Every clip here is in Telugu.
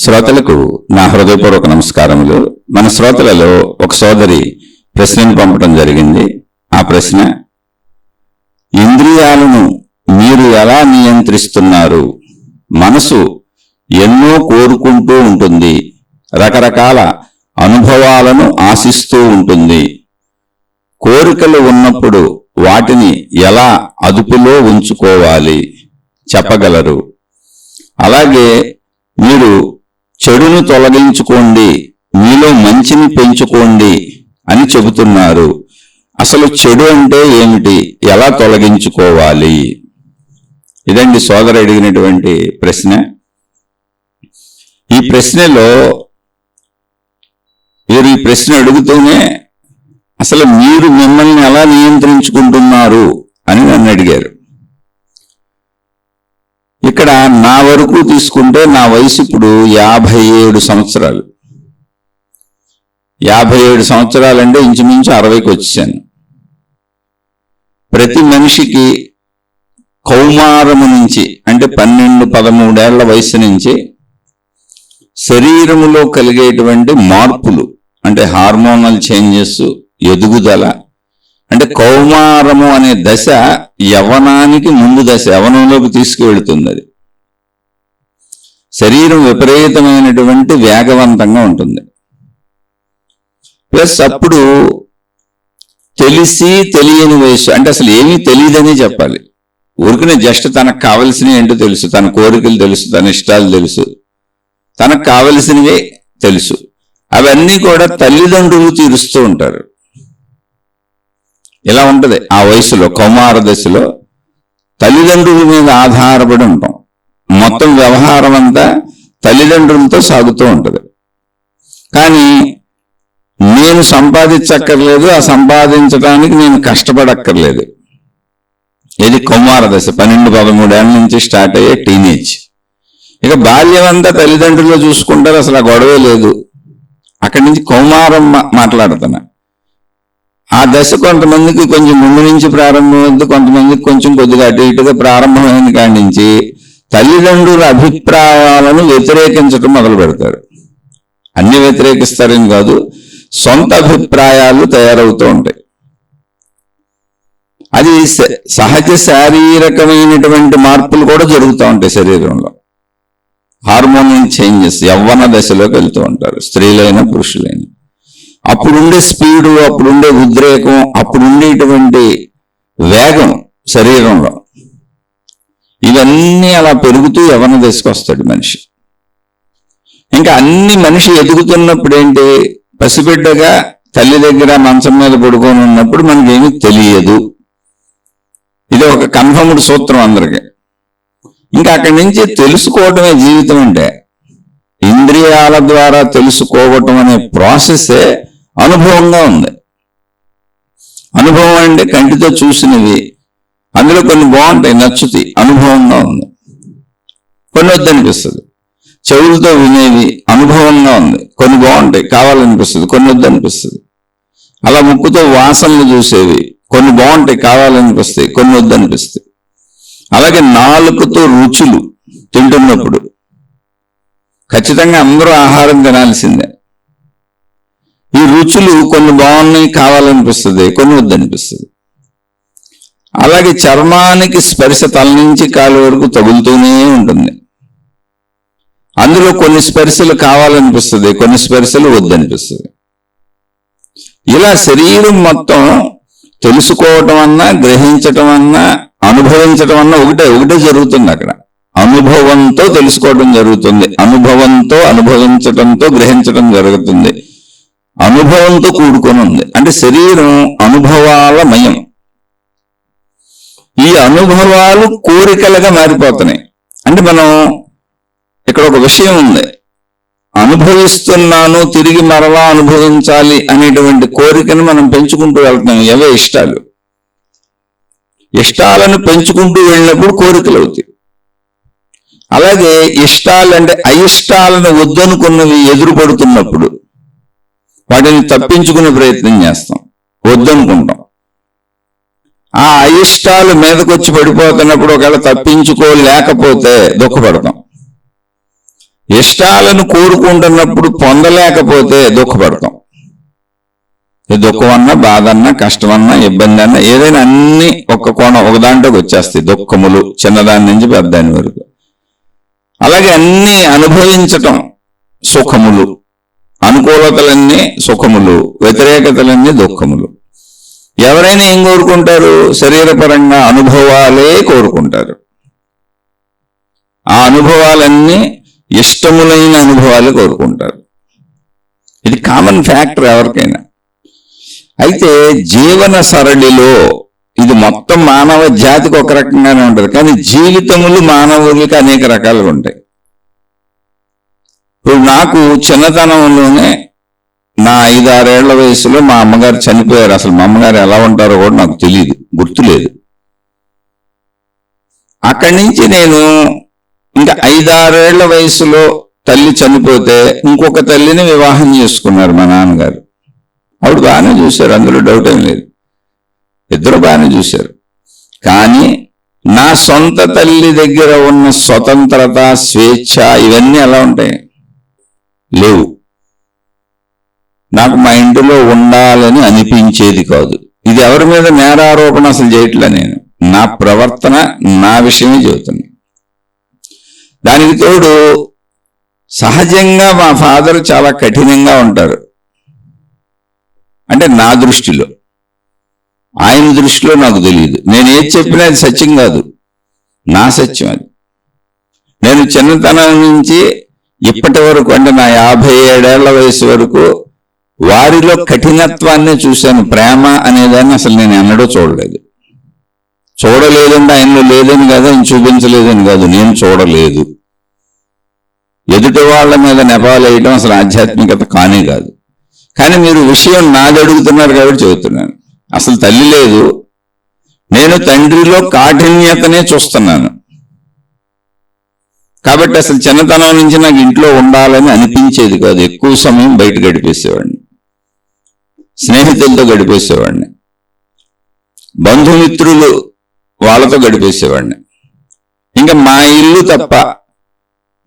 శ్రోతలకు నా హృదయపూర్వక నమస్కారములు. మన శ్రోతలలో ఒక సోదరి ప్రశ్నను పంపడం జరిగింది. ఆ ప్రశ్న, ఇంద్రియాలను మీరు ఎలా నియంత్రిస్తున్నారు? మనసు ఎన్నో కోరుకుంటూ ఉంటుంది, రకరకాల అనుభవాలను ఆశిస్తూ ఉంటుంది. కోరికలు ఉన్నప్పుడు వాటిని ఎలా అదుపులో ఉంచుకోవాలి చెప్పగలరు? అలాగే మీరు చెడును తొలగించుకోండి, మీలో మంచిని పెంచుకోండి అని చెబుతున్నారు. అసలు చెడు అంటే ఏమిటి? ఎలా తొలగించుకోవాలి? ఇదండి సోదరు అడిగినటువంటి ప్రశ్న. ఈ ప్రశ్నలో మీరు ఈ ప్రశ్న అడుగుతూనే అసలు మీరు మిమ్మల్ని ఎలా నియంత్రించుకుంటున్నారు అని నన్ను అడిగారు. ఇక్కడ నా వరకు తీసుకుంటే నా వయసు ఇప్పుడు 57 సంవత్సరాలు. 57 సంవత్సరాలంటే ఇంచుమించు 60కి వచ్చాను. ప్రతి మనిషికి కౌమారము నుంచి అంటే 12-13 ఏళ్ల వయసు నుంచి శరీరములో కలిగేటువంటి మార్పులు అంటే హార్మోనల్ చేంజెస్, ఎదుగుదల అంటే కౌమారము అనే దశ యవ్వనానికి ముందు దశ, యవ్వనంలోకి తీసుకువెళుతుంది. అది శరీరం విపరీతమైనటువంటి వేగవంతంగా ఉంటుంది. ప్లస్ అప్పుడు తెలిసి తెలియని వయసు అంటే అసలు ఏమీ తెలియదని చెప్పాలి. ఊరికనే జస్ట్ తనకు కావలసినవి ఏంటో తెలుసు, తన కోరికలు తెలుసు, తన ఇష్టాలు తెలుసు, తనకు కావలసినవి తెలుసు. అవన్నీ కూడా తల్లిదండ్రులు తీరుస్తూ ఉంటారు. ఇలా ఉంటది ఆ వయసులో, కౌమార దశలో తల్లిదండ్రుల మీద ఆధారపడి ఉంటాం. మొత్తం వ్యవహారం అంతా తల్లిదండ్రులతో సాగుతూ ఉంటది. కానీ నేను సంపాదించక్కర్లేదు, ఆ సంపాదించడానికి నేను కష్టపడక్కర్లేదు. ఇది కౌమార దశ, 12-13 ఏళ్ళ నుంచి స్టార్ట్ అయ్యే టీనేజ్. ఇక బాల్యం అంతా తల్లిదండ్రులు చూసుకుంటారు, అసలు ఆ గొడవే లేదు. అక్కడి నుంచి కౌమారం మాట్లాడుతున్నా. ఆ దశ కొంతమందికి కొంచెం ముందు నుంచి ప్రారంభమైంది, కొంతమందికి కొంచెం కొద్దిగా అటు ఇటుగా ప్రారంభమైన కాడి నుంచి తల్లిదండ్రుల అభిప్రాయాలను వ్యతిరేకించడం మొదలు పెడతారు. అన్ని వ్యతిరేకిస్తారని కాదు, సొంత అభిప్రాయాలు తయారవుతూ ఉంటాయి. అది సహజ శారీరకమైనటువంటి మార్పులు కూడా జరుగుతూ ఉంటాయి శరీరంలో. హార్మోనల్ చేంజెస్ యవ్వన దశలోకి వెళ్తూ ఉంటారు, స్త్రీలైనా పురుషులైనా. అప్పుడుండే స్పీడు, అప్పుడుండే ఉద్రేకం, అప్పుడుండేటువంటి వేగం శరీరంలో, ఇవన్నీ అలా పెరుగుతూ యవ్వన దశకు వస్తాడు మనిషి. ఇంకా అన్ని మనిషి ఎదుగుతున్నప్పుడు ఏంటి, పసిబిడ్డగా తల్లి దగ్గర మంచం మీద పడుకొని ఉన్నప్పుడు మనకేమీ తెలియదు. ఇది ఒక కన్ఫర్మ్డ్ సూత్రం అందరికీ. ఇంకా అక్కడి నుంచి తెలుసుకోవటమే జీవితం. అంటే ఇంద్రియాల ద్వారా తెలుసుకోవటం అనే ప్రాసెసే అనుభవంగా ఉంది. అనుభవం అంటే కంటితో చూసినవి, అందులో కొన్ని బాగుంటాయి, నచ్చుతాయి, అనుభవంగా ఉంది. కొన్ని వద్దనిపిస్తుంది. చెవులతో వినేవి అనుభవంగా ఉంది, కొన్ని బాగుంటాయి, కావాలనిపిస్తుంది, కొన్ని వద్దనిపిస్తుంది. అలా ముక్కుతో వాసనలు చూసేవి కొన్ని బాగుంటాయి, కావాలనిపిస్తాయి, కొన్ని వద్దనిపిస్తాయి. అలాగే నాలుకతో రుచులు తింటున్నప్పుడు ఖచ్చితంగా అందరూ ఆహారం తినాల్సిందే. ఈ రుచులు కొన్ని బాగున్నాయి, కావాలనిపిస్తుంది, కొన్ని వద్దనిపిస్తుంది. అలాగే చర్మానికి స్పర్శ తల నుంచి కాలు వరకు తగులుతూనే ఉంటుంది. అందులో కొన్ని స్పర్శలు కావాలనిపిస్తుంది, కొన్ని స్పర్శలు వద్దనిపిస్తుంది. ఇలా శరీరం మొత్తం తెలుసుకోవటం అన్నా, గ్రహించటం అన్నా, అనుభవించటం అన్నా ఒకటే జరుగుతుంది. అక్కడ అనుభవంతో తెలుసుకోవడం జరుగుతుంది, అనుభవంతో అనుభవించటంతో గ్రహించడం జరుగుతుంది, అనుభవంతో కూడుకొని ఉంది. అంటే శరీరం అనుభవాల మయం. ఈ అనుభవాలు కోరికలుగా మారిపోతున్నాయి. అంటే మనం ఇక్కడ ఒక విషయం ఉంది, అనుభవిస్తున్నాను, తిరిగి మరలా అనుభవించాలి అనేటువంటి కోరికను మనం పెంచుకుంటూ వెళ్తున్నాం. ఎవే ఇష్టాలు, ఇష్టాలను పెంచుకుంటూ వెళ్ళినప్పుడు కోరికలు అవుతాయి. అలాగే ఇష్టాలు అంటే అయిష్టాలను వద్దనుకున్నవి ఎదురుపడుతున్నప్పుడు వాటిని తప్పించుకునే ప్రయత్నం చేస్తాం, వద్దనుకుంటాం. ఆ అయిష్టాలు మీదకొచ్చి పడిపోతున్నప్పుడు ఒకవేళ తప్పించుకోలేకపోతే దుఃఖపడతాం. ఇష్టాలను కోరుకుంటున్నప్పుడు పొందలేకపోతే దుఃఖపడతాం. దుఃఖం అన్నా, బాధ అన్నా, కష్టం అన్నా, ఇబ్బంది అన్నా, ఏదైనా అన్ని ఒక్క కోణం ఒక దాంట్లోకి వచ్చేస్తాయి. దుఃఖములు చిన్నదాని నుంచి పెద్దదాని వరకు. అలాగే అన్ని అనుభవించటం సుఖములు, అనుకూలతలన్నీ సుఖములు, వ్యతిరేకతలన్నీ దుఃఖములు. ఎవరైనా ఏం కోరుకుంటారు? శరీరపరంగా అనుభవాలే కోరుకుంటారు. ఆ అనుభవాలన్నీ ఇష్టములైన అనుభవాలు కోరుకుంటారు. ఇది కామన్ ఫ్యాక్టర్ ఎవరికైనా. అయితే జీవన సరళిలో ఇది మొత్తం మానవ జాతికి ఒక రకంగానే ఉంటుంది, కానీ జీవితములు మానవులకి అనేక రకాలుగా ఉంటాయి. ఇప్పుడు నాకు చిన్నతనంలోనే నా 5-6 ఏళ్ల వయసులో మా అమ్మగారు చనిపోయారు. అసలు మా అమ్మగారు ఎలా ఉంటారో కూడా నాకు తెలియదు, గుర్తులేదు. అక్కడి నుంచి నేను ఇంకా 5-6 ఏళ్ల వయసులో తల్లి చనిపోతే ఇంకొక తల్లిని వివాహం చేసుకున్నారు మా నాన్నగారు. ఆవిడ బాగానే చూశారు, అందులో డౌట్ ఏం లేదు, ఇద్దరు బాగానే చూశారు. కానీ నా సొంత తల్లి దగ్గర ఉన్న స్వతంత్రత, స్వేచ్ఛ ఇవన్నీ ఎలా ఉంటాయి? లేవు. నాకు మా ఇంటిలో ఉండాలని అనిపించేది కాదు. ఇది ఎవరి మీద నేరారోపణ అసలు చేయట్లే, నేను నా ప్రవర్తన, నా విషయమే చెబుతున్నా. దానికి తోడు సహజంగా మా ఫాదర్ చాలా కఠినంగా ఉంటారు. అంటే నా దృష్టిలో, ఆయన దృష్టిలో నాకు తెలియదు. నేను ఏది చెప్పినా అది సత్యం కాదు, నా సత్యం అది. నేను చిన్నతనం నుంచి ఇప్పటి వరకు, అంటే నా 57 ఏళ్ల వయసు వరకు వారిలో కఠినత్వాన్ని చూశాను. ప్రేమ అనేదాన్ని అసలు నేను ఎన్నడూ చూడలేదు. చూడలేదంటే ఆయనలో లేదని కాదు, ఆయన చూపించలేదని కాదు, నేను చూడలేదు. ఎదుటి వాళ్ళ మీద నెపాలేయడం అసలు ఆధ్యాత్మికత కానే కాదు. కానీ మీరు విషయం నాది అడుగుతున్నారు కాబట్టి చెబుతున్నాను. అసలు తల్లి లేదు, నేను తండ్రిలో కాఠిన్యతనే చూస్తున్నాను. కాబట్టి అసలు చిన్నతనం నుంచి నాకు ఇంట్లో ఉండాలని అనిపించేది కాదు. ఎక్కువ సమయం బయట గడిపేసేవాడిని, స్నేహితులతో గడిపేసేవాడిని, బంధుమిత్రులు వాళ్ళతో గడిపేసేవాడిని. ఇంకా మా ఇల్లు తప్ప,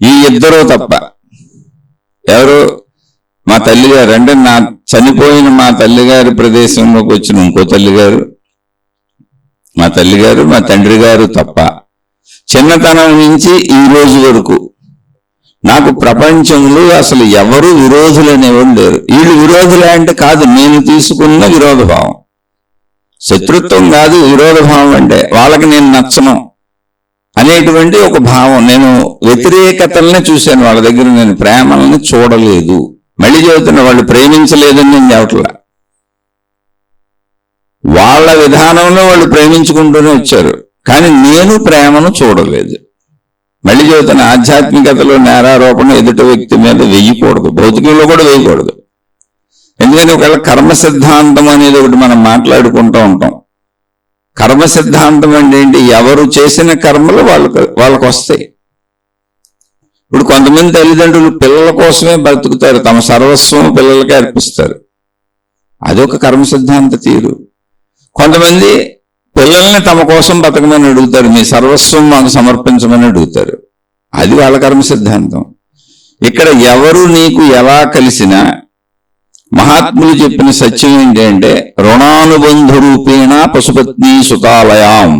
ఈ ఇద్దరు తప్ప, ఎవరు? మా తల్లిగారు, అంటే నా చనిపోయిన మా తల్లిగారి ప్రదేశంలోకి వచ్చిన ఇంకో తల్లిగారు, మా తల్లిగారు, మా తండ్రి గారు తప్ప చిన్నతనం నుంచి ఈ రోజు వరకు నాకు ప్రపంచంలో అసలు ఎవరు విరోధులు అనేవాళ్ళు లేరు. వీళ్ళు విరోధులే అంటే కాదు, నేను తీసుకున్న విరోధభావం. శత్రుత్వం కాదు విరోధభావం అంటే, వాళ్ళకి నేను నచ్చను అనేటువంటి ఒక భావం. నేను వ్యతిరేకతల్ని చూశాను వాళ్ళ దగ్గర, నేను ప్రేమలను చూడలేదు. మళ్ళీ చెబుతున్నా, వాళ్ళు ప్రేమించలేదని నేను చెప్పట్లా, వాళ్ళ విధానంలో వాళ్ళు ప్రేమించుకుంటూనే వచ్చారు, కానీ నేను ప్రేమను చూడలేదు. మళ్ళీ చెబుతున్నా, ఆధ్యాత్మికతలో నేరారోపణ ఎదుటి వ్యక్తి మీద వేయకూడదు, భౌతికంలో కూడా వేయకూడదు. ఎందుకంటే ఒకవేళ కర్మ సిద్ధాంతం అనేది ఒకటి మనం మాట్లాడుకుంటూ ఉంటాం. కర్మ సిద్ధాంతం అంటే ఏంటి? ఎవరు చేసిన కర్మలు వాళ్ళకు వస్తాయి. ఇప్పుడు కొంతమంది తల్లిదండ్రులు పిల్లల కోసమే బ్రతుకుతారు, తమ సర్వస్వం పిల్లలకే అర్పిస్తారు, అదొక కర్మ సిద్ధాంత తీరు. కొంతమంది పిల్లల్ని తమ కోసం బతకమని అడుగుతారు, మీ సర్వస్వం మాకు సమర్పించమని అడుగుతారు, అది వాళ్ళ కర్మ సిద్ధాంతం. ఇక్కడ ఎవరు నీకు ఎలా కలిసినా మహాత్ములు చెప్పిన సత్యం ఏంటి అంటే, రుణానుబంధు రూపేణ పశుపత్ని సుతాలయాం.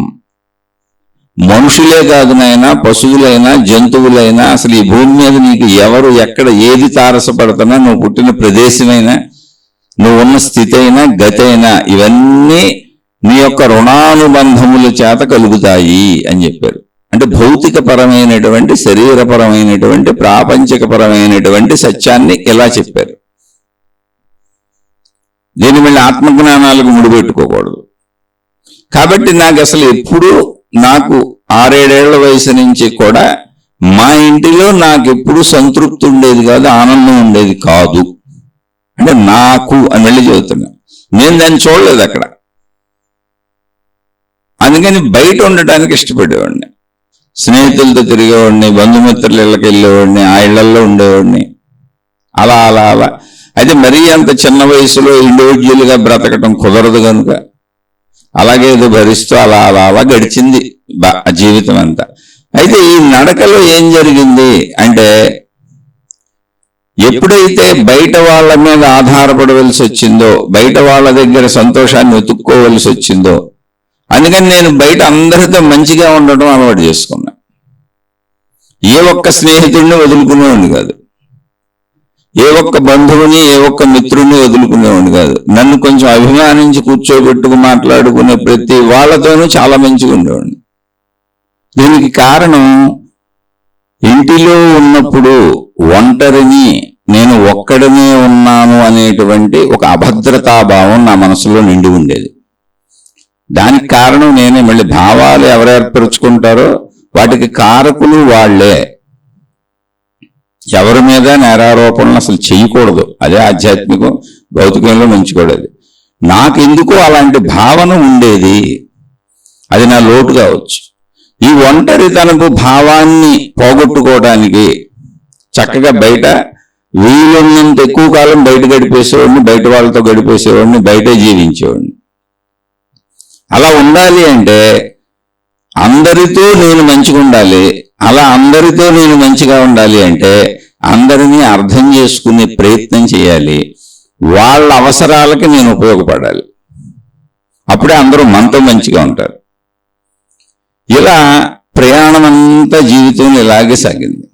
మనుషులే కాదు నాయనా, పశువులైనా జంతువులైనా, అసలు ఈ భూమి మీద నీకు ఎవరు ఎక్కడ ఏది తారసపడుతున్నా, నువ్వు పుట్టిన ప్రదేశమైనా, నువ్వు ఉన్న స్థితి అయినా, గతి అయినా, ఇవన్నీ నీ యొక్క రుణానుబంధముల చేత కలుగుతాయి అని చెప్పారు. అంటే భౌతికపరమైనటువంటి, శరీరపరమైనటువంటి, ప్రాపంచికపరమైనటువంటి సత్యాన్ని ఇలా చెప్పారు. దీని మళ్ళీ ఆత్మజ్ఞానాలకు ముడిపెట్టుకోకూడదు. కాబట్టి నాకు అసలు ఎప్పుడూ, నాకు 6-7 ఏళ్ల వయసు నుంచి కూడా మా ఇంటిలో నాకు ఎప్పుడు సంతృప్తి ఉండేది కాదు, ఆనందం ఉండేది కాదు. అంటే నాకు అని వెళ్ళి చెబుతున్నా, నేను దాన్ని చూడలేదు అక్కడ. అందుకని బయట ఉండటానికి ఇష్టపడేవాడిని, స్నేహితులతో తిరిగేవాడిని, బంధుమిత్రుల ఇళ్ళకి వెళ్ళేవాడిని, ఆ ఇళ్లల్లో ఉండేవాడిని, అలా అలా అలా. అయితే మరీ అంత చిన్న వయసులో ఇండివిజువల్గా బ్రతకటం కుదరదు కనుక అలాగే ఏదో భరిస్తూ అలా అలా అలా గడిచింది జీవితం అంతా. అయితే ఈ నడకలో ఏం జరిగింది అంటే, ఎప్పుడైతే బయట వాళ్ళ మీద ఆధారపడవలసి వచ్చిందో, బయట వాళ్ళ దగ్గర సంతోషాన్ని వెతుక్కోవలసి వచ్చిందో, అందుకని నేను బయట అందరితో మంచిగా ఉండడం అలవాటు చేసుకున్నా. ఏ ఒక్క స్నేహితుడిని వదులుకునేవాడిని కాదు, ఏ ఒక్క బంధువుని, ఏ ఒక్క మిత్రుడిని వదులుకునేవాడిని కాదు. నన్ను కొంచెం అభిమానించి కూర్చోబెట్టుకు మాట్లాడుకునే ప్రతి వాళ్ళతోనూ చాలా మంచిగా ఉండేవాడిని. దీనికి కారణం, ఇంటిలో ఉన్నప్పుడు ఒంటరిని, నేను ఒక్కడనే ఉన్నాను అనేటువంటి ఒక అభద్రతాభావం నా మనసులో నిండి ఉండేది. దానికి కారణం నేనే. మళ్ళీ భావాలు ఎవరు ఏర్పరుచుకుంటారో వాటికి కారకులు వాళ్లే. ఎవరి మీద నేరారోపణలు అసలు చేయకూడదు, అదే ఆధ్యాత్మికం, భౌతికంలో మంచుకోడేది. నాకెందుకో అలాంటి భావన ఉండేది, అది నా లోటు కావచ్చు. ఈ ఒంటరితనపు భావాన్ని పోగొట్టుకోవడానికి చక్కగా బయట వీలున్నంత ఎక్కువ కాలం బయట గడిపేసేవాడిని, బయట వాళ్ళతో గడిపేసేవాడిని, బయటే జీవించేవాడిని. అలా ఉండాలి అంటే అందరితో నేను మంచిగా ఉండాలి. అలా అందరితో నేను మంచిగా ఉండాలి అంటే అందరినీ అర్థం చేసుకునే ప్రయత్నం చేయాలి. వాళ్ళ అవసరాలకి నేను ఉపయోగపడాలి. అప్పుడే అందరూ మనతో మంచిగా ఉంటారు. ఇలా ప్రయాణం అంతా జీవితంలో ఇలాగే సాగింది.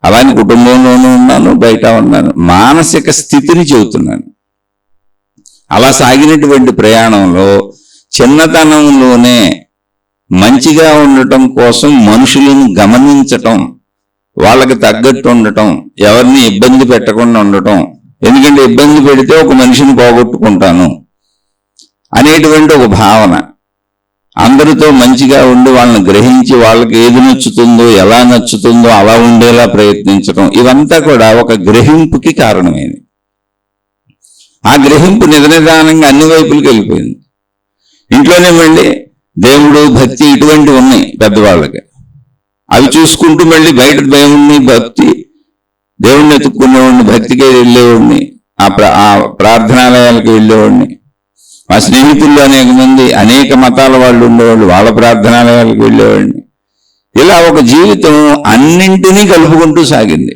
అలానే కుటుంబంలోనూ ఉన్నాను, బయట ఉన్నాను. మానసిక స్థితిని చెబుతున్నాను. అలా సాగినటువంటి ప్రయాణంలో చిన్నతనంలోనే మంచిగా ఉండటం కోసం మనుషులను గమనించటం, వాళ్ళకి తగ్గట్టు ఉండటం, ఎవరిని ఇబ్బంది పెట్టకుండా ఉండటం. ఎందుకంటే ఇబ్బంది పెడితే ఒక మనిషిని పోగొట్టుకుంటాను అనేటువంటి ఒక భావన. అందరితో మంచిగా ఉండి వాళ్ళని గ్రహించి వాళ్ళకి ఏది నచ్చుతుందో, ఎలా నచ్చుతుందో అలా ఉండేలా ప్రయత్నించడం, ఇవంతా కూడా ఒక గ్రహింపుకి కారణమైంది. ఆ గ్రహింపు నిదానంగా అన్ని వైపులకు వెళ్ళిపోయింది. ఇంట్లోనే మళ్ళీ దేవుడు, భక్తి ఇటువంటివి ఉన్నాయి పెద్దవాళ్ళకి. అవి చూసుకుంటూ మళ్ళీ బయట దేవుణ్ణి, భక్తి, దేవుణ్ణి ఎత్తుక్కునేవాడిని, భక్తికే వెళ్ళేవాడిని, ఆ ప్రార్థనాలయాలకు వెళ్ళేవాడిని. మా స్నేహితుల్లో అనేక మంది, అనేక మతాల వాళ్ళు ఉండేవాళ్ళు, వాళ్ళ ప్రార్థనాలయాలకు వెళ్ళేవాడిని. ఇలా ఒక జీవితం అన్నింటినీ కలుపుకుంటూ సాగింది.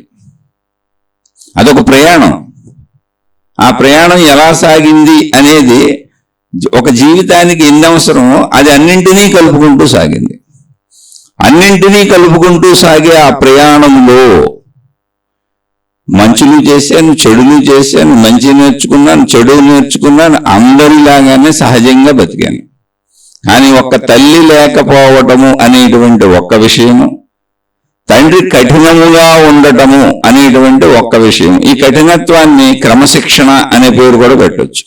అదొక ప్రయాణం. ఆ ప్రయాణం ఎలా సాగింది అనేది, ఒక జీవితానికి ఎన్ని అవసరమో అది అన్నింటినీ కలుపుకుంటూ సాగింది. అన్నింటినీ కలుపుకుంటూ సాగే ఆ ప్రయాణంలో మంచులు చేశాను, చెడులు చేశాను, మంచి నేర్చుకున్నాను, చెడు నేర్చుకున్నాను, అందరిలాగానే సహజంగా బతికాను. కానీ ఒక్క తల్లి లేకపోవటము అనేటువంటి ఒక్క విషయము, తండ్రి కఠినముగా ఉండటము అనేటువంటి ఒక్క విషయం. ఈ కఠినత్వాన్ని క్రమశిక్షణ అనే పేరు కూడా పెట్టొచ్చు.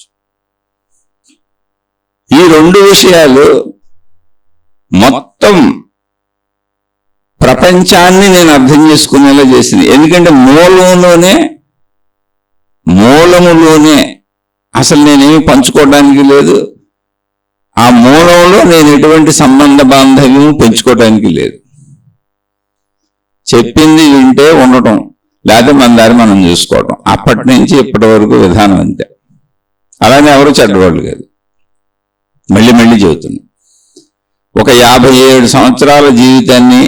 ఈ రెండు విషయాలు మొత్తం ప్రపంచాన్ని నేను అర్థం చేసుకునేలా చేసింది. ఎందుకంటే మూలములోనే అసలు నేనేమి పంచుకోవడానికి లేదు. ఆ మూలంలో నేను ఎటువంటి సంబంధ బాంధవ్యం పెంచుకోవడానికి లేదు. చెప్పింది వింటే ఉండటం, లేకపోతే మన దారి మనం చూసుకోవటం. అప్పటి నుంచి ఇప్పటి వరకు విధానం అంతే. అలానే ఎవరు చెడ్డవాళ్ళు కాదు. మళ్ళీ చెబుతున్నా, ఒక 57 సంవత్సరాల జీవితాన్ని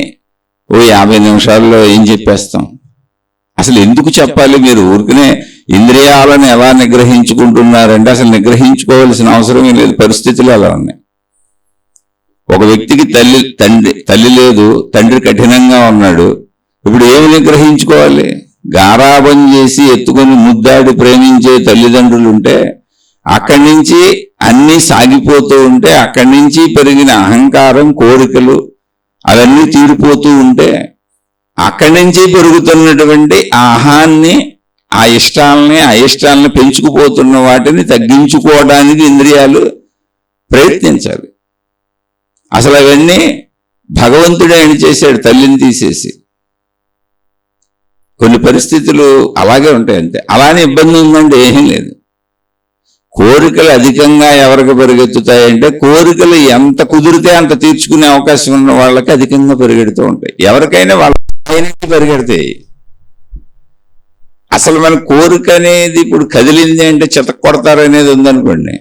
50 నిమిషాల్లో ఏం చెప్పేస్తాం? అసలు ఎందుకు చెప్పాలి? మీరు ఊరికనే ఇంద్రియాలను ఎలా నిగ్రహించుకుంటున్నారంటే అసలు నిగ్రహించుకోవాల్సిన అవసరమే లేదు. పరిస్థితులు అలా ఉన్నాయి. ఒక వ్యక్తికి తల్లి లేదు, తండ్రి కఠినంగా ఉన్నాడు. ఇప్పుడు ఏమి నిగ్రహించుకోవాలి? గారాబం చేసి ఎత్తుకొని ముద్దాడి ప్రేమించే తల్లిదండ్రులు ఉంటే, అక్కడి నుంచి అన్నీ సాగిపోతూ ఉంటే, అక్కడి నుంచి పెరిగిన అహంకారం, కోరికలు అవన్నీ తీరిపోతూ ఉంటే, అక్కడి నుంచి పెరుగుతున్నటువంటి ఆహాన్ని, అయిష్టాలని పెంచుకుపోతున్న వాటిని తగ్గించుకోవడానికి ఇంద్రియాలు ప్రయత్నించాలి. అసలు అవన్నీ భగవంతుడే ఆయన చేశాడు, తల్లిని తీసేసి. కొన్ని పరిస్థితులు అలాగే ఉంటాయి అంతే. అలానే ఇబ్బంది ఉందంటే ఏమీ లేదు. కోరికలు అధికంగా ఎవరికి పెరిగెత్తుతాయంటే, కోరికలు ఎంత కుదిరితే అంత తీర్చుకునే అవకాశం ఉన్న వాళ్ళకి అధికంగా పెరిగెడుతూ ఉంటాయి. ఎవరికైనా వాళ్ళ పెరిగెడతాయి. అసలు మన కోరిక అనేది ఇప్పుడు కదిలింది అంటే చితక్ కొడతారనేది ఉందనుకోండి.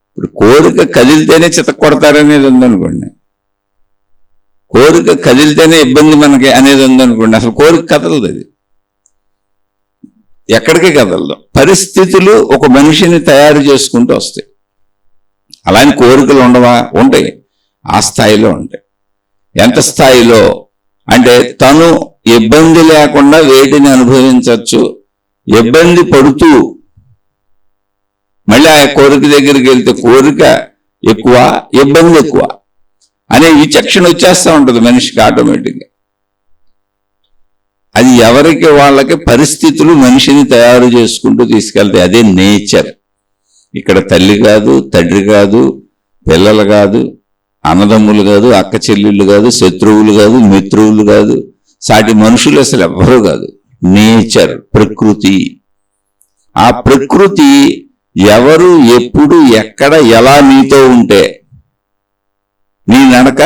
ఇప్పుడు కోరిక కదిలితేనే చితక్ కొడతారనేది ఉందనుకోండి. కోరిక కదిలితేనే ఇబ్బంది మనకి అనేది ఉందనుకోండి. అసలు కోరిక కదలదు. అది ఎక్కడికి కదలదు. పరిస్థితులు ఒక మనిషిని తయారు చేసుకుంటూ వస్తాయి. అలాంటి కోరికలు ఉండవా? ఉంటాయి, ఆ స్థాయిలో ఉంటాయి. ఎంత స్థాయిలో అంటే తను ఇబ్బంది లేకుండా వేటిని అనుభవించవచ్చు, ఇబ్బంది పడుతూ మళ్ళీ ఆ కోరిక దగ్గరికి వెళ్తే కోరిక ఎక్కువ, ఇబ్బంది ఎక్కువ అనే విచక్షణ వచ్చేస్తూ ఉంటుంది మనిషికి ఆటోమేటిక్గా. అది ఎవరికి వాళ్ళకి పరిస్థితులు మనిషిని తయారు చేసుకుంటూ తీసుకెళ్తాయి. అదే నేచర్. ఇక్కడ తల్లి కాదు, తండ్రి కాదు, పిల్లలు కాదు, అన్నదమ్ములు కాదు, అక్క చెల్లెళ్ళు కాదు, శత్రువులు కాదు, మిత్రువులు కాదు, సాటి మనుషులు అసలు ఎవ్వరూ కాదు. నేచర్, ప్రకృతి. ఆ ప్రకృతి ఎవరు ఎప్పుడు ఎక్కడ ఎలా నీతో ఉంటే నీ నడక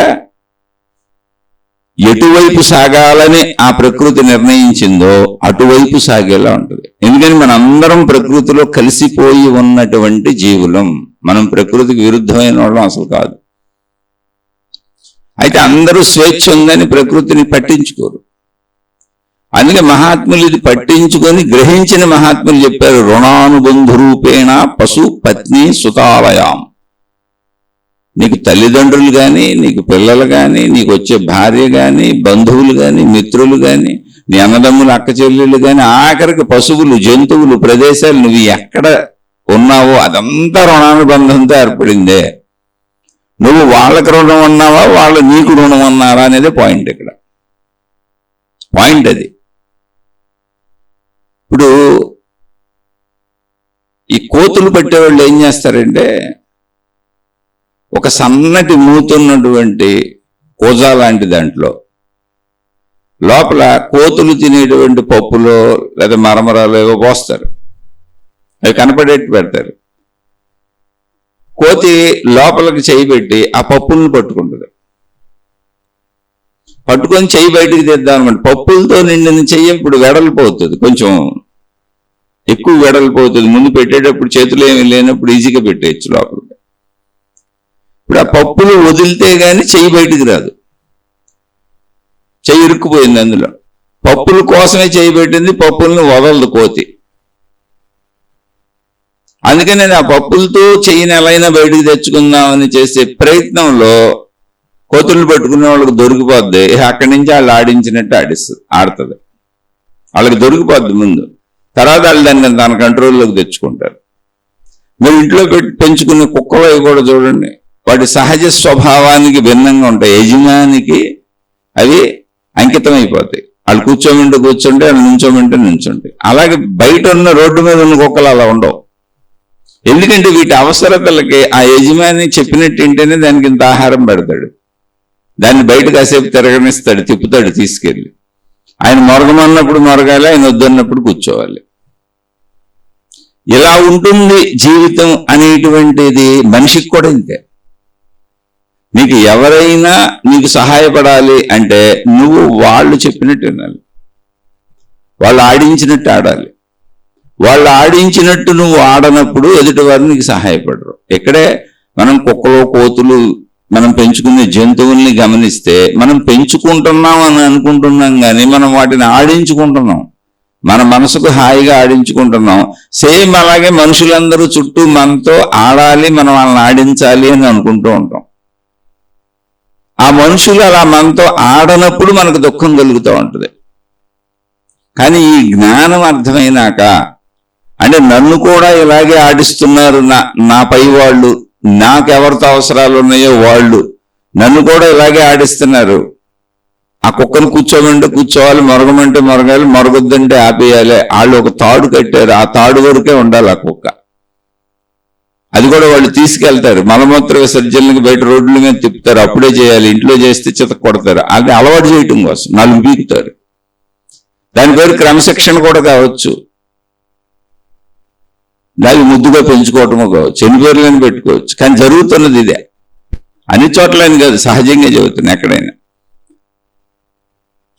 ఎటువైపు సాగాలని ఆ ప్రకృతి నిర్ణయించిందో అటువైపు సాగేలా ఉంటుంది. ఎందుకని మనందరం ప్రకృతిలో కలిసిపోయి ఉన్నటువంటి జీవులం. మనం ప్రకృతికి విరుద్ధమైన వాళ్ళం అసలు కాదు. అయితే అందరూ స్వేచ్ఛ ఉందని ప్రకృతిని పట్టించుకోరు. అందుకే మహాత్ములు ఇది పట్టించుకొని గ్రహించిన మహాత్ములు చెప్పారు, రుణానుబంధు రూపేణ పశు పత్ని సుతాలయాం. నీకు తల్లిదండ్రులు కానీ, నీకు పిల్లలు కానీ, నీకు వచ్చే భార్య కానీ, బంధువులు కానీ, మిత్రులు కానీ, నీ అన్నదమ్ములు అక్క చెల్లెళ్ళు కానీ, ఆఖరికి పశువులు, జంతువులు, ప్రదేశాలు, నువ్వు ఎక్కడ ఉన్నావో అదంతా రుణానుబంధంతో ఏర్పడిందే. నువ్వు వాళ్ళకి రుణం అన్నావా, వాళ్ళు నీకు రుణం అన్నారా అనేది పాయింట్. ఇక్కడ పాయింట్ అది. ఇప్పుడు ఈ కోతులు పట్టేవాళ్ళు ఏం చేస్తారంటే, ఒక సన్నటి మూతున్నటువంటి కోజా లాంటి దాంట్లో లోపల కోతులు తినేటువంటి పప్పులో లేదా మరమరాలు ఏవో పోస్తారు. అవి కనపడేట్టు పెడతారు. కోతి లోపలికి చేయి పెట్టి ఆ పప్పులను పట్టుకుంటుంది. పట్టుకొని చెయ్యి బయటికి తెద్దాం అనమాట. పప్పులతో నిండిన చెయ్యి ఇప్పుడు వెడలిపోతుంది, కొంచెం ఎక్కువ వెడలిపోతుంది. ముందు పెట్టేటప్పుడు చేతులు ఏమీ లేనప్పుడు ఈజీగా పెట్టేయచ్చు లోపలికి. ఇప్పుడు ఆ పప్పులు వదిలితే గాని చెయ్యి బయటికి రాదు, చెయ్యి ఇరుక్కుపోయింది అందులో. పప్పుల కోసమే చెయ్యి పెట్టింది, పప్పులను వదలదు కోతి. అందుకని నేను ఆ పప్పులతో చెయ్యిని ఎలా అయినా బయటికి తెచ్చుకుందామని చేసే ప్రయత్నంలో కోతులు పట్టుకునే వాళ్ళకి దొరికిపోద్ది. అక్కడి నుంచి వాళ్ళు ఆడించినట్టు ఆడుతుంది. వాళ్ళకి దొరికిపోద్ది ముందు, తర్వాత వాళ్ళు దాన్ని తన కంట్రోల్లోకి తెచ్చుకుంటారు. మీరు ఇంట్లో పెంచుకునే కుక్కలు కూడా చూడండి, వాటి సహజ స్వభావానికి భిన్నంగా ఉంటాయి. యజమానికి అవి అంకితం అయిపోతాయి. వాళ్ళు కూర్చోమంటే కూర్చుంటే, వాళ్ళు నుంచోమంటే నుంచుంటాయి. అలాగే బయట ఉన్న రోడ్డు మీద ఉన్న కుక్కలు అలా ఉండవు. ఎందుకంటే వీటి అవసరతలకి ఆ యజమాని చెప్పినట్టు ఏంటనే దానికి ఇంత ఆహారం పెడతాడు, దాన్ని బయట కాసేపు తిరగనిస్తాడు, తిప్పుతాడు తీసుకెళ్ళి. ఆయన మొరగమన్నప్పుడు మొరగాలి, ఆయన వద్దన్నప్పుడు కూర్చోవాలి. ఇలా ఉంటుంది జీవితం అనేటువంటిది. మనిషికి కూడా ఇంతే. నీకు ఎవరైనా నీకు సహాయపడాలి అంటే నువ్వు వాళ్ళు చెప్పినట్టు వినాలి, వాళ్ళు ఆడించినట్టు ఆడాలి. వాళ్ళు ఆడించినట్టు నువ్వు ఆడనప్పుడు ఎదుటివారు నీకు సహాయపడరు. ఇక్కడే మనం కుక్కలు, కోతులు, మనం పెంచుకునే జంతువుల్ని గమనిస్తే మనం పెంచుకుంటున్నాం అని అనుకుంటున్నాం కానీ మనం వాటిని ఆడించుకుంటున్నాం, మన మనసుకు హాయిగా ఆడించుకుంటున్నాం. సేమ్ అలాగే మనుషులందరూ చుట్టూ మనతో ఆడాలి, మనం వాళ్ళని ఆడించాలి అని అనుకుంటూ ఉంటాం. ఆ మనుషులు అలా మనతో ఆడనప్పుడు మనకు దుఃఖం కలుగుతూ ఉంటుంది. కానీ ఈ జ్ఞానం అర్థమైనాక, అంటే నన్ను కూడా ఇలాగే ఆడిస్తున్నారు నా పై వాళ్ళు, నాకెవరితో అవసరాలు ఉన్నాయో వాళ్ళు నన్ను కూడా ఇలాగే ఆడిస్తున్నారు. ఆ కుక్కను కూర్చోమంటే కూర్చోవాలి, మొరగమంటే మొరగాలి, మొరగొద్దంటే ఆపేయాలి. వాళ్ళు ఒక తాడు కట్టారు, ఆ తాడు వరకే ఉండాలి ఆ కుక్క. అది కూడా వాళ్ళు తీసుకెళ్తారు, మలమూత్ర విసర్జనలకు బయట రోడ్ల మీద తిప్పుతారు. అప్పుడే చేయాలి, ఇంట్లో చేస్తే చిత కొడతారు. అది అలవాటు చేయటం కోసం నాలుగు పీకుతారు. దాని పేరు క్రమశిక్షణ కూడా కావచ్చు, దాన్ని ముద్దుగా పెంచుకోవటమో కావచ్చు, ఎన్ని పేర్లను పెట్టుకోవచ్చు. కానీ జరుగుతున్నది ఇదే. అన్ని చోట్లని కాదు, సహజంగా జరుగుతుంది ఎక్కడైనా.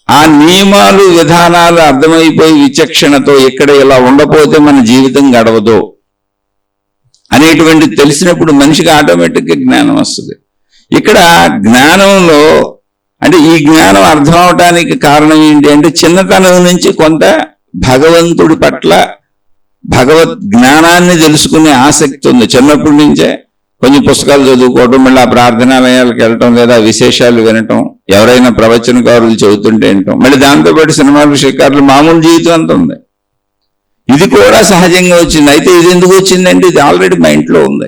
ఆ నియమాలు, విధానాలు అర్థమైపోయి విచక్షణతో ఇక్కడ ఇలా ఉండపోతే మన జీవితం గడవదు అనేటువంటి తెలిసినప్పుడు మనిషికి ఆటోమేటిక్గా జ్ఞానం వస్తుంది. ఇక్కడ జ్ఞానంలో అంటే ఈ జ్ఞానం అర్థం అవటానికి కారణం ఏంటి అంటే చిన్నతనం నుంచి కొంత భగవంతుడి పట్ల భగవద్ జ్ఞానాన్ని తెలుసుకునే ఆసక్తి ఉంది. చిన్నప్పటి నుంచే కొంచెం పుస్తకాలు చదువుకోవటం, మళ్ళీ ఆ ప్రార్థనాలయాలకు వెళ్ళటం, లేదా విశేషాలు వినటం, ఎవరైనా ప్రవచనకారులు చెబుతుంటే వినటం, మళ్ళీ దాంతోపాటు సినిమాలు, షికారులు, మామూలు జీవితం అంత ఉంది. ఇది కూడా సహజంగా వచ్చింది. అయితే ఇది ఎందుకు వచ్చిందంటే ఇది ఆల్రెడీ మా ఇంట్లో ఉంది.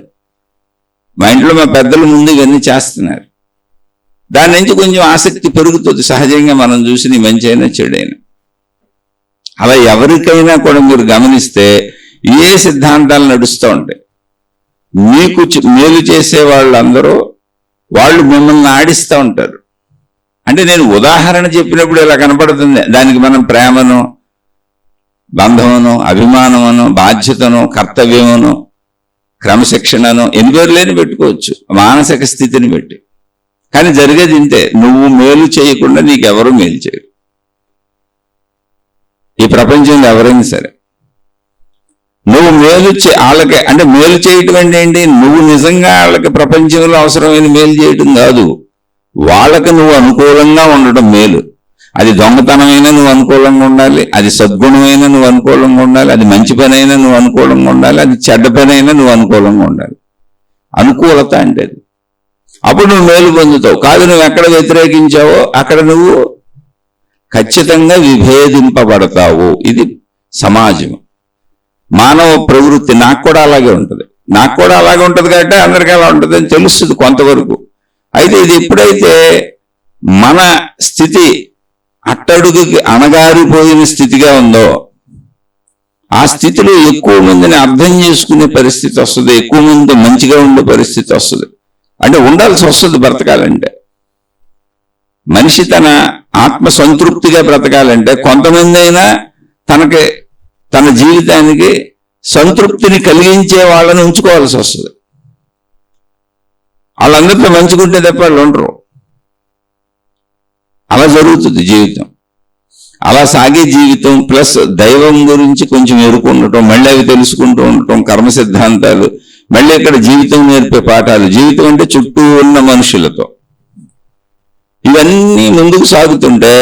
మా ఇంట్లో మా పెద్దల ముందు ఇవన్నీ చేస్తున్నారు. దాని నుంచి కొంచెం ఆసక్తి పెరుగుతుంది సహజంగా, మనం చూసి మంచి అయినా చెడైనా. అలా ఎవరికైనా కూడా మీరు గమనిస్తే ఏ సిద్ధాంతాలు నడుస్తూ ఉంటాయి. మీకు మేలు చేసే వాళ్ళందరూ వాళ్ళు మిమ్మల్ని ఆడిస్తూ ఉంటారు. అంటే నేను ఉదాహరణ చెప్పినప్పుడు ఇలా కనపడుతుంది. దానికి మనం ప్రేమను, బంధమును, అభిమానమును, బాధ్యతను, కర్తవ్యమును, క్రమశిక్షణను ఎన్ని పేరు లేని పెట్టుకోవచ్చు మానసిక స్థితిని బట్టి. కానీ జరిగేది ఇంతే, నువ్వు మేలు చేయకుండా నీకెవరూ మేలు చేయరు. ఈ ప్రపంచంలో ఎవరైనా సరే నువ్వు మేలు వాళ్ళకి, అంటే మేలు చేయటం అంటే ఏంటి, నువ్వు నిజంగా వాళ్ళకి ప్రపంచంలో అవసరమైన మేలు చేయటం కాదు, వాళ్ళకి నువ్వు అనుకూలంగా ఉండటం మేలు. అది దొంగతనమైనా నువ్వు అనుకూలంగా ఉండాలి, అది సద్గుణమైనా నువ్వు అనుకూలంగా ఉండాలి, అది మంచి పని అయినా నువ్వు అనుకూలంగా ఉండాలి, అది చెడ్డ పని అయినా నువ్వు అనుకూలంగా ఉండాలి. అనుకూలత అంటే అది. అప్పుడు నువ్వు మేలు పొందుతావు. కాదు నువ్వు ఎక్కడ వ్యతిరేకించావో అక్కడ నువ్వు ఖచ్చితంగా విభేదింపబడతావు. ఇది సమాజం, మానవ ప్రవృత్తి. నాకు కూడా అలాగే ఉంటుంది కాబట్టి అందరికీ అలా ఉంటుంది అని తెలుస్తుంది కొంతవరకు. అయితే ఇది ఎప్పుడైతే మన స్థితి అట్టడుగుకి అణగారిపోయిన స్థితిగా ఉందో, ఆ స్థితిలో ఎక్కువ మందిని అర్థం చేసుకునే పరిస్థితి వస్తుంది, ఎక్కువ మందితో మంచిగా ఉండే పరిస్థితి వస్తుంది. అంటే ఉండాల్సి వస్తుంది బ్రతకాలంటే. మనిషి తన ఆత్మ సంతృప్తిగా బ్రతకాలంటే కొంతమంది అయినా తన జీవితానికి సంతృప్తిని కలిగించే వాళ్ళని ఉంచుకోవాల్సి వస్తుంది. వాళ్ళందరితో మంచుకుంటే తప్ప వాళ్ళు ఉండరు. అలా జరుగుతుంది జీవితం. అలా సాగే జీవితం ప్లస్ దైవం గురించి కొంచెం ఎరుకుండటం, మళ్ళీ అవి తెలుసుకుంటూ ఉండటం, కర్మ సిద్ధాంతాలు, మళ్ళీ ఇక్కడ జీవితం నేర్పే పాఠాలు. జీవితం అంటే చుట్టూ ఉన్న మనుషులతో ఇవన్నీ ముందుకు సాగుతుంటే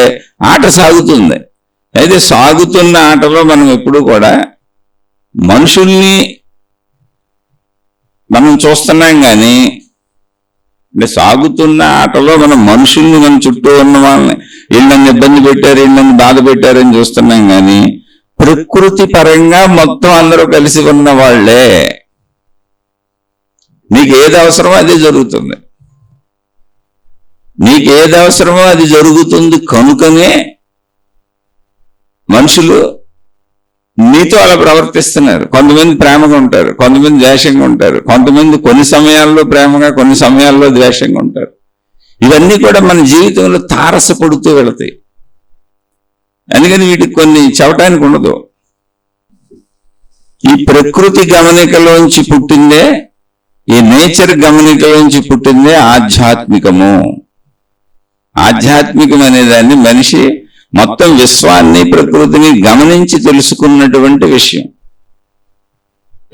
ఆట సాగుతుంది. అయితే సాగుతున్న ఆటలో మనం ఎప్పుడూ కూడా మనుషుల్ని మనం చూస్తున్నాం, కానీ అంటే సాగుతున్న ఆటలో మనం మనుషుల్ని, మన చుట్టూ ఉన్న వాళ్ళని వీళ్ళని ఇబ్బంది పెట్టారు, వీళ్ళని బాధ పెట్టారని చూస్తున్నాం, కానీ ప్రకృతి పరంగా మొత్తం అందరూ కలిసి ఉన్న వాళ్లే. నీకు ఏది అవసరమో అదే జరుగుతుంది, నీకేది అవసరమో అది జరుగుతుంది. కనుకనే మనుషులు నీతో అలా ప్రవర్తిస్తున్నారు. కొంతమంది ప్రేమగా ఉంటారు, కొంతమంది ద్వేషంగా ఉంటారు, కొంతమంది కొన్ని సమయాల్లో ప్రేమగా, కొన్ని సమయాల్లో ద్వేషంగా ఉంటారు. ఇవన్నీ కూడా మన జీవితంలో తారసపడుతూ వెళతాయి. అందుకని వీటికి కొన్ని చెప్పడానికి ఉండదు. ఈ ప్రకృతి గమనికలోంచి పుట్టిందే, ఈ నేచర్ గమనికలోంచి పుట్టిందే ఆధ్యాత్మికము. ఆధ్యాత్మికం అనేదాన్ని మనిషి మొత్తం విశ్వాన్ని, ప్రకృతిని గమనించి తెలుసుకున్నటువంటి విషయం.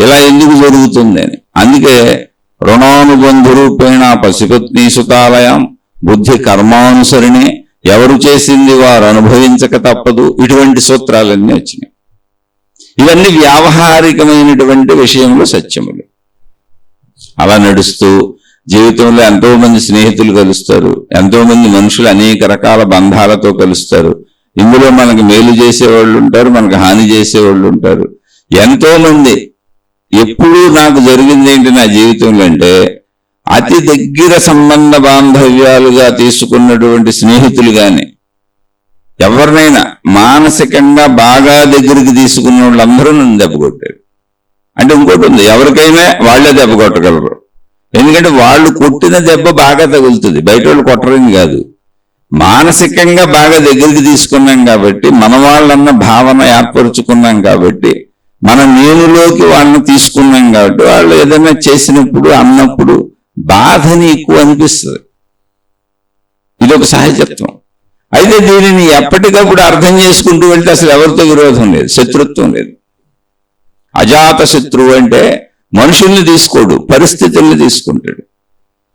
ఇలా ఎందుకు జరుగుతుంది అని. అందుకే రుణానుబంధు రూపేణ పశుపత్ని సుతాలయం బుద్ధి కర్మానుసరిణి, ఎవరు చేసింది వారు అనుభవించక తప్పదు. ఇటువంటి సూత్రాలన్నీ వచ్చినాయి. ఇవన్నీ వ్యావహారికమైనటువంటి విషయంలో సత్యములు. అలా నడుస్తూ జీవితంలో ఎంతో మంది స్నేహితులు కలుస్తారు, ఎంతో మంది మనుషులు అనేక రకాల బంధాలతో కలుస్తారు. ఇందులో మనకు మేలు చేసేవాళ్ళు ఉంటారు, మనకు హాని చేసేవాళ్ళు ఉంటారు. ఎంతో మంది ఎప్పుడూ నాకు జరిగింది ఏంటి నా జీవితంలో అంటే, అతి దగ్గర సంబంధ బాంధవ్యాలుగా తీసుకున్నటువంటి స్నేహితులు కానీ, ఎవరినైనా మానసికంగా బాగా దగ్గరికి తీసుకున్న వాళ్ళందరూ నన్ను దెబ్బ కొట్టారు. అంటే ఇంకోటి ఉంది, ఎవరికైనా వాళ్లే దెబ్బ కొట్టగలరు. ఎందుకంటే వాళ్ళు కొట్టిన దెబ్బ బాగా తగులుతుంది, బయట వాళ్ళు కొట్టరని కాదు. మానసికంగా బాగా దగ్గరికి తీసుకున్నాం కాబట్టి, మన వాళ్ళన్న భావన ఏర్పరుచుకున్నాం కాబట్టి, మన నేనులోకి వాళ్ళని తీసుకున్నాం కాబట్టి, వాళ్ళు ఏదైనా చేసినప్పుడు అన్నప్పుడు బాధని ఎక్కువ అనిపిస్తుంది. ఇది ఒక సహజత్వం. అయితే దీనిని ఎప్పటికప్పుడు అర్థం చేసుకుంటూ వెళ్తే అసలు ఎవరితో విరోధం లేదు, శత్రుత్వం లేదు. అజాత శత్రువు అంటే మనుషుల్ని తీసుకోడు, పరిస్థితుల్ని తీసుకుంటాడు.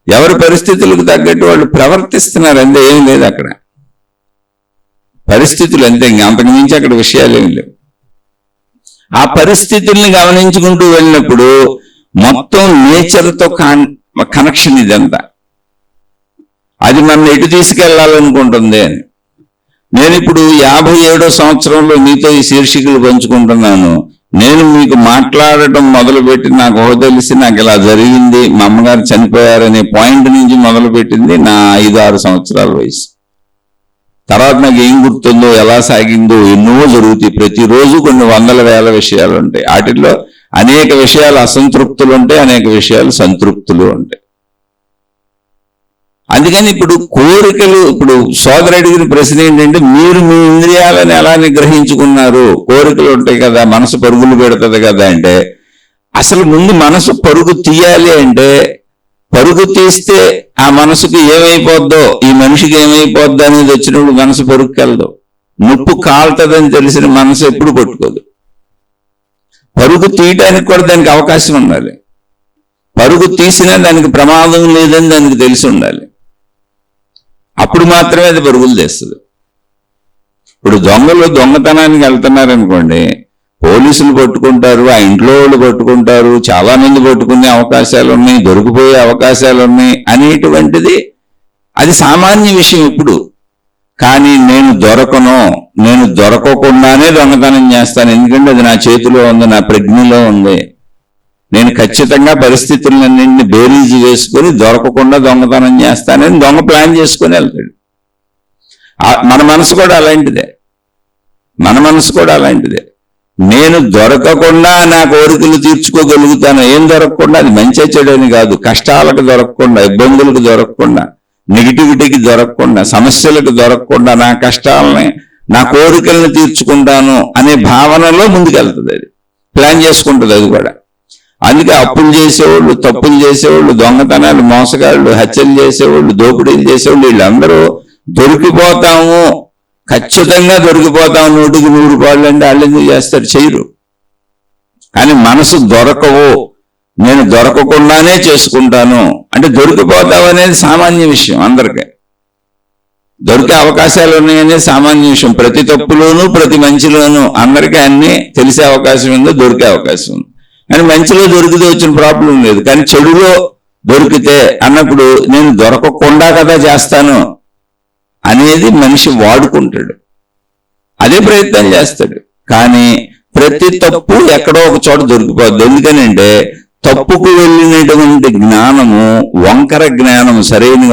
ఎవరి పరిస్థితులకు తగ్గట్టు వాళ్ళు ప్రవర్తిస్తున్నారు అంతే, ఏం లేదు అక్కడ. పరిస్థితులు అంతే, అంతకు మించి అక్కడ విషయాలు ఏమి లేవు. ఆ పరిస్థితుల్ని గమనించుకుంటూ వెళ్ళినప్పుడు మొత్తం నేచర్తో కనెక్షన్ ఇదంతా. అది నన్ను ఎటు తీసుకెళ్లాలనుకుంటుంది అని. నేను ఇప్పుడు 57వ సంవత్సరంలో మీతో ఈ శీర్షికలు పంచుకుంటున్నాను. నేను మీకు మాట్లాడటం మొదలుపెట్టి నాకు తెలిసి నాకు ఇలా జరిగింది, మా అమ్మగారు చనిపోయారనే పాయింట్ నుంచి మొదలుపెట్టింది నా 5-6 సంవత్సరాల వయసు. తర్వాత నాకు ఏం గుర్తుందో, ఎలా సాగిందో ఎన్నో జరుగుతాయి. ప్రతిరోజు కొన్ని వందల వేల విషయాలు ఉంటాయి. వాటిల్లో అనేక విషయాలు అసంతృప్తులు ఉంటాయి, అనేక విషయాలు సంతృప్తులు ఉంటాయి. అందుకని ఇప్పుడు కోరికలు, ఇప్పుడు సోదరు అడిగిన ప్రశ్న ఏంటంటే, మీరు మీ ఇంద్రియాలను ఎలా నిగ్రహించుకున్నారు? కోరికలు ఉంటాయి కదా, మనసు పరుగులు పెడుతుంది కదా అంటే, అసలు ముందు మనసు పరుగు తీయాలి అంటే, పరుగు తీస్తే ఆ మనసుకు ఏమైపోద్దో, ఈ మనిషికి ఏమైపోద్దో అనేది వచ్చినప్పుడు మనసు పరుగుకెళ్ళదు. నొప్పు కాలుతుందని తెలిసిన మనసు ఎప్పుడు పట్టుకోదు. పరుగు తీయటానికి కూడా దానికి అవకాశం ఉండాలి. పరుగు తీసినా దానికి ప్రమాదం లేదని దానికి తెలిసి ఉండాలి. అప్పుడు మాత్రమే అది పరుగులు తెస్తుంది. ఇప్పుడు దొంగలు దొంగతనానికి వెళ్తున్నారనుకోండి, పోలీసులు పట్టుకుంటారు, ఆ ఇంట్లో వాళ్ళు పట్టుకుంటారు, చాలా మంది పట్టుకునే అవకాశాలు ఉన్నాయి, దొరికిపోయే అవకాశాలు ఉన్నాయి అనేటువంటిది అది సామాన్య విషయం ఇప్పుడు. కానీ నేను దొరకకుండానే దొంగతనం చేస్తాను, ఎందుకంటే అది నా చేతిలో ఉంది, నా ప్రజ్ఞలో ఉంది. నేను ఖచ్చితంగా పరిస్థితులన్నింటినీ బేరీజు వేసుకొని దొరకకుండా దొంగతనం చేస్తానని దొంగ ప్లాన్ చేసుకొని వెళ్తాడు. మన మనసు కూడా అలాంటిదే. నేను దొరకకుండా నా కోరికలు తీర్చుకోగలుగుతాను. ఏం దొరకకుండా, అది మంచి చెడని కాదు, కష్టాలకు దొరకకుండా, ఇబ్బందులకు దొరకకుండా, నెగిటివిటీకి దొరకకుండా, సమస్యలకు దొరకకుండా నా కష్టాలని, నా కోరికలను తీర్చుకుంటాను అనే భావనలో ముందుకెళ్తుంది. అది ప్లాన్ చేసుకుంటుంది అది కూడా. అందుకే అప్పులు చేసేవాళ్ళు, తప్పులు చేసేవాళ్ళు, దొంగతనాలు, మోసగాళ్ళు, హత్యలు చేసేవాళ్ళు, దోపిడీలు చేసేవాళ్ళు, వీళ్ళందరూ దొరికిపోతాము, ఖచ్చితంగా దొరికిపోతాము 100కి 100 పాళ్ళు అంటే వాళ్ళు ఎందుకు చేస్తారు? చేయరు. కానీ మనసు దొరకవు, నేను దొరకకుండానే చేసుకుంటాను అంటే దొరికిపోతావు అనేది సామాన్య విషయం. అందరికీ దొరికే అవకాశాలు ఉన్నాయనేది సామాన్య విషయం. ప్రతి తప్పులోనూ ప్రతి మంచిలోనూ అందరికీ అన్ని తెలిసే అవకాశం ఉందో, దొరికే అవకాశం ఉంది. కానీ మంచిలో దొరికితే వచ్చిన ప్రాబ్లం లేదు. కానీ చెడులో దొరికితే అన్నప్పుడు నేను దొరకకుండా కదా చేస్తాను అనేది మనిషి వాడుకుంటాడు, అదే ప్రయత్నం చేస్తాడు. కానీ ప్రతి తప్పు ఎక్కడో ఒక చోట దొరికిపోద్ది. ఎందుకనంటే తప్పుకు వెళ్ళినటువంటి జ్ఞానము వంకర జ్ఞానం, సరైన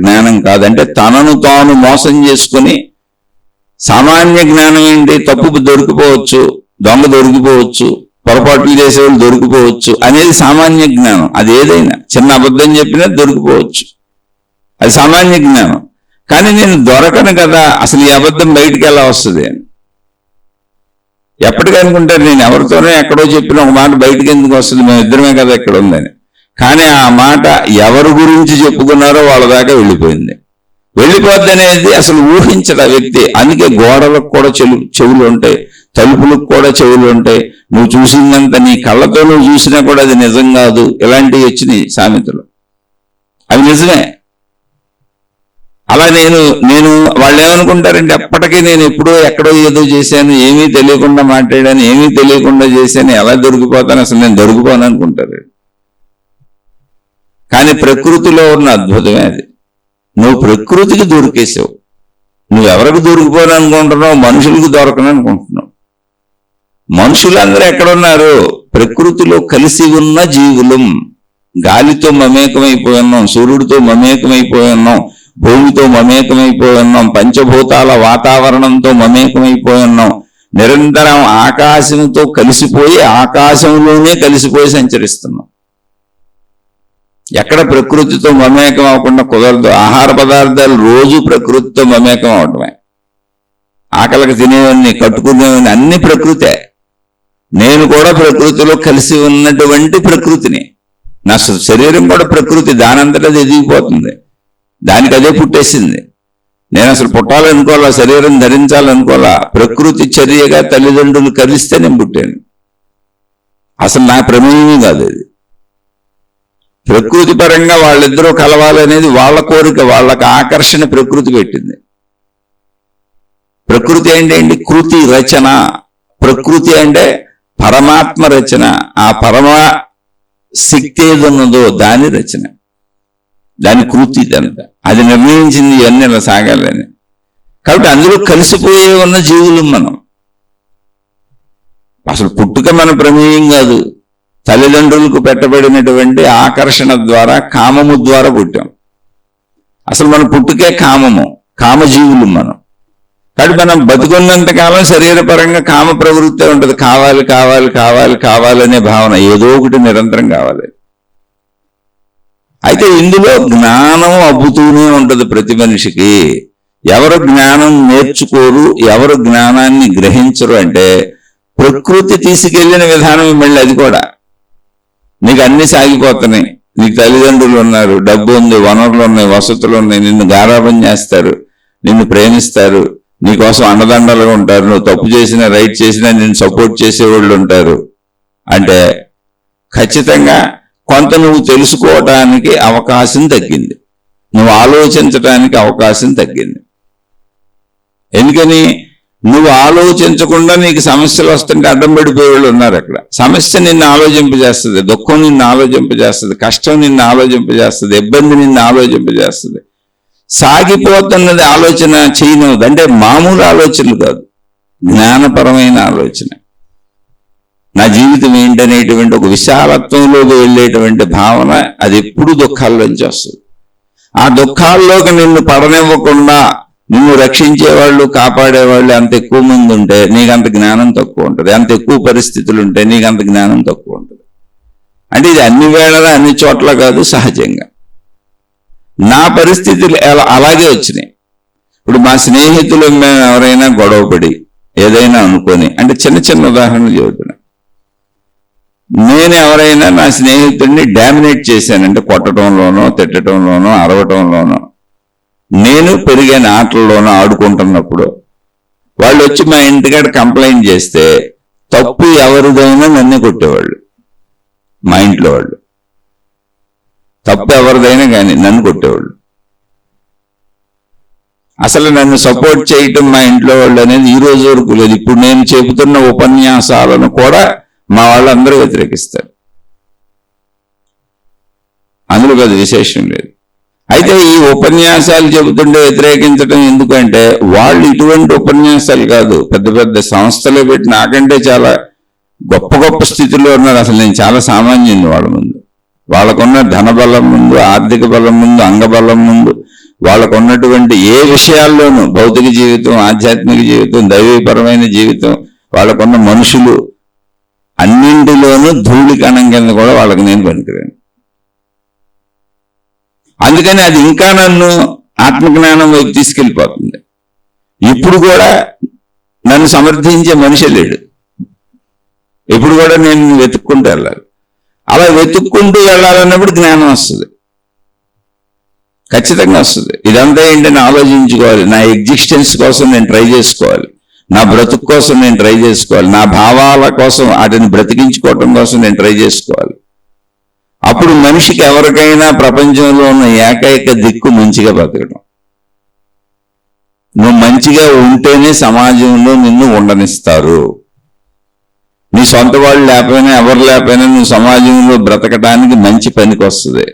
జ్ఞానం కాదంటే తనను తాను మోసం చేసుకుని. సామాన్య జ్ఞానం ఏంటి? తప్పు దొరికిపోవచ్చు, దొంగ దొరికిపోవచ్చు, పొరపాట్లు చేసేవాళ్ళు దొరికిపోవచ్చు అనేది సామాన్య జ్ఞానం. అది ఏదైనా చిన్న అబద్ధం చెప్పినా దొరికిపోవచ్చు, అది సామాన్య జ్ఞానం. కానీ నేను దొరకను కదా, అసలు ఈ అబద్ధం బయటికి ఎలా వస్తుంది అని ఎప్పటికనుకుంటారు. నేను ఎవరితోనో ఎక్కడో చెప్పిన ఒక మాట బయటికి ఎందుకు వస్తుంది, మేము ఇద్దరమే కదా ఇక్కడ ఉందని. కానీ ఆ మాట ఎవరి గురించి చెప్పుకున్నారో వాళ్ళ దాకా వెళ్ళిపోద్ది అనేది అసలు ఊహించడు ఆ వ్యక్తి. అందుకే గోడలకు కూడా చెవులు ఉంటాయి, తలుపులకు కూడా చెవులు ఉంటాయి. నువ్వు చూసిందంత నీ కళ్ళతో నువ్వు చూసినా కూడా అది నిజం కాదు. ఇలాంటివి వచ్చినాయి సామెతలు, అవి నిజమే. అలా నేను వాళ్ళు ఏమనుకుంటారంటే ఎప్పటికీ నేను ఎప్పుడో ఎక్కడో ఏదో చేశాను, ఏమీ తెలియకుండా మాట్లాడాను, ఏమీ తెలియకుండా చేశాను, ఎలా దొరికిపోతాను, అసలు నేను దొరికిపోను అనుకుంటారు. కానీ ప్రకృతిలో ఉన్న అద్భుతమే అది. నువ్వు ప్రకృతికి దొరికేసావు. నువ్వు ఎవరికి దొరికిపోను అనుకుంటున్నావు? మనుషులకు దొరకను అనుకుంటున్నావు. మనుషులందరూ ఎక్కడున్నారు? ప్రకృతిలో కలిసి ఉన్న జీవులం. గాలితో మమేకమైపోయి ఉన్నాం, సూర్యుడితో మమేకమైపోయి ఉన్నాం, భూమితో మమేకమైపోయి ఉన్నాం, పంచభూతాల వాతావరణంతో మమేకమైపోయి ఉన్నాం. నిరంతరం ఆకాశంతో కలిసిపోయి ఆకాశంలోనే కలిసిపోయి సంచరిస్తున్నాం. ఎక్కడ ప్రకృతితో మమేకం అవ్వకుండా కుదరదు. ఆహార పదార్థాలు రోజు ప్రకృతితో మమేకం అవటమే. ఆకలికి తినేవన్నీ, కట్టుకునేవన్నీ అన్ని ప్రకృతే. నేను కూడా ప్రకృతిలో కలిసి ఉన్నటువంటి ప్రకృతిని. నా శరీరం కూడా ప్రకృతి, దానంతటా అది ఎదిగిపోతుంది, దానికి అదే పుట్టేసింది. నేను అసలు పుట్టాలనుకోవాలా, శరీరం ధరించాలనుకోవాలా, ప్రకృతి చర్యగా తల్లిదండ్రులు కలిస్తే నేను పుట్టాను. అసలు నా ప్రమేయమే కాదు అది. ప్రకృతి పరంగా వాళ్ళిద్దరూ కలవాలనేది వాళ్ళ కోరిక, వాళ్ళకి ఆకర్షణ ప్రకృతి పెట్టింది. ప్రకృతి అంటే ఏంటి? కృతి, రచన. ప్రకృతి అంటే పరమాత్మ రచన, ఆ పరమ శక్తి ఏదున్నదో దాని రచన, దాని కృతి ఇదంతా. అది నిర్ణయించింది ఇవన్నీ ఇలా సాగాలని. కాబట్టి అందులో కలిసిపోయే ఉన్న జీవులు మనం. అసలు పుట్టుక మన ప్రమేయం కాదు, తల్లిదండ్రులకు పెట్టబడినటువంటి ఆకర్షణ ద్వారా, కామము ద్వారా పుట్టాం. అసలు మన పుట్టుకే కామము, కామజీవులు మనం. కాబట్టి మనం బతుకున్నంత కాలం శరీరపరంగా కామ ప్రవృత్తి ఉంటుంది. కావాలి కావాలి కావాలి కావాలనే భావన, ఏదో ఒకటి నిరంతరం కావాలి. అయితే ఇందులో జ్ఞానం అబ్బుతూనే ఉంటుంది ప్రతి మనిషికి. ఎవరు జ్ఞానం నేర్చుకోరు, ఎవరు జ్ఞానాన్ని గ్రహించరు అంటే ప్రకృతి తీసుకెళ్లిన విధానం మళ్ళీ అది కూడా. నీకు అన్ని సాగిపోతున్నాయి, నీకు తల్లిదండ్రులు ఉన్నారు, డబ్బు ఉంది, వనరులు ఉన్నాయి, వసతులు ఉన్నాయి, నిన్ను గారాబం చేస్తారు, నిన్ను ప్రేమిస్తారు, నీకోసం అండదండలుగా ఉంటారు, నువ్వు తప్పు చేసినా రైట్ చేసినా నిన్ను సపోర్ట్ చేసేవాళ్ళు ఉంటారు. అంటే ఖచ్చితంగా కొంత నువ్వు తెలుసుకోవటానికి అవకాశం తగ్గింది, నువ్వు ఆలోచించటానికి అవకాశం తగ్గింది. ఎందుకని? నువ్వు ఆలోచించకుండా నీకు సమస్యలు వస్తుంటే అడ్డం పడిపోయే వాళ్ళు ఉన్నారు అక్కడ. సమస్య నిన్ను ఆలోచింపజేస్తుంది, దుఃఖం నిన్ను ఆలోచింపజేస్తుంది, కష్టం నిన్ను ఆలోచింపజేస్తుంది, ఇబ్బంది నిన్ను ఆలోచింపజేస్తుంది. సాగిపోతున్నది ఆలోచన చేయనవద్దు. అంటే మామూలు ఆలోచనలు కాదు, జ్ఞానపరమైన ఆలోచన. నా జీవితం ఏంటనేటువంటి ఒక విశాలత్వంలోకి వెళ్ళేటువంటి భావన, అది ఎప్పుడు దుఃఖాల్లోంచి వస్తుంది. ఆ దుఃఖాల్లోకి నిన్ను పడనివ్వకుండా నిన్ను రక్షించేవాళ్ళు, కాపాడేవాళ్ళు అంత ఎక్కువ మంది ఉంటే నీకు అంత జ్ఞానం తక్కువ ఉంటుంది. అంత ఎక్కువ పరిస్థితులు ఉంటే నీకు అంత జ్ఞానం తక్కువ ఉంటుంది. అంటే ఇది అన్ని వేళలా అన్ని చోట్ల కాదు, సహజంగా. నా పరిస్థితులు అలాగే వచ్చినాయి. ఇప్పుడు మా స్నేహితులు మేము ఎవరైనా గొడవపడి ఏదైనా అనుకొని, అంటే చిన్న చిన్న ఉదాహరణలు చెబుతున్నా, నేను ఎవరైనా నా స్నేహితుడిని డామినేట్ చేశానంటే కొట్టడంలోనో, తిట్టడంలోనో, అరవటంలోనో, నేను పెరిగిన ఆటల్లోనో ఆడుకుంటున్నప్పుడు వాళ్ళు వచ్చి మా ఇంటికాడ కంప్లైంట్ చేస్తే తప్పు ఎవరిదైనా నన్నే కొట్టేవాళ్ళు. మా ఇంట్లో వాళ్ళు తప్పు ఎవరిదైనా కానీ నన్ను కొట్టేవాళ్ళు. అసలు నన్ను సపోర్ట్ చేయటం మా ఇంట్లో వాళ్ళు అనేది ఈ రోజు వరకు లేదు. ఇప్పుడు నేను చెబుతున్న ఉపన్యాసాలను కూడా మా వాళ్ళందరూ వ్యతిరేకిస్తారు, అందులో అది విశేషం లేదు. అయితే ఈ ఉపన్యాసాలు చెబుతుంటే వ్యతిరేకించడం ఎందుకంటే వాళ్ళు ఇటువంటి ఉపన్యాసాలు కాదు, పెద్ద పెద్ద సంస్థలే పెట్టి నాకంటే చాలా గొప్ప గొప్ప స్థితిలో ఉన్నారు. అసలు నేను చాలా సామాన్యుని వాళ్ళ ముందు. వాళ్ళకున్న ధనబలం ముందు, ఆర్థిక బలం ముందు, అంగబలం ముందు, వాళ్ళకున్నటువంటి ఏ విషయాల్లోనూ, భౌతిక జీవితం, ఆధ్యాత్మిక జీవితం, దైవీపరమైన జీవితం, వాళ్ళకున్న మనుషులు అన్నింటిలోనూ ధూళి కణం కింద కూడా వాళ్ళకి నేను పనికిరాను. అందుకని అది ఇంకా నన్ను ఆత్మజ్ఞానం వైపు తీసుకెళ్ళిపోతుంది. ఇప్పుడు కూడా నన్ను సమర్థించే మనిషి లేడు. ఇప్పుడు కూడా నేను వెతుక్కుంటూ వెళ్ళాలి. అలా వెతుక్కుంటూ వెళ్ళాలన్నప్పుడు జ్ఞానం వస్తుంది, ఖచ్చితంగా వస్తుంది. ఇదంతా ఏంటని ఆలోచించుకోవాలి. నా ఎగ్జిస్టెన్స్ కోసం నేను ట్రై చేసుకోవాలి, నా బ్రతుకు కోసం నేను ట్రై చేసుకోవాలి, నా భావాల కోసం వాటిని బ్రతికించుకోవటం కోసం నేను ట్రై చేసుకోవాలి. అప్పుడు మనిషికి ఎవరికైనా ప్రపంచంలో ఉన్న ఏకైక దిక్కు మంచిగా బతకడం. నువ్వు మంచిగా ఉంటేనే సమాజంలో నిన్ను ఉండనిస్తారు. నీ సొంత వాళ్ళు లేకపోయినా, ఎవరు లేకపోయినా నువ్వు సమాజంలో బ్రతకడానికి మంచి పనికి వస్తుంది.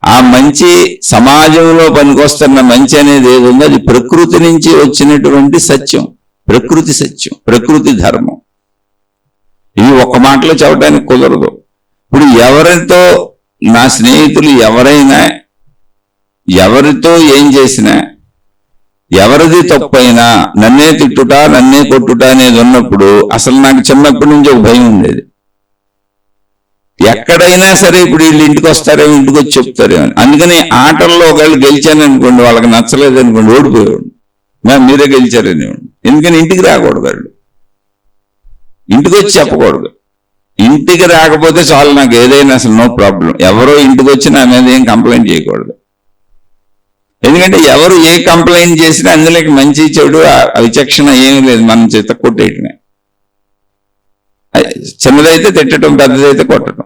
ఆ మంచి సమాజంలో పనికొస్తున్న మంచి అనేది ఏది ఉందో అది ప్రకృతి నుంచి వచ్చినటువంటి సత్యం, ప్రకృతి సత్యం, ప్రకృతి ధర్మం. ఇవి ఒక్క మాటలో చెప్పడానికి కుదరదు. ఇప్పుడు ఎవరితో, నా స్నేహితులు ఎవరైనా ఎవరితో ఏం చేసినా, ఎవరిది తప్పైనా నన్నే తిట్టుట, నన్నే కొట్టుట అనేది ఉన్నప్పుడు అసలు నాకు చిన్నప్పటి నుంచి ఒక భయం ఉండేది. ఎక్కడైనా సరే ఇప్పుడు వీళ్ళు ఇంటికి వస్తారేమో, ఇంటికి వచ్చి చెప్తారేమో. అందుకని ఆటల్లో ఒకళ్ళు గెలిచాను అనుకోండి, వాళ్ళకి నచ్చలేదు అనుకోండి, ఓడిపోయాడు, మీరే గెలిచారనేవాడు. ఎందుకని ఇంటికి రాకూడదు, వాళ్ళు ఇంటికి వచ్చి చెప్పకూడదు. ఇంటికి రాకపోతే చాలు, నాకు ఏదైనా అసలు నో ప్రాబ్లం. ఎవరో ఇంటికి వచ్చి నా మీద ఏం కంప్లైంట్ చేయకూడదు. ఎందుకంటే ఎవరు ఏ కంప్లైంట్ చేసినా అందులోకి మంచి చెడు విచక్షణ ఏమీ లేదు, మనం చేత కొట్టేయటమే. చిన్నదైతే తిట్టడం, పెద్దదైతే కొట్టడం,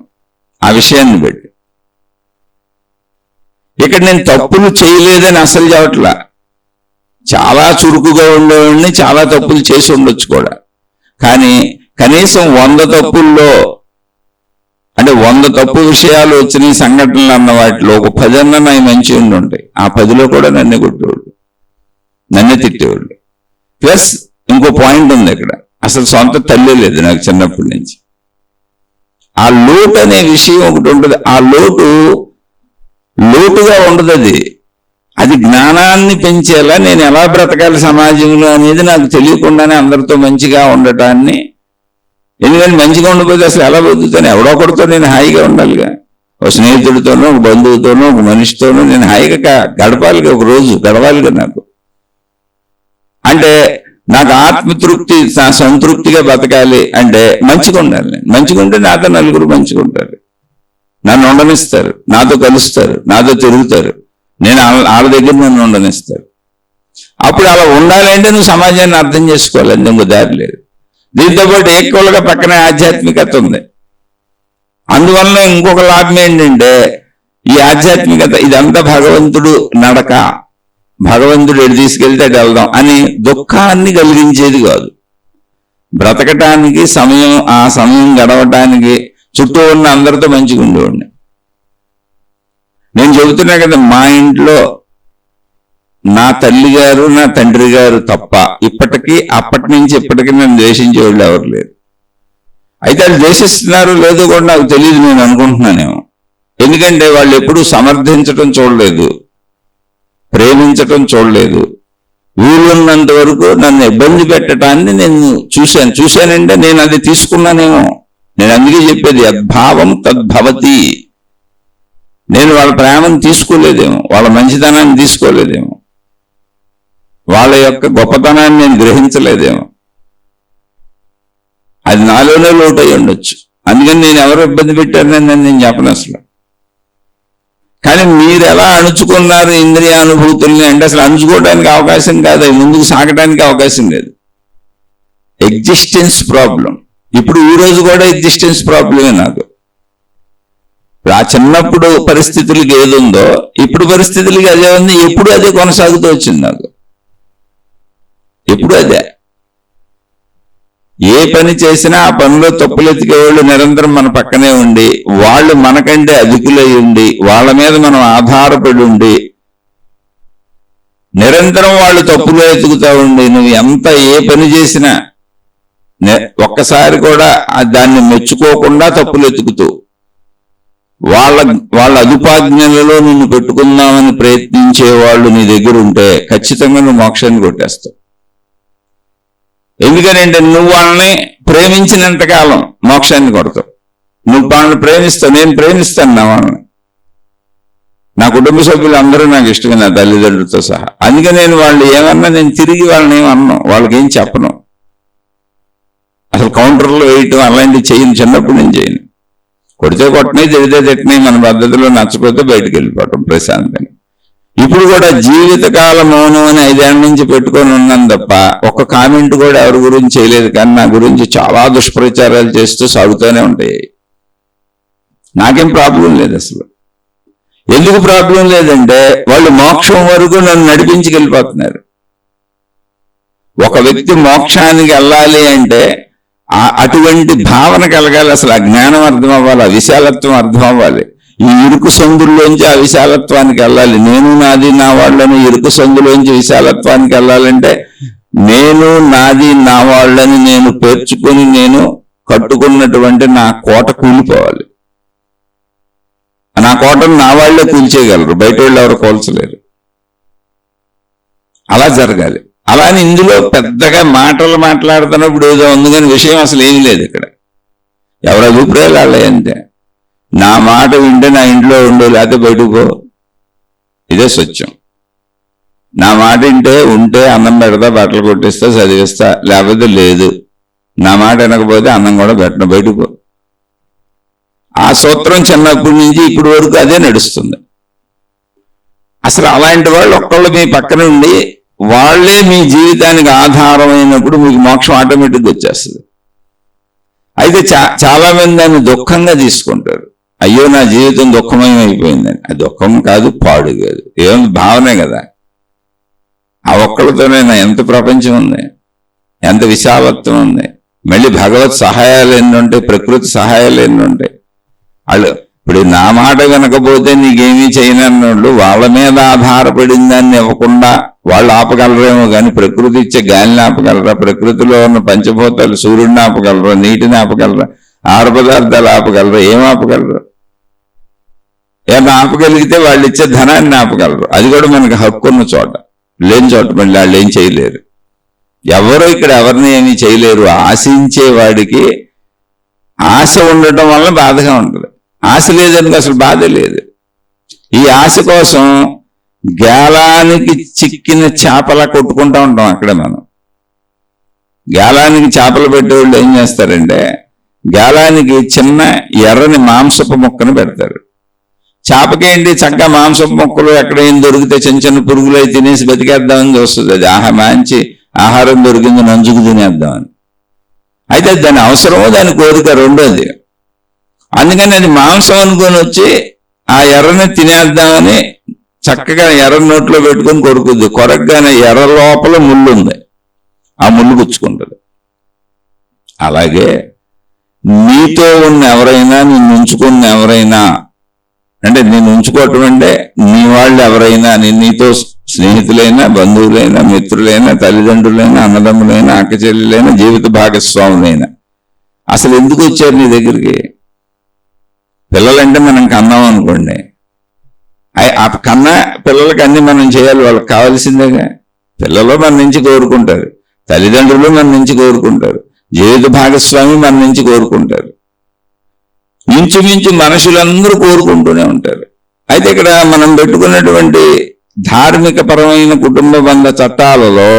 ఆ విషయాన్ని బట్టి. ఇక్కడ నేను తప్పులు చేయలేదని అసలు చెప్పట్లా. చాలా చురుకుగా ఉండేవాడిని, చాలా తప్పులు చేసి ఉండొచ్చు కూడా. కానీ కనీసం 100 తప్పుల్లో అంటే 100 తప్పు విషయాలు వచ్చిన సంఘటనలు అన్న వాటిలో ఒక 10 అన్న నాకు మంచి ఉండి ఉంటాయి. ఆ 10లో కూడా నన్నే కొట్టేవాళ్ళు, నన్నే తిట్టేవాళ్ళు. ప్లస్ ఇంకో పాయింట్ ఉంది ఇక్కడ, అసలు సొంత తల్లి లేదు నాకు చిన్నప్పటి నుంచి. ఆ లోటు అనే విషయం ఒకటి ఉంటుంది. ఆ లోటుగా ఉండదు, అది జ్ఞానాన్ని పెంచేలా నేను ఎలా బ్రతకాలి సమాజంలో అనేది నాకు తెలియకుండానే అందరితో మంచిగా ఉండటాన్ని. ఎందుకంటే మంచిగా ఉండకపోతే అసలు ఎలా బతుకుతాను? ఎవడో ఒకరితో నేను హాయిగా ఉండాలిగా, ఒక స్నేహితుడితోనో ఒక బంధువుతోనో ఒక మనిషితోనో నేను హాయిగా గడపాలిగా, ఒక రోజు గడవాలిగా నాకు. అంటే నాకు ఆత్మతృప్తి, సంతృప్తిగా బతకాలి అంటే మంచిగా ఉండాలి. మంచిగా ఉంటే నాతో నలుగురు మంచిగా ఉంటారు, నన్ను ఉండనిస్తారు, నాతో కలుస్తారు, నాతో తిరుగుతారు, నేను వాళ్ళ దగ్గర నన్ను ఉండనిస్తారు. అప్పుడు అలా ఉండాలంటే నువ్వు సమాజాన్ని అర్థం చేసుకోవాలి, ఇంకో దారి లేదు. దీంతో పాటు ఈక్వల్గా పక్కనే ఆధ్యాత్మికత ఉంది. అందువల్ల ఇంకొక లాభం ఏంటంటే ఈ ఆధ్యాత్మికత ఇదంతా భగవంతుడు నడక, భగవంతుడు ఎటు తీసుకెళ్తే అటు వెళ్దాం అని దుఃఖాన్ని కలిగించేది కాదు. బ్రతకటానికి సమయం, ఆ సమయం గడవటానికి చుట్టూ ఉన్న అందరితో మంచిగా ఉండేవాడిని. నేను చెబుతున్నా కదా, మా ఇంట్లో నా తల్లి గారు నా తండ్రి గారు తప్ప ఇప్పటికీ అప్పటి నుంచి ఇప్పటికీ నన్ను ద్వేషించేవాళ్ళు ఎవరు లేరు. అయితే వాళ్ళు ద్వేషిస్తున్నారో లేదో కూడా నాకు తెలియదు, నేను అనుకుంటున్నానేమో. ఎందుకంటే వాళ్ళు ఎప్పుడూ సమర్థించటం చూడలేదు, ప్రేమించటం చూడలేదు. వీలున్నంత వరకు నన్ను ఇబ్బంది పెట్టడాన్ని నేను చూశానంటే నేను అది తీసుకున్నానేమో. నేను అందుకే చెప్పేది యద్భావం తద్భవతి. నేను వాళ్ళ ప్రేమను తీసుకోలేదేమో, వాళ్ళ మంచితనాన్ని తీసుకోలేదేమో, వాళ్ళ యొక్క గొప్పతనాన్ని నేను గ్రహించలేదేమో. అది నాలోనే లోటు అయి ఉండొచ్చు. అందుకని నేను ఎవరు ఇబ్బంది పెట్టారని నేను చెప్పను అసలు. కానీ మీరు ఎలా అణుచుకున్నారు ఇంద్రియ అనుభూతుల్ని అంటే అసలు అణుచుకోవడానికి అవకాశం కాదు, అవి ముందుకు సాగడానికి అవకాశం లేదు. Existence problem. ఇప్పుడు ఈ రోజు కూడా ఎగ్జిస్టెన్స్ ప్రాబ్లమే నాకు. ఆ చిన్నప్పుడు పరిస్థితులకి ఏది ఉందో ఇప్పుడు పరిస్థితులకి అదే ఉంది, ఎప్పుడు అదే కొనసాగుతూ వచ్చింది నాకు. ఎప్పుడు అదే. ఏ పని చేసినా ఆ పనిలో తప్పులు ఎతికేవాళ్ళు నిరంతరం మన పక్కనే ఉండి, వాళ్ళు మనకంటే అధికులై ఉండి, వాళ్ళ మీద మనం ఆధారపడి ఉండి, నిరంతరం వాళ్ళు తప్పులో ఎతుకుతా ఉండి, నువ్వు ఎంత ఏ పని చేసినా ఒక్కసారి కూడా దాన్ని మెచ్చుకోకుండా తప్పులు ఎతుకుతూ వాళ్ళ అదుపాజ్ఞలలో నిన్ను పెట్టుకుందామని ప్రయత్నించే వాళ్ళు నీ దగ్గర ఉంటే ఖచ్చితంగా నువ్వు మోక్షాన్ని కొట్టేస్తావు. ఎందుకనంటే నువ్వు వాళ్ళని ప్రేమించినంతకాలం మోక్షాన్ని కొడతావు. నువ్వు వాళ్ళని ప్రేమిస్తావు, నేను ప్రేమిస్తాను నా వాళ్ళని. నా కుటుంబ సభ్యులు అందరూ నాకు ఇష్టమే, నా తల్లిదండ్రులతో సహా. అందుకే నేను వాళ్ళు ఏమన్నా నేను తిరిగి వాళ్ళని ఏమన్నా వాళ్ళకి ఏం చెప్పను. అసలు కౌంటర్లో వేయటం అలాంటివి చేయను, చిన్నప్పుడు నేను చేయను. కొడితే కొట్టనే, తిడితే తిట్టినాయి, మన పద్ధతిలో నచ్చకపోతే బయటకు వెళ్ళిపోవటం ప్రశాంతంగా. ఇప్పుడు కూడా జీవితకాల మౌనం అని 5 ఏళ్ల నుంచి పెట్టుకొని ఉన్నాను తప్ప ఒక్క కామెంట్ కూడా ఎవరి గురించి చేయలేదు. కానీ నా గురించి చాలా దుష్ప్రచారాలు చేస్తూ సాగుతూనే ఉంటాయి. నాకేం ప్రాబ్లం లేదు అసలు. ఎందుకు ప్రాబ్లం లేదంటే వాళ్ళు మోక్షం వరకు నన్ను నడిపించుకెళ్ళిపోతున్నారు. ఒక వ్యక్తి మోక్షానికి వెళ్ళాలి అంటే అటువంటి భావన కలగాలి, అసలు ఆ జ్ఞానం అర్థం అవ్వాలి, ఆ విశాలత్వం అర్థం అవ్వాలి. ఈ ఇరుకు సందుల్లోంచి ఆ విశాలత్వానికి వెళ్ళాలి. నేను నాది నా వాళ్ళని ఇరుకు సందులోంచి విశాలత్వానికి వెళ్ళాలంటే నేను నాది నా వాళ్ళని నేను పేర్చుకొని నేను కట్టుకున్నటువంటి నా కోట కూలిపోవాలి. నా కోటను నా వాళ్లే కూల్చేయగలరు, బయట వాళ్ళు ఎవరు కూల్చలేరు. అలా జరగాలి. అలానే ఇందులో పెద్దగా మాటలు మాట్లాడుతున్నప్పుడు ఏదో ఉంది, కానీ విషయం అసలు ఏం లేదు ఇక్కడ. ఎవరి అభిప్రాయాలు వాళ్ళే అంతే. నా మాట వింటే నా ఇంట్లో ఉండు, లేకపోతే బయటకు పో, ఇదే సత్యం. నా మాట వింటే ఉంటే అన్నం పెడతా, బట్టలు కొట్టిస్తా, చదివిస్తా, లేకపోతే లేదు. నా మాట వినకపోతే అన్నం కూడా పెట్టను, బయటకు పో. ఆ సూత్రం చిన్నప్పటి నుంచి ఇప్పటి వరకు అదే నడుస్తుంది. అసలు అలాంటి వాళ్ళు ఒక్కళ్ళు మీ పక్కన ఉండి వాళ్లే మీ జీవితానికి ఆధారమైనప్పుడు మీకు మోక్షం ఆటోమేటిక్గా వచ్చేస్తుంది. అయితే చాలా మంది దాన్ని దుఃఖంగా తీసుకుంటారు. అయ్యో నా జీవితం దుఃఖమయం అయిపోయిందని. అది దుఃఖం కాదు, పాడు కాదు, ఏముంది, భావనే కదా. ఆ ఒక్కళ్ళతోనే ఎంత ప్రపంచం ఉంది, ఎంత విశాలత్వం ఉంది. మళ్ళీ భగవత్ సహాయాలు ఎన్ని ఉంటాయి, ప్రకృతి సహాయాలు ఎన్ని ఉంటాయి. వాళ్ళు ఇప్పుడు నా మాట వినకపోతే నీకేమీ చేయనన్నోళ్ళు వాళ్ళ మీద ఆధారపడిన దాన్ని ఇవ్వకుండా వాళ్ళు ఆపగలరేమో కానీ ప్రకృతి ఇచ్చే గాలిని ఆపగలరా, ప్రకృతిలో ఉన్న పంచభూతాలు సూర్యుడిని ఆపగలరా, నీటిని ఆపగలరా, ఆహార పదార్థాలు ఆపగలరా, ఏం ఆపగలరు? ఏమైనా ఆపగలిగితే వాళ్ళు ఇచ్చే ధనాన్ని ఆపగలరు. అది కూడా మనకు హక్కు ఉన్న చోట, లేని చోట మళ్ళీ వాళ్ళు ఏం చేయలేరు. ఎవరు ఇక్కడ ఎవరిని ఏమీ చేయలేరు. ఆశించే వాడికి ఆశ ఉండటం వల్ల బాధగా ఉంటుంది. ఆశ లేదనుకో అసలు బాధ లేదు. ఈ ఆశ కోసం గాలానికి చిక్కిన చేపలా కొట్టుకుంటూ ఉంటాం. అక్కడే మనం గాలానికి చేపలు పెట్టేవాళ్ళు ఏం చేస్తారంటే గాలానికి చిన్న ఎర్రని మాంసపు ముక్కను పెడతారు. చేపకేంటి చక్కగా మాంసపు ముక్కలు ఎక్కడ ఏం దొరికితే చిన్న చిన్న పురుగులు అయి తినేసి బతికేద్దామని చూస్తుంది. అది మంచి ఆహారం దొరికింది నంచుకు తినేద్దామని. అయితే దాని అవసరమో దాని కోరిక రెండోది. అందుకని అది మాంసం అనుకొని వచ్చి ఆ ఎర్రని తినేద్దామని చక్కగా ఎర్ర నోట్లో పెట్టుకొని కొరుకుద్ది. కొరకగానే ఎర్ర లోపల ముళ్ళు ఉంది, ఆ ముళ్ళు గుచ్చుకుంటుంది. అలాగే నీతో ఉన్న ఎవరైనా, నిన్ను ఉంచుకున్న ఎవరైనా, అంటే నేను ఉంచుకోవటం అంటే నీ వాళ్ళు ఎవరైనా, నీతో స్నేహితులైనా, బంధువులైనా, మిత్రులైనా, తల్లిదండ్రులైనా, అన్నదమ్ములైనా, అక్క చెల్లెలైనా, జీవిత భాగస్వాములైనా అసలు ఎందుకు వచ్చారు నీ దగ్గరికి? పిల్లలంటే మనం కన్నాం అనుకోండి, ఆ కన్నా పిల్లలకి అన్ని మనం చేయాలి, వాళ్ళకి కావాల్సిందేగా. పిల్లలు మన నుంచి కోరుకుంటారు, తల్లిదండ్రులు మన నుంచి కోరుకుంటారు, జీవిత భాగస్వామి మన నుంచి కోరుకుంటారు, ఇంచుమించు మనుషులందరూ కోరుకుంటూనే ఉంటారు. అయితే ఇక్కడ మనం పెట్టుకున్నటువంటి ధార్మిక పరమైన కుటుంబ బంధ చట్టాలలో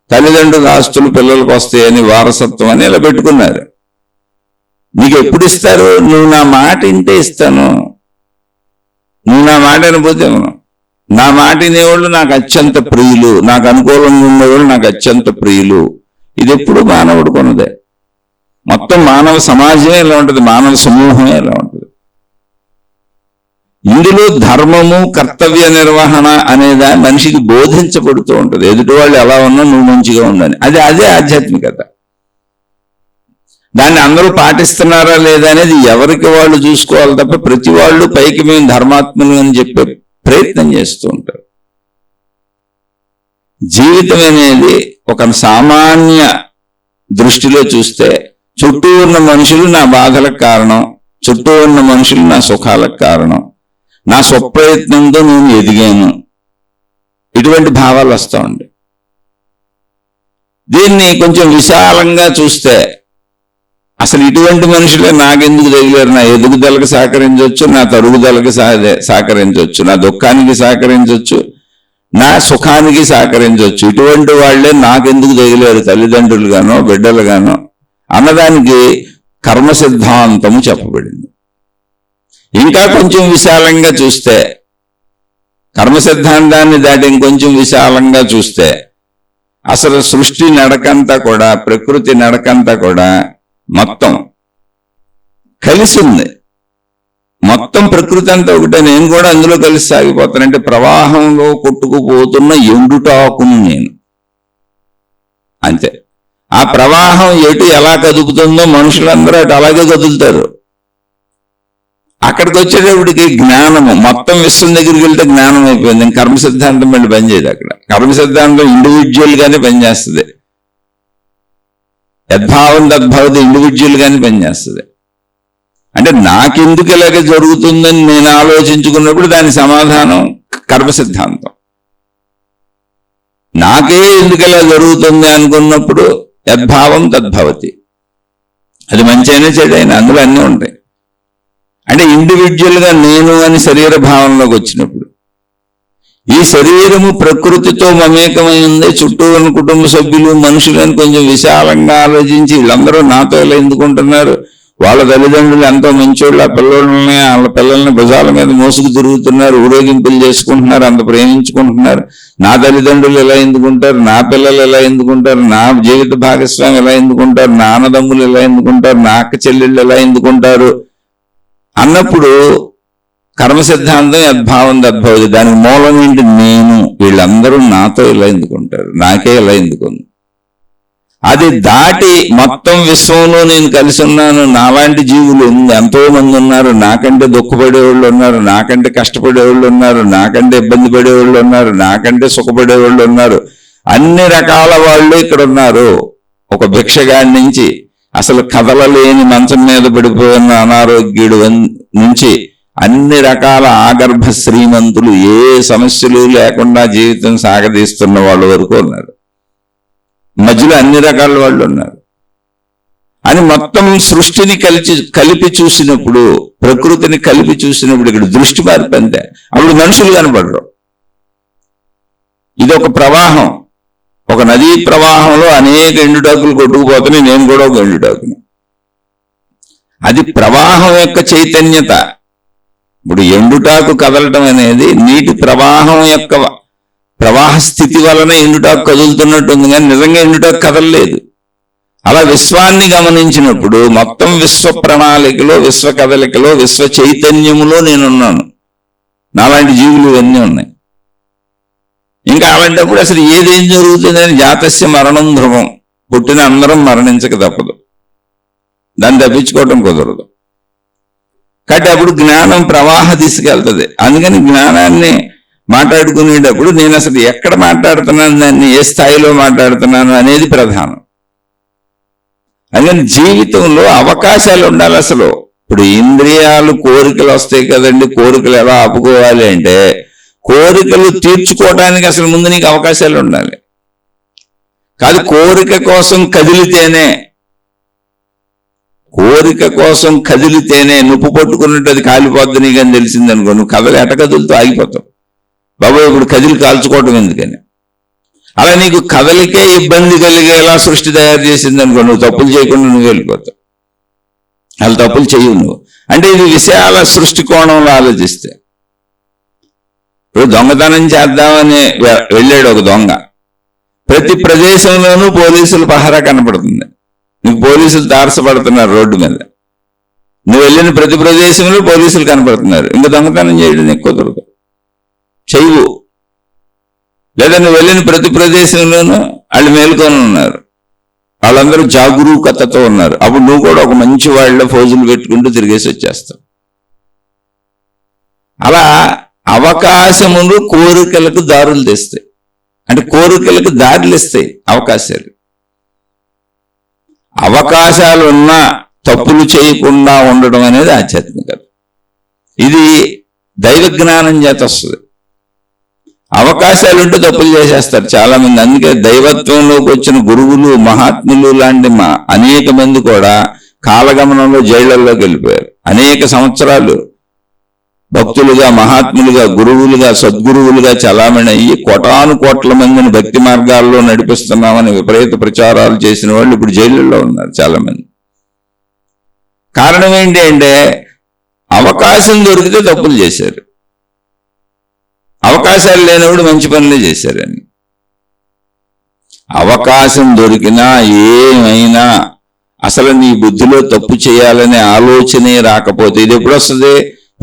తల్లిదండ్రుల ఆస్తులు పిల్లలకు వస్తాయని, వారసత్వం అని ఇలా పెట్టుకున్నారు. నీకు ఎప్పుడు ఇస్తారు? నువ్వు నా మాట ఇంటే ఇస్తాను. నువ్వు నా మాట అనిపోతే నా మాట వినేవాళ్ళు నాకు అత్యంత ప్రియులు, నాకు అనుకూలంగా ఉండేవాళ్ళు నాకు అత్యంత ప్రియులు. ఇది ఎప్పుడు మానవుడు కొన్నదే. మొత్తం మానవ సమాజమే ఇలా ఉంటుంది, మానవ సమూహమే ఇలా ఉంటుంది. ఇందులో ధర్మము, కర్తవ్య నిర్వహణ అనేదా మనిషికి బోధించబడుతూ ఉంటుంది. ఎదుటి వాళ్ళు ఎలా ఉన్నా నువ్వు మంచిగా ఉండని. అదే ఆధ్యాత్మికత. దాన్ని అందరూ పాటిస్తున్నారా లేదా అనేది ఎవరికి వాళ్ళు చూసుకోవాలి తప్ప ప్రతి వాళ్ళు పైకి మేము ధర్మాత్ములు అని చెప్పే ప్రయత్నం చేస్తూ ఉంటారు. జీవితం అనేది ఒక సామాన్య దృష్టిలో చూస్తే చుట్టూ ఉన్న మనుషులు నా బాధలకు కారణం, చుట్టూ ఉన్న మనుషులు నా సుఖాలకు కారణం, నా స్వప్రయత్నంతో నేను ఎదిగాను, ఇటువంటి భావాలు వస్తూ ఉంటాయి. దీన్ని కొంచెం విశాలంగా చూస్తే అసలు ఇటువంటి మనుషులే నాకెందుకు తగిలారు? నా ఎదుగుదలకు సహకరించవచ్చు, నా తరుగుదలకు సహకరించవచ్చు, నా దుఃఖానికి సహకరించవచ్చు, నా సుఖానికి సహకరించవచ్చు. ఇటువంటి వాళ్లే నాకెందుకు తగిలారు తల్లిదండ్రులుగానో బిడ్డలుగానో అన్నదానికి కర్మ సిద్ధాంతము చెప్పబడింది. ఇంకా కొంచెం విశాలంగా చూస్తే, కర్మ సిద్ధాంతాన్ని దాటి ఇంకొంచెం విశాలంగా చూస్తే అసలు సృష్టి నడకంతా కూడా, ప్రకృతి నడకంతా కూడా మొత్తం కలిసి ఉంది. మొత్తం ప్రకృతి అంతా ఒకటే, నేను కూడా అందులో కలిసి సాగిపోతానంటే ప్రవాహంలో కొట్టుకుపోతున్న ఎండుటాకును నేను అంతే. ఆ ప్రవాహం ఎటు ఎలా కదుపుతుందో మనుషులందరూ అటు అలాగే కదులుతారు. అక్కడికి వచ్చేటప్పటికి జ్ఞానము మొత్తం విశ్వం దగ్గరికి వెళ్తే జ్ఞానం అయిపోయింది. కర్మ సిద్ధాంతం మళ్ళీ పనిచేయదు. అక్కడ కర్మ సిద్ధాంతం ఇండివిజువల్ గానే పనిచేస్తుంది. యద్భావం తద్భావతి ఇండివిజువల్ గానే పనిచేస్తుంది. అంటే నాకెందుకు ఇలాగ జరుగుతుందని నేను ఆలోచించుకున్నప్పుడు దాని సమాధానం కర్మ సిద్ధాంతం. నాకే ఎందుకు ఇలా జరుగుతుంది అనుకున్నప్పుడు యద్భావం తద్భవతి. అది మంచి అయినా చెడైనా అందులో అన్నీ ఉంటాయి. అంటే ఇండివిజువల్ గా నేను అని శరీర భావనలోకి వచ్చినప్పుడు ఈ శరీరము ప్రకృతితో మమేకమై ఉంది. చుట్టూ ఉన్న కుటుంబ సభ్యులు, మనుషులను కొంచెం విశాలంగా ఆలోచించి వీళ్ళందరూ నాతో ఎలా ఎందుకుంటున్నారు, వాళ్ళ తల్లిదండ్రులు ఎంతో మంచోళ్ళు, ఆ పిల్లల్ని వాళ్ళ పిల్లల్ని భుజాల మీద మోసుకు తిరుగుతున్నారు, ఊరేగింపులు చేసుకుంటున్నారు, అంత ప్రేమించుకుంటున్నారు. నా తల్లిదండ్రులు ఎలా ఎందుకుంటారు, నా పిల్లలు ఎలా ఎందుకుంటారు, నా జీవిత భాగస్వామి ఎలా ఎందుకుంటారు, నా అన్నదమ్ములు ఎలా ఎందుకుంటారు, నా అక్క చెల్లెళ్ళు ఎలా ఎందుకుంటారు అన్నప్పుడు కర్మ సిద్ధాంతం యద్భావం తద్భవతి. దానికి మూలం ఏంటి? నేను. వీళ్ళందరూ నాతో ఇలా ఎందుకుంటారు, నాకే ఇలా ఎందుకుంది. అది దాటి మొత్తం విశ్వంలో నేను కలిసి ఉన్నాను, నాలాంటి జీవులు ఎంతో మంది ఉన్నారు, నాకంటే దుఃఖపడేవాళ్ళు ఉన్నారు, నాకంటే కష్టపడేవాళ్ళు ఉన్నారు, నాకంటే ఇబ్బంది పడేవాళ్ళు ఉన్నారు, నాకంటే సుఖపడేవాళ్ళు ఉన్నారు, అన్ని రకాల వాళ్ళు ఇక్కడ ఉన్నారు. ఒక భిక్షగాడి నుంచి అసలు కదలలేని మంచం మీద పడిపోయిన అనారోగ్యుడు నుంచి అన్ని రకాల ఆగర్భ శ్రీమంతులు, ఏ సమస్యలు లేకుండా జీవితం సాగదీస్తున్న వాళ్ళ వరకు ఉన్నారు. మధ్యలో అన్ని రకాల వాళ్ళు ఉన్నారు అని మొత్తం సృష్టిని కలిపి చూసినప్పుడు, ప్రకృతిని కలిపి చూసినప్పుడు ఇక్కడ దృష్టి మార్పు అంతే. అప్పుడు మనుషులు కనపడరు. ఇది ఒక ప్రవాహం, ఒక నదీ ప్రవాహంలో అనేక ఎండుటాకులు కొట్టుకుపోతున్నాయి, నేను కూడా ఒక ఎండుటాకుని. అది ప్రవాహం యొక్క చైతన్యత. ఇప్పుడు ఎండుటాకు కదలటం అనేది నీటి ప్రవాహం యొక్క ప్రవాహ స్థితి వలన ఎండుటాకు కదులుతున్నట్టుంది, కానీ నిజంగా ఎండుటాకు కదలలేదు. అలా విశ్వాన్ని గమనించినప్పుడు మొత్తం విశ్వ ప్రణాళికలో, విశ్వ కదలికలో, విశ్వ చైతన్యములో నేనున్నాను. నాలాంటి జీవులు ఇవన్నీ ఉన్నాయి. ఇంకా అలాంటప్పుడు అసలు ఏదేం జరుగుతుందని జాతస్య మరణం ధ్రువం, పుట్టిన అందరం మరణించక తప్పదు, దాన్ని తప్పించుకోవటం కుదరదు. కాబట్టి అప్పుడు జ్ఞానం ప్రవాహ తీసుకెళ్తుంది. అందుకని జ్ఞానాన్ని మాట్లాడుకునేటప్పుడు నేను అసలు ఎక్కడ మాట్లాడుతున్నాను, దాన్ని ఏ స్థాయిలో మాట్లాడుతున్నాను అనేది ప్రధానం. అందుకని జీవితంలో అవకాశాలు ఉండాలి. అసలు ఇప్పుడు ఇంద్రియాలు, కోరికలు వస్తాయి కదండి, కోరికలు ఎలా ఆపుకోవాలి అంటే కోరికలు తీర్చుకోవడానికి అసలు ముందు నీకు అవకాశాలు ఉండాలి. కాదు కోరిక కోసం కదిలితేనే, కోరిక కోసం కదిలితేనే నువ్వు పట్టుకున్నట్టు అది కాలిపోద్ది నీకు అని తెలిసిందనుకో, నువ్వు కదలి ఎట కదులుతూ ఆగిపోతావు. బాబా ఇప్పుడు కదిలి కాల్చుకోవటం ఎందుకని? అలా నీకు కదలికే ఇబ్బంది కలిగేలా సృష్టి తయారు చేసింది అనుకో, నువ్వు తప్పులు చేయకుండా నువ్వు వెళ్ళిపోతావు. అలా తప్పులు చేయవు నువ్వు. అంటే ఇది విషయాల సృష్టి కోణంలో ఆలోచిస్తే, ఇప్పుడు దొంగతనం చేద్దామని వెళ్ళాడు ఒక దొంగ. ప్రతి ప్రదేశంలోనూ పోలీసులు పహరా కనపడుతుంది, నీకు పోలీసులు తారసపడుతున్నారు రోడ్డు మీద. నువ్వు వెళ్ళిన ప్రతి ప్రదేశంలో పోలీసులు కనపడుతున్నారు, ఇంకా దొంగతనం చేయడం నీకు కుదరదు, చెయ్యవు. లేదా నువ్వు వెళ్ళిన ప్రతి ప్రదేశంలోనూ వాళ్ళు మేల్కొని ఉన్నారు, వాళ్ళందరూ జాగరూకతతో ఉన్నారు. అప్పుడు నువ్వు కూడా ఒక మంచి వాళ్ళ ఫోజులు పెట్టుకుంటూ తిరిగేసి వచ్చేస్తావు. అలా అవకాశములు కోరికలకు దారులు తెస్తాయి, అంటే కోరికలకు దారులు ఇస్తాయి అవకాశాలు. అవకాశాలు ఉన్నా తప్పులు చేయకుండా ఉండడం అనేది ఆధ్యాత్మికత. ఇది దైవ జ్ఞానం చేత వస్తుంది. అవకాశాలు ఉంటే తప్పులు చేసేస్తారు చాలా మంది. అందుకే దైవత్వంలోకి వచ్చిన గురువులు, మహాత్ములు లాంటి అనేక మంది కూడా కాలగమనంలో జైళ్లలోకి వెళ్ళిపోయారు. అనేక సంవత్సరాలు భక్తులుగా, మహాత్ములుగా, గురువులుగా, సద్గురువులుగా చలామణి అయ్యి కోటాను కోట్ల మందిని భక్తి మార్గాల్లో నడిపిస్తున్నామని విపరీత ప్రచారాలు చేసిన వాళ్ళు ఇప్పుడు జైళ్ళల్లో ఉన్నారు చాలా మంది. కారణం ఏంటి అంటే అవకాశం దొరికితే తప్పులు చేశారు, అవకాశాలు లేనప్పుడు మంచి పనులే చేశారని. అవకాశం దొరికినా ఏమైనా అసలు నీ బుద్ధిలో తప్పు చేయాలనే ఆలోచనే రాకపోతే ఇది ఎప్పుడు వస్తుంది?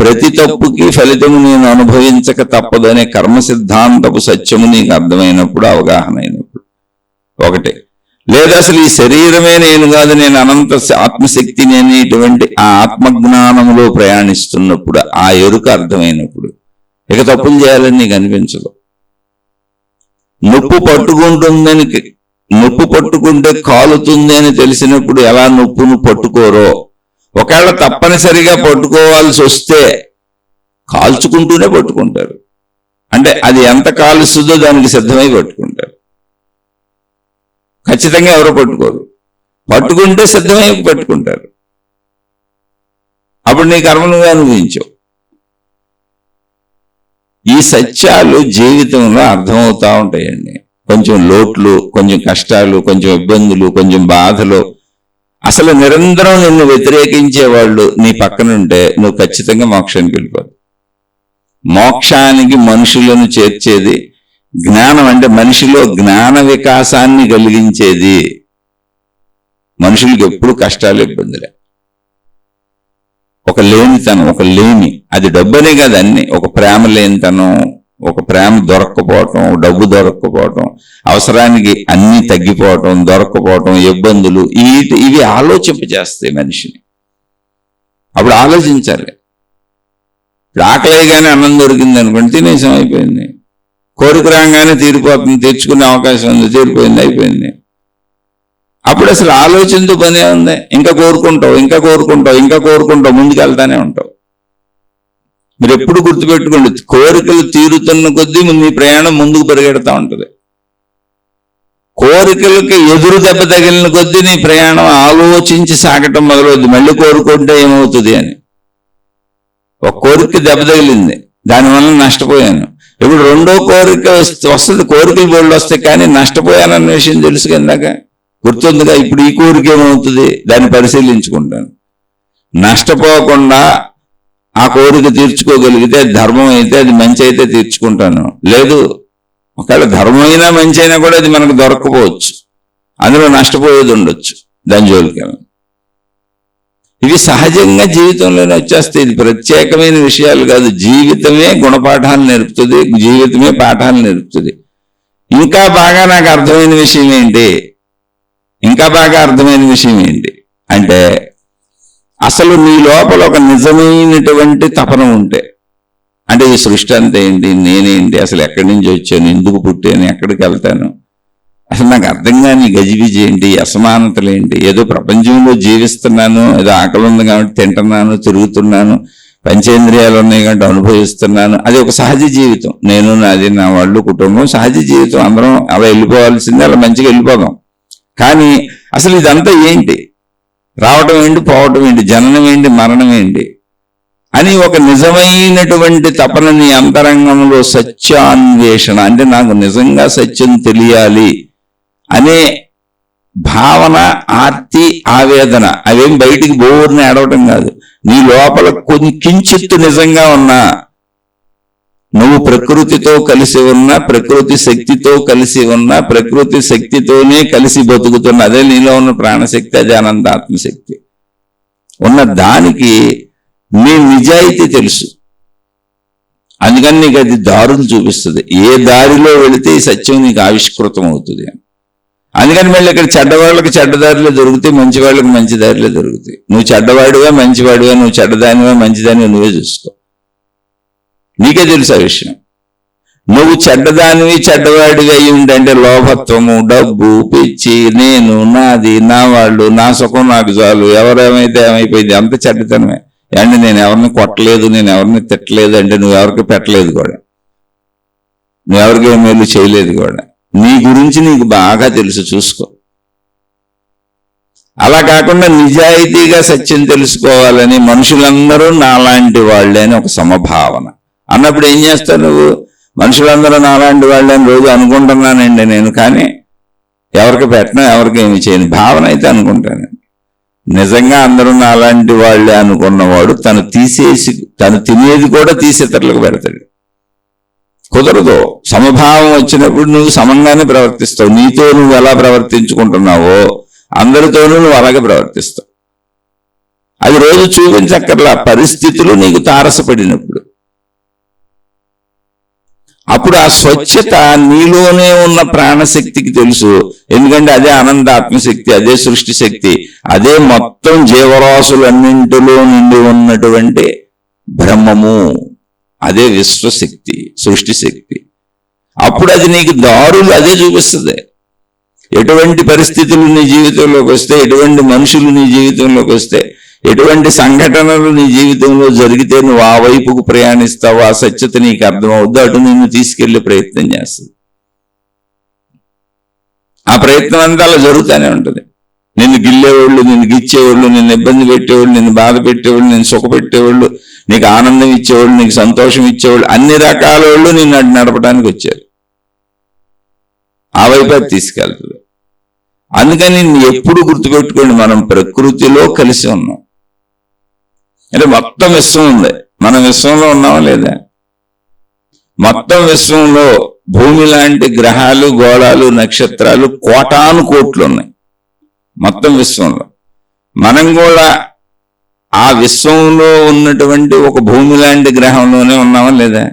ప్రతి తప్పుకి ఫలితము నేను అనుభవించక తప్పదు అనే కర్మ సిద్ధాంతపు సత్యము నీకు అర్థమైనప్పుడు, అవగాహన అయినప్పుడు ఒకటే. లేదా అసలు ఈ శరీరమే నేను కాదు, నేను అనంత ఆత్మశక్తి నేను, ఇటువంటి ఆ ఆత్మజ్ఞానంలో ప్రయాణిస్తున్నప్పుడు, ఆ ఎరుక అర్థమైనప్పుడు ఇక తప్పులు చేయాలని నీకు అనిపించదు. నొప్పు పట్టుకుంటే కాలుతుంది అని తెలిసినప్పుడు ఎలా నొప్పును పట్టుకోరో, ఒకవేళ తప్పనిసరిగా పట్టుకోవాల్సి వస్తే కాల్చుకుంటూనే పట్టుకుంటారు. అంటే అది ఎంత కాలుస్తుందో దానికి సిద్ధమై పట్టుకుంటారు. ఖచ్చితంగా ఎవరో పట్టుకోరు, పట్టుకుంటే సిద్ధమై పట్టుకుంటారు. అప్పుడు నీ కర్మ నువ్వే అనుభవించావు. ఈ సత్యాలు జీవితంలో అర్థమవుతా ఉంటాయండి. కొంచెం లోట్లు, కొంచెం కష్టాలు, కొంచెం ఇబ్బందులు, కొంచెం బాధలు, అసలు నిరంతరం నిన్ను వ్యతిరేకించే వాళ్ళు నీ పక్కనుంటే నువ్వు ఖచ్చితంగా మోక్షానికి వెళ్ళిపోతావు. మోక్షానికి మనుషులను చేర్చేది జ్ఞానం. అంటే మనిషిలో జ్ఞాన వికాసాన్ని కలిగించేది. మనుషులకి ఎప్పుడు కష్టాలు, ఇబ్బందులే, ఒక లేనితనం, ఒక లేమి. అది డబ్బనే కాదు, అన్ని. ఒక ప్రేమ లేనితనం, ఒక ప్రేమ దొరక్కపోవటం, డబ్బు దొరక్కపోవటం, అవసరానికి అన్నీ తగ్గిపోవటం, దొరక్కపోవటం, ఇబ్బందులు, ఇవి ఆలోచింపజేస్తాయి మనిషిని. అప్పుడు ఆలోచించాలి. ఇప్పుడు ఆకలిగానే అన్నం దొరికింది అనుకోండి, తినేసం, అయిపోయింది. కోరిక రాగానే తీరిపోతుంది, తెచ్చుకునే అవకాశం ఉంది, తీరిపోయింది, అయిపోయింది. అప్పుడు అసలు ఆలోచనతో పనే ఉంది. ఇంకా కోరుకుంటావు, ఇంకా కోరుకుంటావు, ఇంకా కోరుకుంటావు, ముందుకు వెళ్తానే ఉంటావు. మీరు ఎప్పుడు గుర్తుపెట్టుకోండి, కోరికలు తీరుతున్న కొద్దీ మీ ప్రయాణం ముందుకు పరిగెడతా ఉంటుంది. కోరికలకి ఎదురు దెబ్బ తగిలిన కొద్దీ నీ ప్రయాణం ఆలోచించి సాగటం మొదలవుద్ది. మళ్ళీ కోరుకుంటే ఏమవుతుంది అని. ఒక కోరిక దెబ్బ తగిలింది, దానివల్ల నష్టపోయాను. ఇప్పుడు రెండో కోరిక వస్తుంది, కోరికలు బోళ్ళు వస్తాయి, కానీ నష్టపోయానన్న విషయం తెలుసు కిందాక, గుర్తుందిగా. ఇప్పుడు ఈ కోరిక ఏమవుతుంది, దాన్ని పరిశీలించుకుంటాను. నష్టపోకుండా ఆ కోరిక తీర్చుకోగలిగితే, ధర్మం అయితే, అది మంచి అయితే తీర్చుకుంటాను. లేదు, ఒకవేళ ధర్మం అయినా మంచి అయినా కూడా అది మనకు దొరకపోవచ్చు, అందులో నష్టపోయేది ఉండొచ్చు, దాని జోలికి. ఇవి సహజంగా జీవితంలోనే వచ్చేస్తాయి. ఇది ప్రత్యేకమైన విషయాలు కాదు. జీవితమే గుణపాఠాలు నేర్పుతుంది, జీవితమే పాఠాలు నేర్పుతుంది. ఇంకా బాగా నాకు అర్థమైన విషయం ఏంటి, అంటే అసలు నీ లోపల ఒక నిజమైనటువంటి తపన ఉంటే, అంటే ఈ సృష్టి అంతా ఏంటి, నేనేంటి, అసలు ఎక్కడి నుంచి వచ్చాను, ఎందుకు పుట్టాను, ఎక్కడికి వెళ్తాను, అసలు నాకు అర్థం కాని గజిబిజి ఏంటి, అసమానతలు ఏంటి, ఏదో ప్రపంచంలో జీవిస్తున్నాను, ఏదో ఆకలి ఉంది కాబట్టి తింటున్నాను, తిరుగుతున్నాను, పంచేంద్రియాలు ఉన్నాయి కాబట్టి అనుభవిస్తున్నాను, అది ఒక సహజ జీవితం. నేను, నాది, నా వాళ్ళు, కుటుంబం, సహజ జీవితం. అందరం అలా వెళ్ళిపోవాల్సిందే, అలా మంచిగా వెళ్ళిపోదాం. కానీ అసలు ఇదంతా ఏంటి, రావటం ఏంటి, పోవటం ఏంటి, జననం ఏంటి, మరణం ఏంటి అని ఒక నిజమైనటువంటి తపన నీ అంతరంగంలో సత్యాన్వేషణ, అంటే నాకు నిజంగా సత్యం తెలియాలి అనే భావన, ఆర్తి, ఆవేదన, అవేం బయటికి బోర్ని ఏడవటం కాదు. నీ లోపల కించిత్తు నిజంగా ఉన్నా, నువ్వు ప్రకృతితో కలిసి ఉన్న, ప్రకృతి శక్తితో కలిసి ఉన్న, ప్రకృతి శక్తితోనే కలిసి బతుకుతున్న, అదే నీలో ఉన్న ప్రాణశక్తి, అదే అనంతాత్మశక్తి ఉన్న దానికి నీ నిజాయితీ తెలుసు. అందుకని నీకు అది దారులు చూపిస్తుంది, ఏ దారిలో వెళితే ఈ సత్యం నీకు ఆవిష్కృతం అవుతుంది అని. అందుకని మళ్ళీ ఇక్కడ చెడ్డవాళ్ళకి చెడ్డదారిలో దొరుకుతాయి, మంచి వాళ్ళకి మంచి దారిలో దొరుకుతాయి. నువ్వు చెడ్డవాడివా మంచివాడివా, నువ్వు చెడ్డదానివా మంచిదానివా నువ్వే చూసుకో, నీకే తెలుసు ఆ విషయం. నువ్వు చెడ్డదానివి, చెడ్డవాడివి అయి ఉంటే లోభత్వము, డబ్బు, పిచ్చి, నేను, నాది, నా వాళ్ళు, నా సుఖం నాకు చాలు, ఎవరేమైతే ఏమైపోయింది, అంత చెడ్డతనమే. అంటే నేను ఎవరిని కొట్టలేదు, నేను ఎవరిని తిట్టలేదు, అంటే నువ్వు ఎవరికి పెట్టలేదు కూడా, నువ్వు ఎవరికి మేలు చేయలేదు కూడా. నీ గురించి నీకు బాగా తెలుసు, చూసుకో. అలా కాకుండా నిజాయితీగా సత్యం తెలుసుకోవాలని మనుషులందరూ నాలాంటి వాళ్ళే అని ఒక సమభావన అన్నప్పుడు ఏం చేస్తావు నువ్వు? మనుషులందరూ నాలాంటి వాళ్ళే అని రోజు అనుకుంటున్నానండి నేను, కానీ ఎవరికి పెట్టను, ఎవరికి ఏమి చేయను భావన అయితే అనుకుంటాను. నిజంగా అందరూ నాలాంటి వాళ్ళే అనుకున్నవాడు తను తినేది కూడా తీసి ఇతరులకు పెడతాడు. కుదరదు. సమభావం వచ్చినప్పుడు నువ్వు సమంగానే ప్రవర్తిస్తావు. నీతో నువ్వు ఎలా ప్రవర్తించుకుంటున్నావో అందరితోనూ నువ్వు అలాగే ప్రవర్తిస్తావు. అది రోజు చూపించక్కర్లా, పరిస్థితులు నీకు తారసపడినప్పుడు అప్పుడు ఆ స్వచ్ఛత నీలోనే ఉన్న ప్రాణశక్తికి తెలుసు. ఎందుకంటే అదే అనంతాత్మశక్తి, అదే సృష్టి శక్తి, అదే మొత్తం జీవరాశులన్నింటిలో నుండి ఉన్నటువంటి బ్రహ్మము, అదే విశ్వశక్తి, సృష్టి శక్తి. అప్పుడు అది నీకు దారులు అదే చూపిస్తుంది. ఎటువంటి పరిస్థితులు నీ జీవితంలోకి వస్తే, ఎటువంటి మనుషులు నీ జీవితంలోకి వస్తే, ఎటువంటి సంఘటనలు నీ జీవితంలో జరిగితే నువ్వు ఆ వైపుకు ప్రయాణిస్తావు, ఆ సత్యత నీకు అర్థమవుద్దు, అటు నిన్ను తీసుకెళ్లే ప్రయత్నం చేస్తుంది. ఆ ప్రయత్నం అంతా అలా జరుగుతూనే ఉంటుంది. నిన్ను గిల్లేవాళ్ళు, నిన్ను గిచ్చేవాళ్ళు, నిన్ను ఇబ్బంది పెట్టేవాళ్ళు, నిన్ను బాధ పెట్టేవాళ్ళు, నిన్ను సుఖ పెట్టేవాళ్ళు, నీకు ఆనందం ఇచ్చేవాళ్ళు, నీకు సంతోషం ఇచ్చేవాళ్ళు, అన్ని రకాల వాళ్ళు నిన్ను అటు నడపడానికి వచ్చారు. ఆ వైపు అది తీసుకెళ్తుంది. అందుకని ఎప్పుడు గుర్తుపెట్టుకోండి, మనం ప్రకృతిలో కలిసి ఉన్నాం. అంటే మొత్తం విశ్వం ఉంది, మనం విశ్వంలో ఉన్నామా లేదా? మొత్తం విశ్వంలో భూమి లాంటి గ్రహాలు, గోళాలు, నక్షత్రాలు కోటాను కోట్లు ఉన్నాయి మొత్తం విశ్వంలో. మనం కూడా ఆ విశ్వంలో ఉన్నటువంటి ఒక భూమి లాంటి గ్రహంలోనే ఉన్నామా లేదా?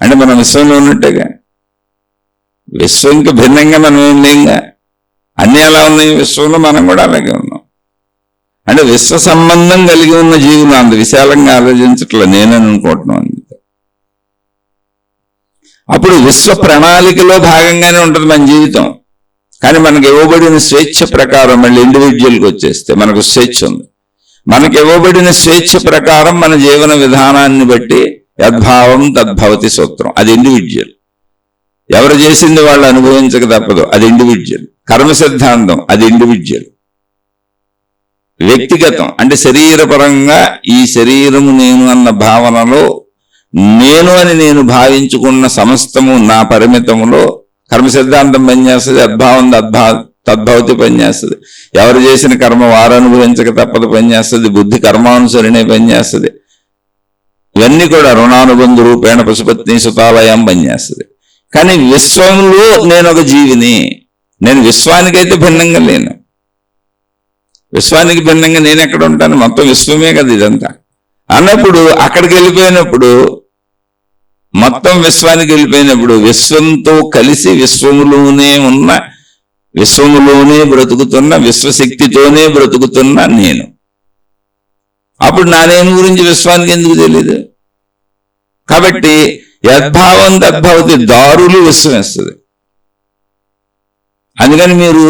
అంటే మనం విశ్వంలో ఉన్నట్టేగా. విశ్వంకి భిన్నంగా మనం ఏం లేంగా. అన్నీ ఎలా ఉన్నాయి విశ్వంలో, మనం కూడా అలాగే ఉన్నాం. అంటే విశ్వ సంబంధం కలిగి ఉన్న జీవులు అంత విశాలంగా ఆలోచించట్లే, నేనని అనుకుంటున్నాం. అంతే. అప్పుడు విశ్వ ప్రణాళికలో భాగంగానే ఉంటుంది మన జీవితం. కానీ మనకు ఇవ్వబడిన స్వేచ్ఛ ప్రకారం మళ్ళీ ఇండివిజువల్కి వచ్చేస్తే మనకు స్వేచ్ఛ ఉంది. మనకు ఇవ్వబడిన స్వేచ్ఛ ప్రకారం మన జీవన విధానాన్ని బట్టి యద్భావం తద్భవతి సూత్రం, అది ఇండివిజువల్. ఎవరు చేసింది వాళ్ళు అనుభవించక తప్పదు, అది ఇండివిజువల్. కర్మ సిద్ధాంతం అది ఇండివిజువల్. వ్యక్తిగతం అంటే శరీరపరంగా ఈ శరీరము నేను అన్న భావనలో నేను అని నేను భావించుకున్న సమస్తము నా పరిమితములో కర్మ సిద్ధాంతం పనిచేస్తుంది. అద్భావం తద్భవతి పనిచేస్తుంది. ఎవరు చేసిన కర్మ వారు అనుభవించక తప్పదు పనిచేస్తుంది. బుద్ధి కర్మానుసరినే పనిచేస్తుంది. ఇవన్నీ కూడా రుణానుబంధ రూపేణ పశుపత్ని సుతాలయం పనిచేస్తుంది. కానీ విశ్వంలో నేను ఒక జీవిని. నేను విశ్వానికైతే భిన్నంగా లేను. విశ్వానికి భిన్నంగా నేను ఎక్కడ ఉంటాను? మొత్తం విశ్వమే కదా ఇదంతా అన్నప్పుడు, అక్కడికి వెళ్ళిపోయినప్పుడు, మొత్తం విశ్వానికి వెళ్ళిపోయినప్పుడు విశ్వంతో కలిసి విశ్వములోనే ఉన్న, విశ్వములోనే బ్రతుకుతున్న, విశ్వశక్తితోనే బ్రతుకుతున్న నేను. అప్పుడు నా నేను గురించి విశ్వానికి ఎందుకు తెలీదు? కాబట్టి యద్భావం తద్భవతి, దారులు విశ్వం ఇస్తుంది. అందుకని మీరు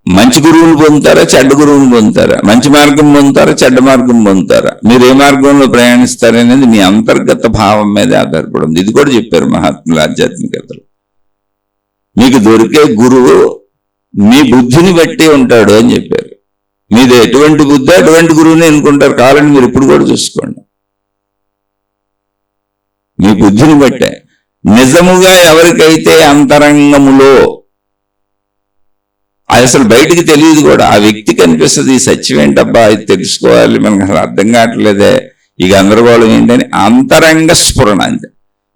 మంచి గురువులు పొందుతారా, చెడ్డ గురువులు పొందుతారా? మంచి మార్గం పొందుతారా, చెడ్డ మార్గం పొందుతారా? మీరు ఏ మార్గంలో ప్రయాణిస్తారనేది మీ అంతర్గత భావం మీద ఆధారపడి ఉంది. ఇది కూడా చెప్పారు మహాత్ములు ఆధ్యాత్మికతలు. మీకు దొరికే గురువు మీ బుద్ధిని బట్టి ఉంటాడు అని చెప్పారు. మీది ఎటువంటి బుద్ధి అటువంటి గురువుని ఎన్నుకుంటారు. కావాలని మీరు ఇప్పుడు కూడా చూసుకోండి. మీ బుద్ధిని బట్టే. నిజముగా ఎవరికైతే అంతరంగములో అసలు బయటికి తెలియదు కూడా, ఆ వ్యక్తికి అనిపిస్తుంది ఈ సత్యం ఏంటబ్బా, ఇది తెలుసుకోవాలి, మనకు అసలు అర్థం కావట్లేదే, ఈ గందరగోళం ఏంటని అంతరంగ స్ఫురణ. అంతే,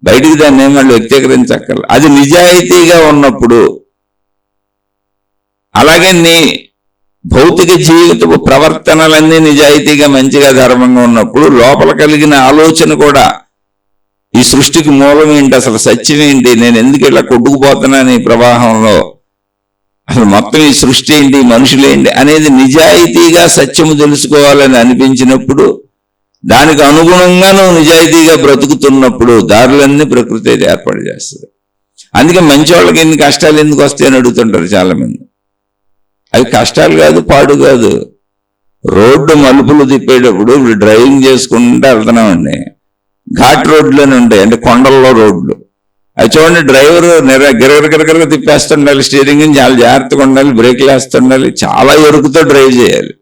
బయటికి దాన్ని ఏం వాళ్ళు వ్యక్తీకరించక్కర్లేదు. అది నిజాయితీగా ఉన్నప్పుడు, అలాగే నీ భౌతిక జీవితపు ప్రవర్తనలన్నీ నిజాయితీగా మంచిగా ధర్మంగా ఉన్నప్పుడు, లోపల కలిగిన ఆలోచన కూడా ఈ సృష్టికి మూలం ఏంటి, అసలు సత్యం ఏంటి, నేను ఎందుకు ఇలా కొట్టుకుపోతున్నాను ఈ ప్రవాహంలో, అసలు మొత్తం ఈ సృష్టి ఏంటి, మనుషులేంటి అనేది నిజాయితీగా సత్యము తెలుసుకోవాలని అనిపించినప్పుడు, దానికి అనుగుణంగా నువ్వు నిజాయితీగా బ్రతుకుతున్నప్పుడు దారులన్నీ ప్రకృతి అయితే ఏర్పాటు చేస్తుంది. అందుకే మంచి వాళ్ళకి ఎన్ని కష్టాలు ఎందుకు వస్తాయని అడుగుతుంటారు చాలా మంది. అవి కష్టాలు కాదు, పాడు కాదు. రోడ్డు మలుపులు తిప్పేటప్పుడు ఇప్పుడు డ్రైవింగ్ చేసుకుంటూ వెళ్తున్నామండి. ఘాట్ రోడ్లోనే ఉంటాయి, అంటే కొండల్లో రోడ్లు. అవి చూడండి, డ్రైవర్ గిరగిరగిరగిరగా తిప్పేస్తుండాలి, స్టీరింగ్ చాలా జాగ్రత్తగా ఉండాలి, బ్రేక్లు వేస్తుండాలి, చాలా ఎరుకుతో డ్రైవ్ చేయాలి.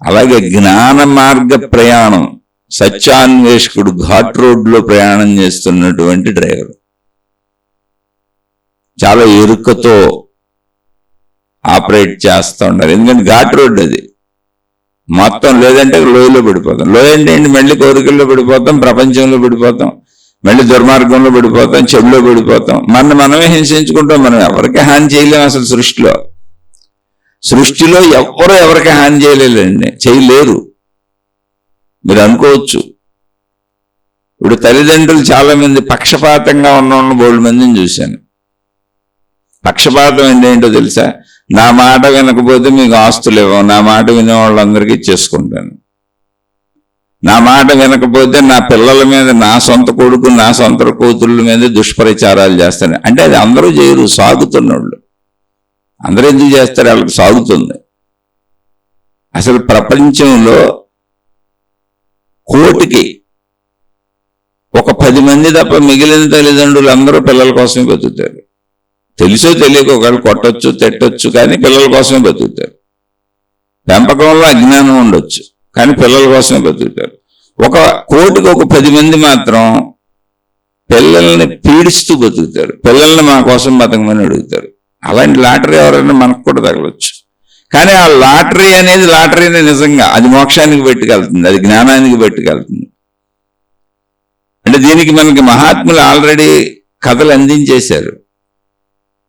అలాగే జ్ఞాన మార్గ ప్రయాణం, సత్యాన్వేషకుడు ఘాట్ రోడ్లో ప్రయాణం చేస్తున్నటువంటి డ్రైవర్ చాలా ఎరుకతో ఆపరేట్ చేస్తూ ఉండాలి. ఎందుకంటే ఘాట్ రోడ్ అది మొత్తం, లేదంటే లోయలో పడిపోతాం. లోయ అంటే ఏంటి, మళ్ళీ కోరికల్లో పడిపోతాం, ప్రపంచంలో పడిపోతాం, మళ్ళీ దుర్మార్గంలో పడిపోతాం, చెడులో పడిపోతాం, మనమే హింసించుకుంటాం. మనం ఎవరికి హాని చేయలేము. అసలు సృష్టిలో ఎవరు ఎవరికి హాని చేయలేరు. మీరు అనుకోవచ్చు. ఇప్పుడు తల్లిదండ్రులు చాలా మంది పక్షపాతంగా ఉన్న బోల్డ్ మందిని చూశాను. పక్షపాతం ఏంటో తెలుసా? నా మాట వినకపోతే మీకు ఆస్తులు ఇవ్వం, నా మాట వినే వాళ్ళందరికీ ఇచ్చేసుకుంటాను. నా మాట వినకపోతే నా పిల్లల మీద, నా సొంత కొడుకు, నా సొంత కూతుళ్ళ మీద దుష్ప్రచారాలు చేస్తాను. అంటే అది అందరూ చేయరు, సాగుతున్నోళ్ళు. అందరూ ఎందుకు చేస్తారు? వాళ్ళకి సాగుతుంది. అసలు ప్రపంచంలో కోటికి ఒక 10 మంది తప్ప మిగిలిన తల్లిదండ్రులు అందరూ పిల్లల కోసమే బతుకుతారు. తెలుసో తెలియక ఒకళ్ళు కొట్టొచ్చు, తిట్టొచ్చు, కానీ పిల్లల కోసమే బతుకుతారు. పెంపకంలో అజ్ఞానం ఉండొచ్చు, కానీ పిల్లల కోసమే బతుకుతారు. ఒక కోటికి ఒక 10 మంది మాత్రం పిల్లల్ని పీడిస్తూ బతుకుతారు. పిల్లల్ని మా కోసం బతకమని అడుగుతారు. అలాంటి లాటరీ ఎవరైనా మనకు కూడా తగలొచ్చు. కానీ ఆ లాటరీ అనేది లాటరీనే నిజంగా, అది మోక్షానికి పెట్టుకెళ్తుంది, అది జ్ఞానానికి పెట్టుకెళ్తుంది. అంటే దీనికి మనకి మహాత్ములు ఆల్రెడీ కథలు అందించేశారు.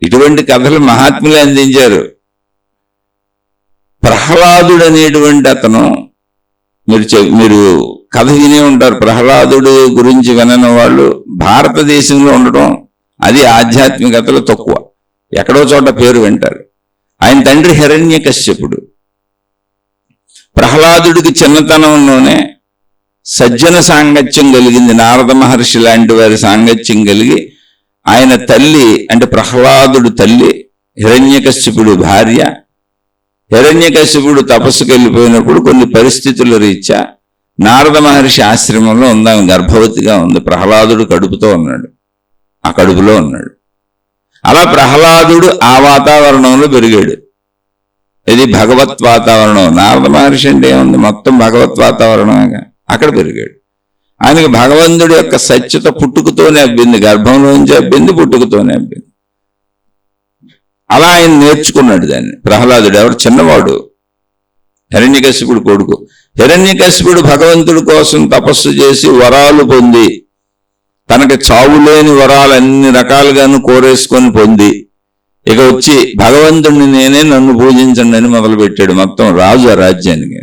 ఇటువంటి కథలు మహాత్ములే అందించారు. ప్రహ్లాదుడు అనేటువంటి అతను, మీరు కథ వినే ఉంటారు. ప్రహ్లాదుడి గురించి వినని వాళ్ళు భారతదేశంలో ఉండటం, అది ఆధ్యాత్మికతలో తక్కువ, ఎక్కడో చోట పేరు వింటారు. ఆయన తండ్రి హిరణ్యకశ్యపుడు. ప్రహ్లాదుడికి చిన్నతనంలోనే సజ్జన సాంగత్యం కలిగింది. నారద మహర్షి లాంటి వారి సాంగత్యం కలిగి ఆయన తల్లి అంటే ప్రహ్లాదుడు తల్లి హిరణ్యకశ్యపుడు భార్య. హిరణ్యకశ్యపుడు తపస్సుకు వెళ్ళిపోయినప్పుడు కొన్ని పరిస్థితుల రీత్యా నారద మహర్షి ఆశ్రమంలో ఉందాం, గర్భవతిగా ఉంది. ప్రహ్లాదుడు కడుపుతో ఉన్నాడు, ఆ కడుపులో ఉన్నాడు. అలా ప్రహ్లాదుడు ఆ వాతావరణంలో పెరిగాడు. ఇది భగవత్ వాతావరణం. నారద మహర్షి అంటే ఏముంది, మొత్తం భగవత్ వాతావరణంగా అక్కడ పెరిగాడు. ఆయనకి భగవంతుడి యొక్క సత్యత పుట్టుకతోనే అబ్బింది, గర్భంలోంచి అబ్బింది, పుట్టుకతోనే అబ్బింది. అలా ఆయన నేర్చుకున్నాడు దాన్ని. ప్రహ్లాదుడు ఎవరు, చిన్నవాడు, హిరణ్యకశిపుడు కొడుకు. హిరణ్యకశిపుడు భగవంతుడి కోసం తపస్సు చేసి వరాలు పొంది, తనకి చావులేని వరాలు అన్ని రకాలుగాను కోరేసుకొని పొంది, ఇక వచ్చి భగవంతుడిని నేనే, నన్ను పూజించండి అని మొదలుపెట్టాడు. మొత్తం రాజు ఆ రాజ్యానికి.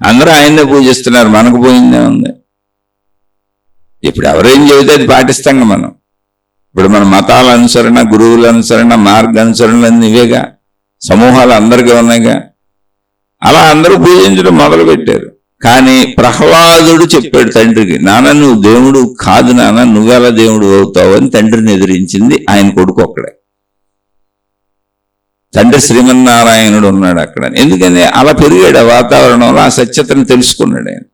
అందరూ ఆయన్నే పూజిస్తున్నారు, మనకు పోయిందే ఉంది. ఇప్పుడు ఎవరేం చెబితే అది పాటిస్తాం మనం. ఇప్పుడు మన మతాల అనుసరణ, గురువుల అనుసరణ, మార్గ అనుసరణలు ఇవేగా, సమూహాలు అందరికీ ఉన్నాయిగా. అలా అందరూ పూజించడం మొదలు పెట్టారు. కానీ ప్రహ్లాదుడు చెప్పాడు తండ్రికి, నాన్న నువ్వు దేవుడు కాదు నాన్న, నువ్వెలా దేవుడు అవుతావు అని తండ్రిని ఎదిరించింది ఆయన కొడుకు ఒక్కడే. తండ్రి శ్రీమన్నారాయణుడు ఉన్నాడు అక్కడ. ఎందుకని అలా పెరిగాడు ఆ వాతావరణంలో, ఆ సత్యతను తెలుసుకున్నాడు ఆయన.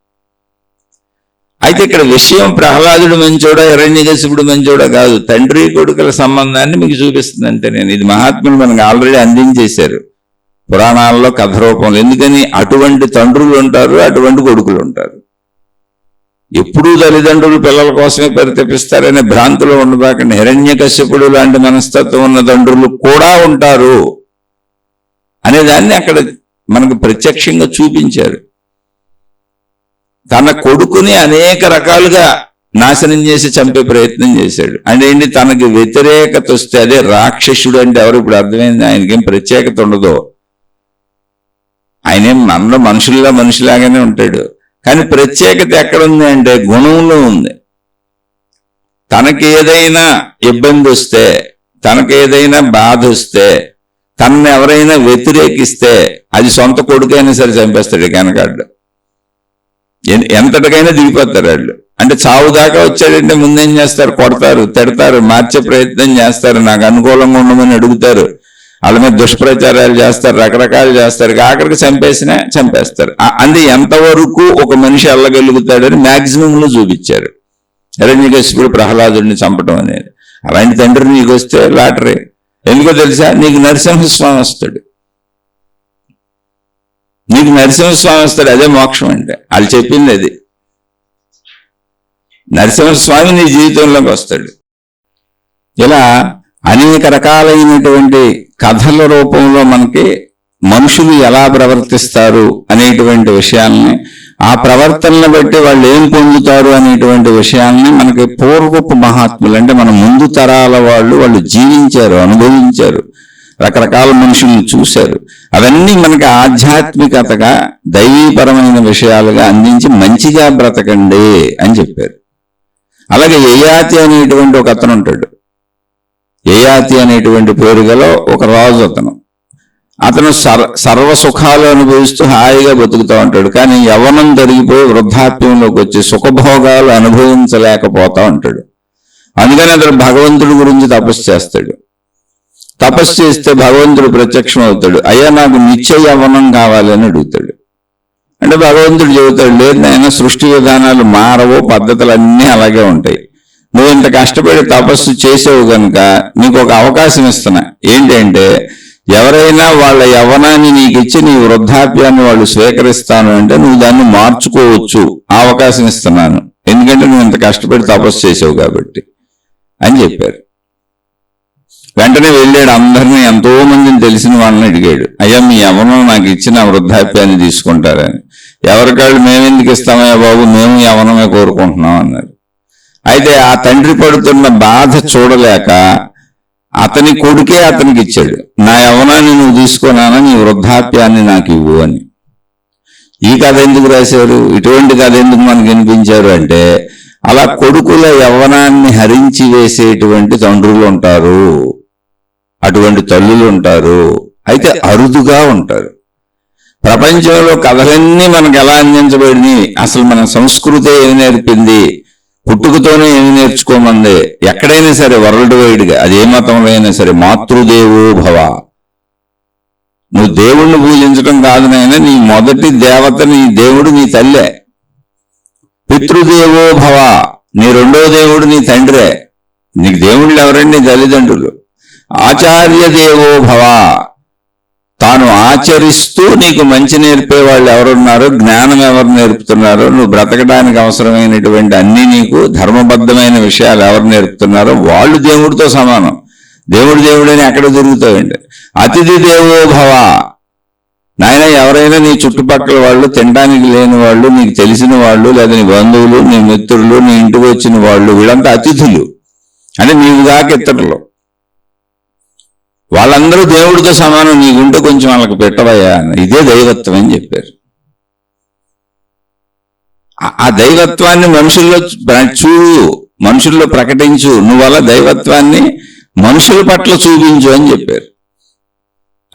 అయితే ఇక్కడ విషయం ప్రహ్లాదుడు మంచోడా హిరణ్యకశిపుడు మంచోడా కాదు, తండ్రి కొడుకుల సంబంధాన్ని మీకు చూపిస్తుంది. అంటే నేను ఇది మహాత్ములు మనకు ఆల్రెడీ అందించేశారు పురాణాల్లో కథ రూపంలో. ఎందుకని అటువంటి తండ్రులు ఉంటారు, అటువంటి కొడుకులు ఉంటారు. ఎప్పుడూ తల్లిదండ్రులు పిల్లల కోసమే పరితపిస్తారనే భ్రాంతిలో ఉండబాకండి. హిరణ్యకశ్యపుడు లాంటి మనస్తత్వం ఉన్న తండ్రులు కూడా ఉంటారు అనేదాన్ని అక్కడ మనకు ప్రత్యక్షంగా చూపించారు. తన కొడుకుని అనేక రకాలుగా నాశనం చేసి చంపే ప్రయత్నం చేశాడు. అంటే ఏంటి, తనకి వ్యతిరేకత వస్తే, అదే రాక్షసుడు అంటే ఎవరు ఇప్పుడు అర్థమైంది. ఆయనకేం ప్రత్యేకత ఉండదు, ఆయనేం మనలో మనుషులాగానే ఉంటాడు. కానీ ప్రత్యేకత ఎక్కడుంది అంటే గుణంలో ఉంది. తనకి ఏదైనా ఇబ్బంది వస్తే, తనకి ఏదైనా బాధ వస్తే, తనని ఎవరైనా వ్యతిరేకిస్తే అది సొంత కొడుకైనా సరే చంపేస్తాడు కనకాడు. ఎంతటికైనా దిగిపోతారు వాళ్ళు. అంటే చావు దాకా వచ్చాడంటే ముందేం చేస్తారు, కొడతారు, తిడతారు, మార్చే ప్రయత్నం చేస్తారు, నాకు అనుకూలంగా ఉండమని అడుగుతారు, వాళ్ళ మీద దుష్ప్రచారాలు చేస్తారు, రకరకాలు చేస్తారు, ఆఖరికి చంపేసినా చంపేస్తారు. అంటే ఎంతవరకు ఒక మనిషి వెళ్ళగలుగుతాడని మ్యాక్సిమంలో చూపించారు హిరణ్యకశిపుడు ప్రహ్లాదుడిని చంపడం అనేది. అలాంటి తండ్రి నీకు వస్తే లాటరీ. ఎందుకో తెలుసా, నీకు నరసింహస్వామి వస్తాడు, నీకు నరసింహస్వామి వస్తాడు, అదే మోక్షం అంటే. వాళ్ళు చెప్పింది అది. నరసింహస్వామి నీ జీవితంలోకి వస్తాడు. ఇలా అనేక రకాలైనటువంటి కథల రూపంలో మనకి మనుషులు ఎలా ప్రవర్తిస్తారు అనేటువంటి విషయాల్ని, ఆ ప్రవర్తనను బట్టి వాళ్ళు ఏం పొందుతారు అనేటువంటి విషయాల్ని మనకి పూర్వపు మహాత్ములు అంటే మన ముందు తరాల వాళ్ళు జీవించారు, అనుభవించారు, రకరకాల మనుషుల్ని చూశారు. అవన్నీ మనకి ఆధ్యాత్మికతగా దైవీపరమైన విషయాలుగా అందించి మంచిగా బ్రతకండి అని చెప్పారు. అలాగే యయాతి అనేటువంటి ఒక అతను ఉంటాడు. యయాతి అనేటువంటి పేరు గల ఒక రాజు అతను సర్వసుఖాలు అనుభవిస్తూ హాయిగా బతుకుతూ ఉంటాడు. కానీ యవ్వనం జరిగిపోయి వృద్ధాప్యంలోకి వచ్చి సుఖభోగాలు అనుభవించలేకపోతా ఉంటాడు. అందుకని అతను భగవంతుడి గురించి తపస్సు చేస్తాడు. తపస్సు చేస్తే భగవంతుడు ప్రత్యక్షం అవుతాడు. అయ్యా నాకు నిత్య యవ్వనం కావాలని అడుగుతాడు. అంటే భగవంతుడు చెబుతాడు, లేదు నాయన, సృష్టి విధానాలు మారవు, పద్ధతులు అన్నీ అలాగే ఉంటాయి. నువ్వు ఇంత కష్టపడి తపస్సు చేసావు కనుక నీకు ఒక అవకాశం ఇస్తున్నా. ఏంటంటే ఎవరైనా వాళ్ళ యవ్వనాన్ని నీకు ఇచ్చి నీ వృద్ధాప్యాన్ని వాళ్ళు స్వీకరిస్తాను అంటే నువ్వు దాన్ని మార్చుకోవచ్చు, ఆ అవకాశం ఇస్తున్నాను. ఎందుకంటే నువ్వు ఇంత కష్టపడి తపస్సు చేసావు కాబట్టి అని చెప్పారు. వెంటనే వెళ్ళాడు, అందరినీ ఎంతో మందిని తెలిసిన వాళ్ళని అడిగాడు, అయ్యా మీ యవ్వనం నాకు ఇచ్చిన వృద్ధాప్యాన్ని తీసుకుంటారని. ఎవరికాళ్ళు మేమెందుకు ఇస్తామయ్యా బాబు, మేము యవ్వనమే కోరుకుంటున్నాం అన్నారు. అయితే ఆ తండ్రి పడుతున్న బాధ చూడలేక అతని కొడుకే అతనికి ఇచ్చాడు, నా యవ్వనాన్ని నువ్వు తీసుకున్నానా, నీ వృద్ధాప్యాన్ని నాకు ఇవ్వు అని. ఈ కథ ఎందుకు రాశారు, ఇటువంటి కథ ఎందుకు మనకు వినిపించారు అంటే, అలా కొడుకుల యవ్వనాన్ని హరించి వేసేటువంటి తండ్రులు ఉంటారు, అటువంటి తల్లులు ఉంటారు, అయితే అరుదుగా ఉంటారు. ప్రపంచంలో కథలన్నీ మనకు ఎలా అందించబడినాయి, అసలు మన సంస్కృతి ఏమి నేర్పింది, పుట్టుకతోనే ఏమి నేర్చుకోమంది, ఎక్కడైనా సరే వరల్డ్ వైడ్గా అది ఏ మతంలో అయినా సరే, మాతృదేవో భవ, నువ్వు దేవుణ్ణి పూజించడం కాదు నాయన, నీ మొదటి దేవత నీ దేవుడు నీ తల్లే. పితృదేవో భవ, నీ రెండో దేవుడు నీ తండ్రే. నీకు దేవుళ్ళు ఎవరండి? తల్లిదండ్రులు. ఆచార్య దేవో భవ, తాను ఆచరిస్తూ నీకు మంచి నేర్పే వాళ్ళు ఎవరున్నారో, జ్ఞానం ఎవరు నేర్పుతున్నారో, నువ్వు బ్రతకడానికి అవసరమైనటువంటి అన్ని నీకు ధర్మబద్ధమైన విషయాలు ఎవరు నేర్పుతున్నారో వాళ్ళు దేవుడితో సమానం. దేవుడని ఎక్కడ తిరుగుతావండి. అతిథి దేవో భవ, నాయన ఎవరైనా నీ చుట్టుపక్కల వాళ్ళు, తినడానికి లేని వాళ్ళు, నీకు తెలిసిన వాళ్ళు, లేదా నీ బంధువులు, నీ మిత్రులు, నీ ఇంటికి వచ్చిన వాళ్ళు, వీళ్ళంతా అతిథులు. అంటే నీవు దాకా ఇతరులు, వాళ్ళందరూ దేవుడితో సమానం, నీకుంటే కొంచెం వాళ్ళకి పెట్టవయ్యా. ఇదే దైవత్వం అని చెప్పారు. ఆ దైవత్వాన్ని మనుషుల్లో చూడు, మనుషుల్లో ప్రకటించు, నువ్వు అలా దైవత్వాన్ని మనుషుల పట్ల చూపించు అని చెప్పారు.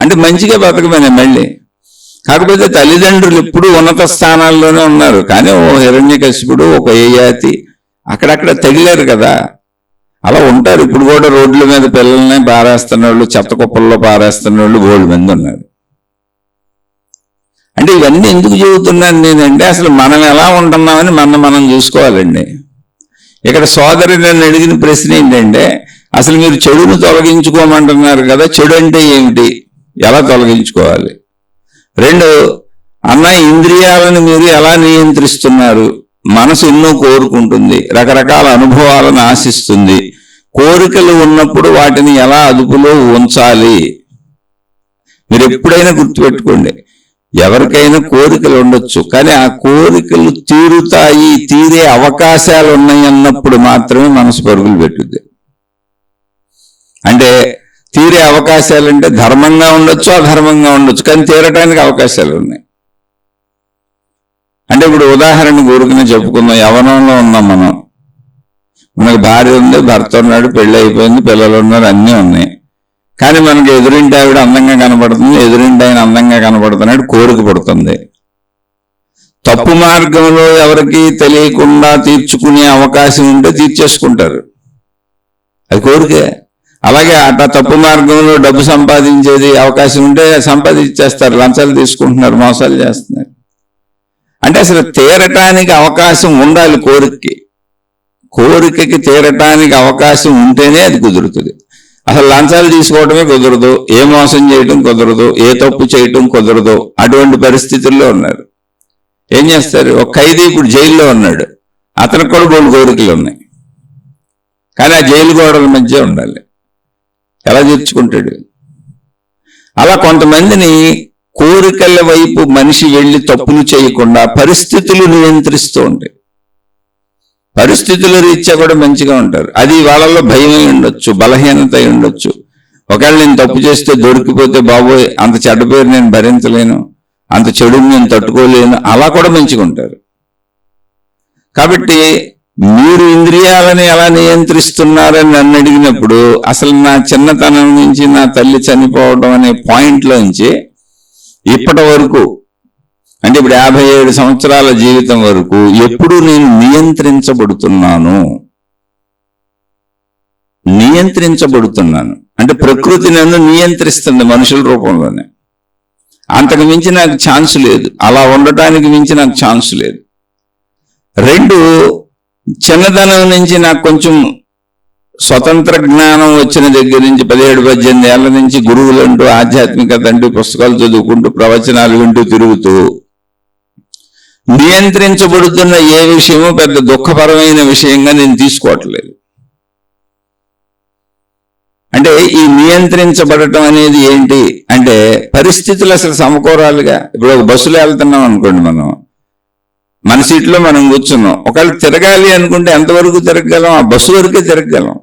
అంటే మంచిగా బతకమనే మళ్ళీ. కాకపోతే తల్లిదండ్రులు ఎప్పుడూ ఉన్నత స్థానాల్లోనే ఉన్నారు, కానీ ఓ హిరణ్యకశిపుడు, ఒక యయాతి అక్కడక్కడ తగిలారు కదా, అలా ఉంటారు. ఇప్పుడు కూడా రోడ్ల మీద పిల్లల్ని పారేస్తున్న వాళ్ళు, చెత్త కుప్పల్లో పారేస్తున్న వాళ్ళు బోల్డ్ మంది ఉన్నారు. అంటే ఇవన్నీ ఎందుకు చెబుతున్నాను నేనంటే, అసలు మనం ఎలా ఉంటున్నామని మనం చూసుకోవాలండి. ఇక్కడ సోదరి నన్ను అడిగిన ప్రశ్న ఏంటంటే, అసలు మీరు చెడును తొలగించుకోమంటున్నారు కదా, చెడు అంటే ఏమిటి, ఎలా తొలగించుకోవాలి? రెండు, అన్న ఇంద్రియాలను మీరు ఎలా నియంత్రిస్తున్నారు? మనసు ఎన్నో కోరుకుంటుంది, రకరకాల అనుభవాలను ఆశిస్తుంది. కోరికలు ఉన్నప్పుడు వాటిని ఎలా అదుపులో ఉంచాలి? మీరు ఎప్పుడైనా గుర్తుపెట్టుకోండి, ఎవరికైనా కోరికలు ఉండొచ్చు, కానీ ఆ కోరికలు తీరుతాయి, తీరే అవకాశాలు ఉన్నాయి అన్నప్పుడు మాత్రమే మనసు పరుగులు పెట్టుద్ది. అంటే తీరే అవకాశాలు అంటే ధర్మంగా ఉండొచ్చు, అధర్మంగా ఉండొచ్చు, కానీ తీరటానికి అవకాశాలు ఉన్నాయి. అంటే ఇప్పుడు ఉదాహరణ ఊరికనే చెప్పుకుందాం, యవ్వనంలో ఉన్నాం మనం, మనకు భార్య ఉంది, భర్త ఉన్నాడు, పెళ్ళి అయిపోయింది, పిల్లలు ఉన్నారు, అన్నీ ఉన్నాయి. కానీ మనకి ఎదురింటి ఆవిడ అందంగా కనపడుతుంది, ఎదురింటి ఆయన అందంగా కనపడుతున్నాడు, కోరిక పడుతుంది. తప్పు మార్గంలో ఎవరికి తెలియకుండా తీర్చుకునే అవకాశం ఉంటే తీర్చేసుకుంటారు, అది కోరికే. అలాగే అట్లా తప్పు మార్గంలో డబ్బు సంపాదించేది అవకాశం ఉంటే సంపాదించేస్తారు, లంచాలు తీసుకుంటున్నారు, మోసాలు చేస్తున్నారు. అంటే అసలు తీరటానికి అవకాశం ఉండాలి కోరికకి తీరటానికి అవకాశం ఉంటేనే అది కుదురుతుంది. అసలు లంచాలు తీసుకోవడమే కుదరదు, ఏ మోసం చేయటం కుదరదు, ఏ తప్పు చేయటం కుదరదు, అటువంటి పరిస్థితుల్లో ఉన్నారు. ఏం చేస్తారు? ఒక ఖైదీ ఇప్పుడు జైల్లో ఉన్నాడు, అతనికి కూడా బోల్డ్ కోరికలు ఉన్నాయి, కానీ ఆ జైలు గోడల మధ్య ఉండాలి, ఎలా తీర్చుకుంటాడు? అలా కొంతమందిని కోరికల వైపు మనిషి వెళ్ళి తప్పులు చేయకుండా పరిస్థితులు నియంత్రిస్తూ ఉంటాయి. పరిస్థితుల రీత్యా కూడా మంచిగా ఉంటారు. అది వాళ్ళలో భయమై ఉండొచ్చు, బలహీనత అయి ఉండొచ్చు. ఒకవేళ నేను తప్పు చేస్తే దొరికిపోతే బాబోయ్ అంత చెడ్డ పేరు నేను భరించలేను, అంత చెడుని నేను తట్టుకోలేను, అలా కూడా మంచిగా ఉంటారు. కాబట్టి మీరు ఇంద్రియాలని ఎలా నియంత్రిస్తున్నారని నన్ను అడిగినప్పుడు, అసలు నా చిన్నతనం నుంచి నా తల్లి చనిపోవడం అనే పాయింట్లోంచి ఇప్పటి వరకు, అంటే ఇప్పుడు 57 సంవత్సరాల జీవితం వరకు ఎప్పుడు నేను నియంత్రించబడుతున్నాను. అంటే ప్రకృతి నన్ను నియంత్రిస్తుంది మనుషుల రూపంలోనే. అంతకు మించి నాకు ఛాన్స్ లేదు, అలా ఉండటానికి మించి నాకు ఛాన్స్ లేదు. రెండు, చిన్నతనం నుంచి నాకు కొంచెం స్వతంత్ర జ్ఞానం వచ్చిన దగ్గర నుంచి 17-18 ఏళ్ల నుంచి గురువులంటూ, ఆధ్యాత్మికత అంటూ, పుస్తకాలు చదువుకుంటూ, ప్రవచనాలు వింటూ తిరుగుతూ నియంత్రించబడుతున్న ఏ విషయమూ పెద్ద దుఃఖపరమైన విషయంగా నేను తీసుకోవట్లేదు. అంటే ఈ నియంత్రించబడటం అనేది ఏంటి అంటే, పరిస్థితులు అసలు సమకూరాలుగా. ఇప్పుడు ఒక బస్సులో వెళ్తున్నాం అనుకోండి, మన సీట్లో మనం కూర్చున్నాం, ఒకవేళ తిరగాలి అనుకుంటే ఎంతవరకు తిరగగలం? ఆ బస్సు వరకే తిరగగలం.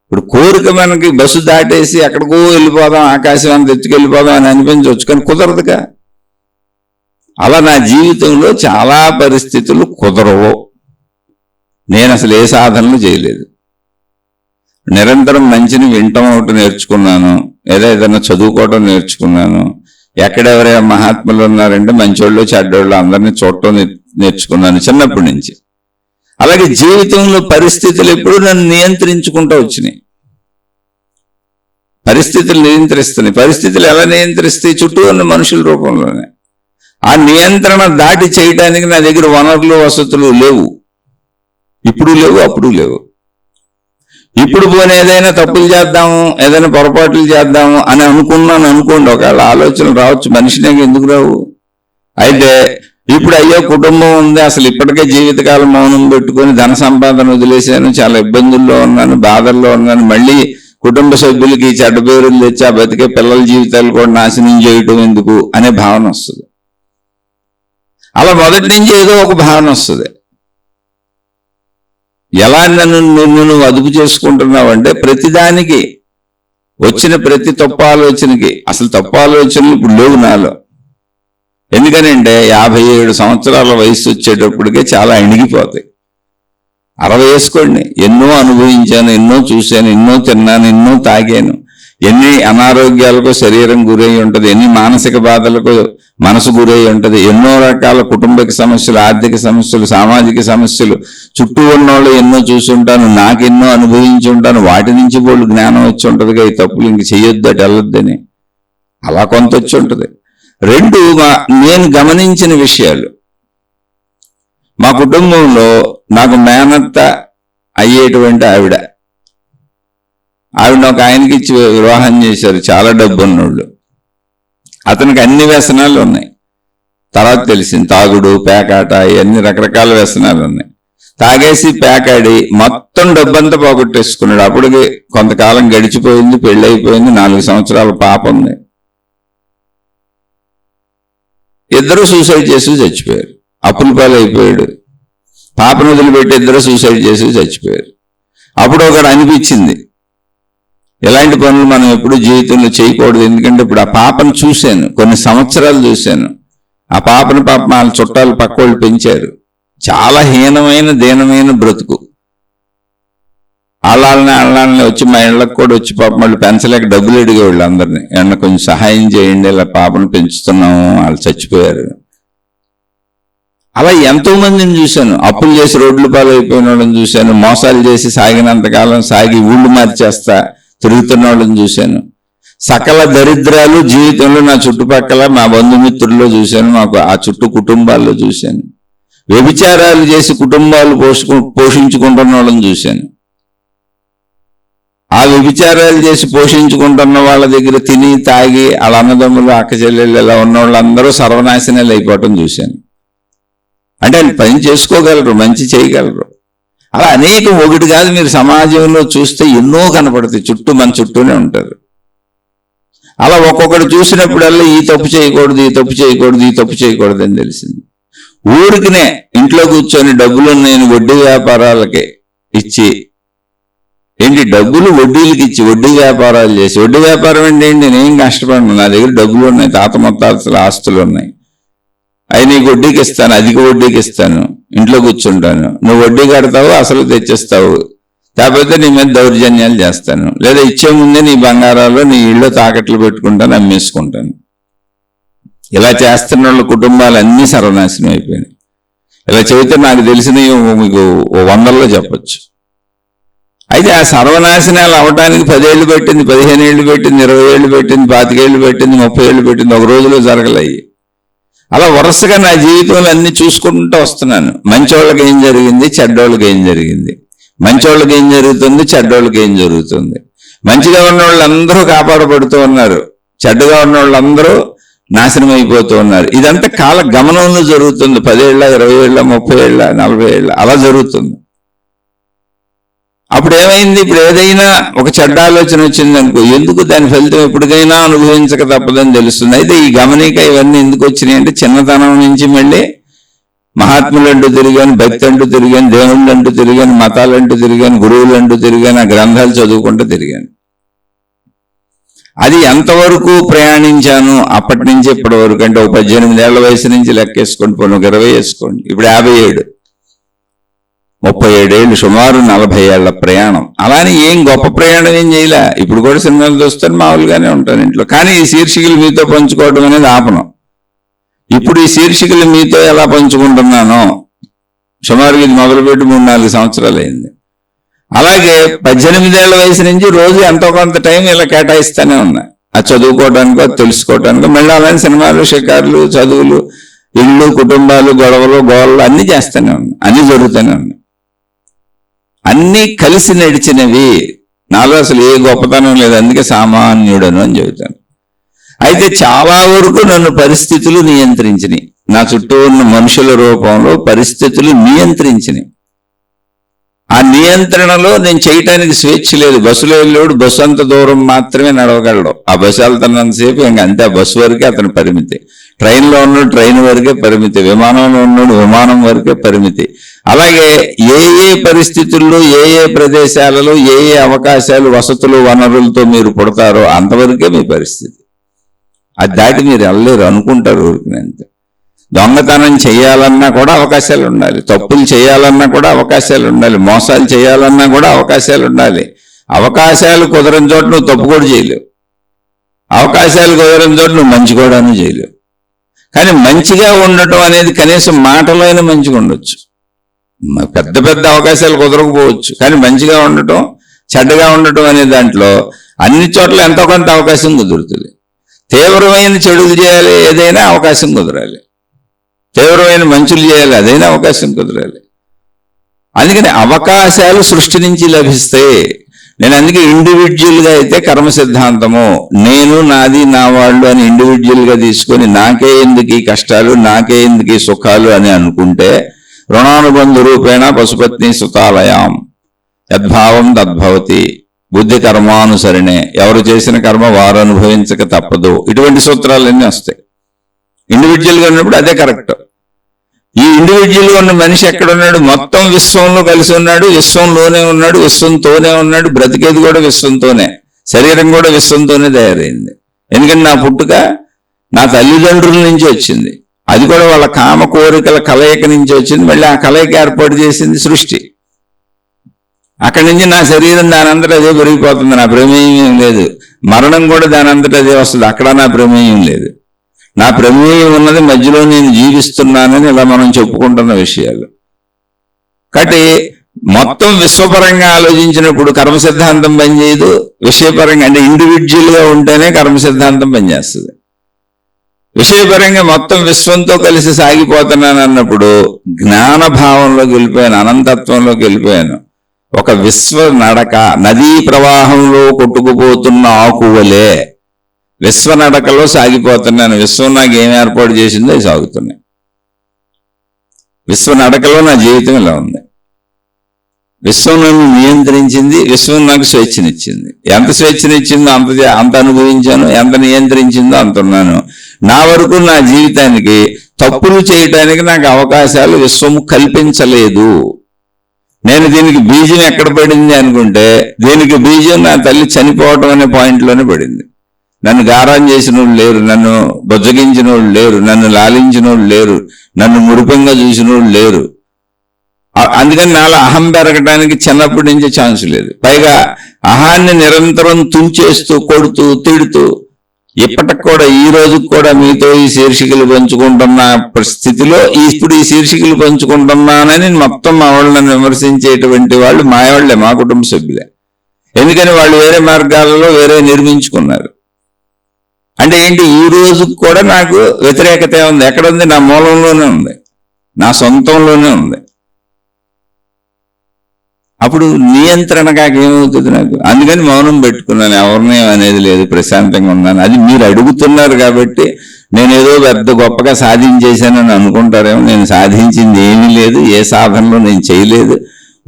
ఇప్పుడు కోరిక మనకి బస్సు దాటేసి ఎక్కడికో వెళ్ళిపోదాం, ఆకాశం అంత ఎత్తుకెళ్ళిపోదాం అని అనిపించవచ్చు, కానీ కుదరదుగా. అలా నా జీవితంలో చాలా పరిస్థితులు కుదరవు. నేను అసలు ఏ సాధనలు చేయలేదు. నిరంతరం మంచిని వింటం ఒకటి నేర్చుకున్నాను, ఏదైనా చదువుకోవటం నేర్చుకున్నాను. ఎక్కడెవరైనా మహాత్ములు ఉన్నారంటే మంచోళ్ళు చెడ్డోళ్ళు అందరినీ చూడటం నేర్చుకున్నాను చిన్నప్పటి నుంచి. అలాగే జీవితంలో పరిస్థితులు ఎప్పుడు నన్ను నియంత్రించుకుంటూ వచ్చినాయి. పరిస్థితులు నియంత్రిస్తున్నాయి. పరిస్థితులు ఎలా నియంత్రిస్తాయి? చుట్టూ ఉన్న మనుషుల రూపంలోనే. ఆ నియంత్రణ దాటి చేయడానికి నా దగ్గర వనరులు వసతులు లేవు. ఇప్పుడు లేవు, అప్పుడు లేవు. ఇప్పుడు పోనీ ఏదైనా తప్పులు చేద్దాము, ఏదైనా పొరపాట్లు చేద్దాము అని అనుకున్నాను అనుకోండి, ఒకవేళ ఆలోచనలు రావచ్చు, మనిషినే ఎందుకు రావు? అయితే ఇప్పుడు అయ్యో కుటుంబం ఉంది, అసలు ఇప్పటికే జీవితకాలం మౌనం పెట్టుకొని ధన సంపాదన వదిలేశాను, చాలా ఇబ్బందుల్లో ఉన్నాను, బాధల్లో ఉన్నాను, మళ్ళీ కుటుంబ సభ్యులకి చెడ్డ పేరులు తెచ్చి ఆ బతికే పిల్లల జీవితాలు కూడా నాశనం చేయటం ఎందుకు అనే భావన వస్తుంది. అలా మొదటి నుంచి ఏదో ఒక భావన వస్తుంది. ఎలా నువ్వు అదుపు చేసుకుంటున్నావు అంటే ప్రతిదానికి వచ్చిన ప్రతి తప్పు ఆలోచనకి, అసలు తప్పు ఆలోచనలు ఇప్పుడు లేవు నాలో. ఎందుకనంటే 57 సంవత్సరాల వయసు వచ్చేటప్పటికే చాలా అణిగిపోతాయి. 60 వేసుకోండి, ఎన్నో అనుభవించాను, ఎన్నో చూశాను, ఎన్నో తిన్నాను, ఎన్నో తాగాను, ఎన్ని అనారోగ్యాలకు శరీరం గురై ఉంటుంది, ఎన్ని మానసిక బాధలకు మనసు గురై ఉంటుంది, ఎన్నో రకాల కుటుంబిక సమస్యలు, ఆర్థిక సమస్యలు, సామాజిక సమస్యలు, చుట్టూ ఉన్నవాళ్ళు ఎన్నో చూసి ఉంటాను, నాకెన్నో అనుభవించి ఉంటాను. వాటి నుంచి వాళ్ళు జ్ఞానం వచ్చి ఉంటుందిగా, ఈ తప్పులు ఇంక చెయ్యొద్దు అటు వెళ్ళొద్దని. అలా కొంత వచ్చి ఉంటుంది. 2 నేను గమనించిన విషయాలు. మా కుటుంబంలో నాకు మేనత్త అయ్యేటువంటి ఆవిడ ఒక ఆయనకి ఇచ్చి వివాహం చేశారు, చాలా డబ్బు ఉన్నోళ్ళు. అతనికి అన్ని వ్యసనాలు ఉన్నాయి. తర్వాత తెలిసింది తాగుడు, పేకాట, ఇవన్నీ రకరకాల వ్యసనాలు ఉన్నాయి. తాగేసి పేకాడి మొత్తం డబ్బంతా పోగొట్టేసుకున్నాడు. అప్పటికి కొంతకాలం గడిచిపోయింది, పెళ్ళైపోయింది, 4 సంవత్సరాల పాప ఉంది. ఇద్దరు సూసైడ్ చేసి చచ్చిపోయారు. అప్పుల పాలు అయిపోయాడు. పాపను వదిలిపెట్టి ఇద్దరు సూసైడ్ చేసి చచ్చిపోయారు. అప్పుడు ఒకటి అనిపించింది, ఎలాంటి పనులు మనం ఎప్పుడు జీవితంలో చేయకూడదు. ఎందుకంటే ఇప్పుడు ఆ పాపను చూశాను, కొన్ని సంవత్సరాలు చూశాను. ఆ పాపను వాళ్ళ చుట్టాలు పక్క వాళ్ళు పెంచారు. చాలా హీనమైన దీనమైన బ్రతుకు. అళ్ళని వచ్చి మా ఇళ్ళకు కూడా వచ్చి పాపం వాళ్ళు పెంచలేక డబ్బులు అడిగేవాళ్ళు అందరినీ, ఏమన్నా కొంచెం సహాయం చేయండి, ఇలా పాపను పెంచుతున్నాము, వాళ్ళు చచ్చిపోయారు. అలా ఎంతో మందిని చూశాను. అప్పులు చేసి రోడ్లు పాలు అయిపోయిన వాళ్ళని చూశాను. మోసాలు చేసి సాగినంతకాలం సాగి ఊళ్ళు మార్చేస్తా తిరుగుతున్న వాళ్ళని చూశాను. సకల దరిద్రాలు జీవితంలో నా చుట్టుపక్కల మా బంధుమిత్రుల్లో చూశాను, మాకు ఆ చుట్టూ కుటుంబాల్లో చూశాను. వ్యభిచారాలు చేసి కుటుంబాలు పోషించుకుంటున్న వాళ్ళని చూశాను. ఆ వ్యభిచారాలు చేసి పోషించుకుంటున్న వాళ్ళ దగ్గర తిని తాగి వాళ్ళ అన్నదమ్ములు అక్క చెల్లెళ్ళు ఇలా ఉన్న వాళ్ళందరూ సర్వనాశనాలు అయిపోవటం చూశాను. అంటే వాళ్ళు పని చేసుకోగలరు, మంచి చేయగలరు. అలా అనేకం, ఒకటి కాదు, మీరు సమాజంలో చూస్తే ఎన్నో కనపడతాయి, మన చుట్టూనే ఉంటారు. అలా ఒక్కొక్కటి చూసినప్పుడల్లా ఈ తప్పు చేయకూడదు, ఈ తప్పు చేయకూడదు, ఈ తప్పు చేయకూడదు అని తెలిసింది. ఊరికినే ఇంట్లో కూర్చొని డబ్బులు నేను వడ్డీ వ్యాపారాలకి ఇచ్చి, డబ్బులు వడ్డీలకి ఇచ్చి వడ్డీ వ్యాపారాలు చేసి, వడ్డీ వ్యాపారం అంటే నేనేం కష్టపడను, నా దగ్గర డబ్బులు ఉన్నాయి, తాత మొత్తాల ఆస్తులు ఉన్నాయి, అవి నీకు వడ్డీకి ఇస్తాను, అధిక వడ్డీకి ఇస్తాను, ఇంట్లో కూర్చుంటాను, నువ్వు వడ్డీ కడతావు, అసలు తెచ్చిస్తావు, కాకపోతే నీ మీద దౌర్జన్యాలు చేస్తాను, లేదా ఇచ్చే ముందే నీ బంగారాలు నీ ఇళ్ళు తాకట్లు పెట్టుకుంటాను, అమ్మేసుకుంటాను. ఇలా చేస్తున్న వాళ్ళ కుటుంబాలు అన్నీ సర్వనాశనం అయిపోయినాయి. ఇలా చెబితే నాకు తెలిసినవి మీకు 100లో చెప్పచ్చు. అయితే ఆ సర్వనాశనాలు అవడానికి 10 ఏళ్ళు పెట్టింది, 15 ఏళ్ళు పెట్టింది, 20 ఏళ్ళు పెట్టింది, 25 ఏళ్ళు పెట్టింది, 30 ఏళ్ళు పెట్టింది, ఒక రోజులో జరగలయ్యి. అలా వరుసగా నా జీవితంలో అన్ని చూసుకుంటూ వస్తున్నాను. మంచోళ్ళకి ఏం జరిగింది, చెడ్డోళ్ళకి ఏం జరిగింది, మంచోళ్ళకి ఏం జరుగుతుంది, చెడ్డోళ్ళకి ఏం జరుగుతుంది. మంచిగా ఉన్న వాళ్ళందరూ కాపాడబడుతూ ఉన్నారు, చెడ్డగా ఉన్న వాళ్ళందరూ నాశనం అయిపోతూ ఉన్నారు. ఇదంతా కాల గమనంలో జరుగుతుంది. 10 ఏళ్ళ, 20 ఏళ్ళ, 30 ఏళ్ళ, 40 ఏళ్ళ అలా జరుగుతుంది. అప్పుడు ఏమైంది, ఇప్పుడు ఏదైనా ఒక చెడ్డ ఆలోచన వచ్చింది అనుకో, ఎందుకు దాని ఫలితం ఎప్పటికైనా అనుభవించక తప్పదని తెలుస్తుంది. అయితే ఈ గమనిక ఇవన్నీ ఎందుకు వచ్చినాయి అంటే, చిన్నతనం నుంచి మళ్ళీ మహాత్ములు అంటూ తిరిగాను, భక్తి అంటూ తిరిగాను, దేవుళ్ళు అంటూ తిరిగాను, మతాలు అంటూ తిరిగాను, గురువులు అంటూ తిరిగాను, ఆ గ్రంథాలు చదువుకుంటూ తిరిగాను. అది ఎంతవరకు ప్రయాణించాను అప్పటి నుంచి ఇప్పటి వరకు అంటే ఒక 18 ఏళ్ల వయసు నుంచి లెక్కేసుకోండి, పోనీ ఒక 20 వేసుకోండి, ఇప్పుడు 57, 37 ఏళ్ళు, సుమారు 40 ఏళ్ల ప్రయాణం. అలానే ఏం గొప్ప ప్రయాణం ఏం చేయలే. ఇప్పుడు కూడా సినిమాలు చూస్తాను, మామూలుగానే ఉంటాను ఇంట్లో. కానీ ఈ శీర్షికలు మీతో పంచుకోవడం అనేది ఆపను. ఇప్పుడు ఈ శీర్షికలు మీతో ఎలా పంచుకుంటున్నానో సుమారు ఇది మొదలుపెట్టి 3-4 సంవత్సరాలు అయింది. అలాగే 18 ఏళ్ల వయసు నుంచి రోజు ఎంతో కొంత టైం ఇలా కేటాయిస్తూనే ఉన్నా. అది చదువుకోవడానికో, అది తెలుసుకోవడానికో, మళ్ళీ అలానే సినిమాలు, షికార్లు, చదువులు, ఇళ్ళు, కుటుంబాలు, గొడవలు, గోళ్ళు అన్నీ చేస్తూనే ఉన్నా, అన్నీ జరుగుతూనే ఉన్నాయి. అన్నీ కలిసి నడిచినవి. నాలో అసలు ఏ గొప్పతనం లేదు, అందుకే సామాన్యుడను అని చెబుతాను. అయితే చాలా వరకు నన్ను పరిస్థితులు నియంత్రించినాయి. నా చుట్టూ ఉన్న మనుషుల రూపంలో పరిస్థితులు నియంత్రించినాయి. ఆ నియంత్రణలో నేను చేయటానికి స్వేచ్ఛ లేదు. బస్సులో వెళ్ళేవాడు బస్సు అంత దూరం మాత్రమే నడవగలడు. ఆ బస్సు వెళ్తున్నంతసేపు ఇంకా అంతే, ఆ బస్సు వరకే అతని పరిమితి. ట్రైన్లో ఉన్నాడు ట్రైన్ వరకే పరిమితి, విమానంలో ఉన్నాడు విమానం వరకే పరిమితి. అలాగే ఏ ఏ పరిస్థితుల్లో, ఏ ఏ ప్రదేశాలలో, ఏ ఏ అవకాశాలు, వసతులు, వనరులతో మీరు పుడతారో అంతవరకే మీ పరిస్థితి. అది దాటి మీరు వెళ్ళలేరు, అనుకుంటారు ఊరికినంతే. దొంగతనం చేయాలన్నా కూడా అవకాశాలు ఉండాలి, తప్పులు చేయాలన్నా కూడా అవకాశాలు ఉండాలి, మోసాలు చేయాలన్నా కూడా అవకాశాలు ఉండాలి. అవకాశాలు కుదరని చోట నువ్వు తప్పు కూడా చేయలేవు, అవకాశాలు కుదరని చోట నువ్వు మంచి కూడా చేయలేవు. కానీ మంచిగా ఉండటం అనేది కనీసం మాటలో అయినా మంచిగా ఉండొచ్చు. పెద్ద పెద్ద అవకాశాలు కుదరకపోవచ్చు, కానీ మంచిగా ఉండటం, చెడ్డగా ఉండటం అనే దాంట్లో అన్ని చోట్ల ఎంతో కొంత అవకాశం కుదురుతుంది. తీవ్రమైన చెడులు చేయాలి, ఏదైనా అవకాశం కుదరాలి. తీవ్రమైన మంచులు చేయాలి, అదైనా అవకాశం కుదరాలి. అందుకని అవకాశాలు సృష్టి నుంచి లభిస్తాయి. నేను అందుకే ఇండివిజువల్గా అయితే కర్మ సిద్ధాంతము, నేను, నాది, నా వాళ్ళు అని ఇండివిజువల్గా తీసుకొని నాకే ఎందుకు ఈ కష్టాలు, నాకే ఎందుకు ఈ సుఖాలు అని అనుకుంటే రుణానుబంధ రూపేణ పశుపత్ని సుతాలయాం యద్భావం తద్భవతి బుద్ధి కర్మానుసరణే, ఎవరు చేసిన కర్మ వారు అనుభవించక తప్పదు. ఇటువంటి సూత్రాలన్నీ వస్తాయి. ఇండివిజువల్గా ఉన్నప్పుడు అదే కరెక్ట్. ఈ ఇండివిజువల్గా ఉన్న మనిషి ఎక్కడున్నాడు? మొత్తం విశ్వంలో కలిసి ఉన్నాడు, విశ్వంలోనే ఉన్నాడు, విశ్వంతోనే ఉన్నాడు. బ్రతికేది కూడా విశ్వంతోనే, శరీరం కూడా విశ్వంతోనే తయారైంది. ఎందుకంటే నా పుట్టుక నా తల్లిదండ్రుల నుంచి వచ్చింది, అది కూడా వాళ్ళ కామ కోరికల కలయిక నుంచి వచ్చింది. మళ్ళీ ఆ కలయిక ఏర్పాటు చేసింది సృష్టి. అక్కడి నుంచి నా శరీరం దానంతటా అదే పెరిగిపోతుంది, నా ప్రమేయం లేదు. మరణం కూడా దానంతటా అదే వస్తుంది, అక్కడ నా ప్రమేయం లేదు. నా ప్రమేయం ఉన్నది మధ్యలో నేను జీవిస్తున్నానని ఇలా మనం చెప్పుకుంటున్న విషయాలు. కాబట్టి మొత్తం విశ్వపరంగా ఆలోచించినప్పుడు కర్మ సిద్ధాంతం పనిచేయదు. విషయపరంగా అంటే ఇండివిజువల్గా ఉంటేనే కర్మ సిద్ధాంతం పనిచేస్తుంది. విషయపరంగా మొత్తం విశ్వంతో కలిసి సాగిపోతున్నాను అన్నప్పుడు జ్ఞానభావంలోకి వెళ్ళిపోయాను, అనంతత్వంలోకి వెళ్ళిపోయాను. ఒక విశ్వ నడక, నదీ ప్రవాహంలో కొట్టుకుపోతున్న ఆకువలే విశ్వ నడకలో సాగిపోతున్నాను. విశ్వం నాకు ఏం ఏర్పాటు చేసిందో అది సాగుతున్నాయి. విశ్వ నడకలో నా జీవితం ఇలా ఉంది. విశ్వం నన్ను నియంత్రించింది, విశ్వం నాకు స్వేచ్ఛనిచ్చింది. ఎంత స్వేచ్ఛనిచ్చిందో అంత అనుభవించాను, ఎంత నియంత్రించిందో అంత ఉన్నాను. నా వరకు నా జీవితానికి తప్పులు చేయటానికి నాకు అవకాశాలు విశ్వము కల్పించలేదు. నేను దీనికి బీజం ఎక్కడ పడింది అనుకుంటే, దీనికి బీజం నా తల్లి చనిపోవటం అనే పాయింట్లోనే పడింది. నన్ను గారం చేసిన వాళ్ళు లేరు, నన్ను బొజ్జగించిన వాళ్ళు లేరు, నన్ను లాలించిన వాళ్ళు లేరు, నన్ను మురిపంగా చూసిన వాళ్ళు లేరు. అందుకని నాలో అహం పెరగడానికి చిన్నప్పటి నుంచి ఛాన్స్ లేదు. పైగా అహాన్ని నిరంతరం తుంచేస్తూ, కొడుతూ, తిడుతూ, ఇప్పటికి కూడా ఈ రోజుకి కూడా మీతో ఈ శీర్షికలు పంచుకుంటున్న స్థితిలో ఇప్పుడు ఈ శీర్షికలు పంచుకుంటున్నానని మొత్తం మా వాళ్ళు నన్ను విమర్శించేటువంటి వాళ్ళు మాయవాళ్లే, మా కుటుంబ సభ్యులే. ఎందుకని వాళ్ళు వేరే మార్గాలలో వేరే నిర్మించుకున్నారు. అంటే ఏంటి, ఈ రోజుకి కూడా నాకు వ్యతిరేకత ఉంది. ఎక్కడ ఉంది? నా మూలంలోనే ఉంది, నా సొంతంలోనే ఉంది. అప్పుడు నియంత్రణ కాకేమవుతుంది నాకు? అందుకని మౌనం పెట్టుకున్నాను, ఎవరిని అనేది లేదు, ప్రశాంతంగా ఉన్నాను. అది మీరు అడుగుతున్నారు కాబట్టి నేనేదో పెద్ద గొప్పగా సాధించేశానని అనుకుంటారేమో. నేను సాధించింది ఏమీ లేదు, ఏ సాధనలో నేను చేయలేదు.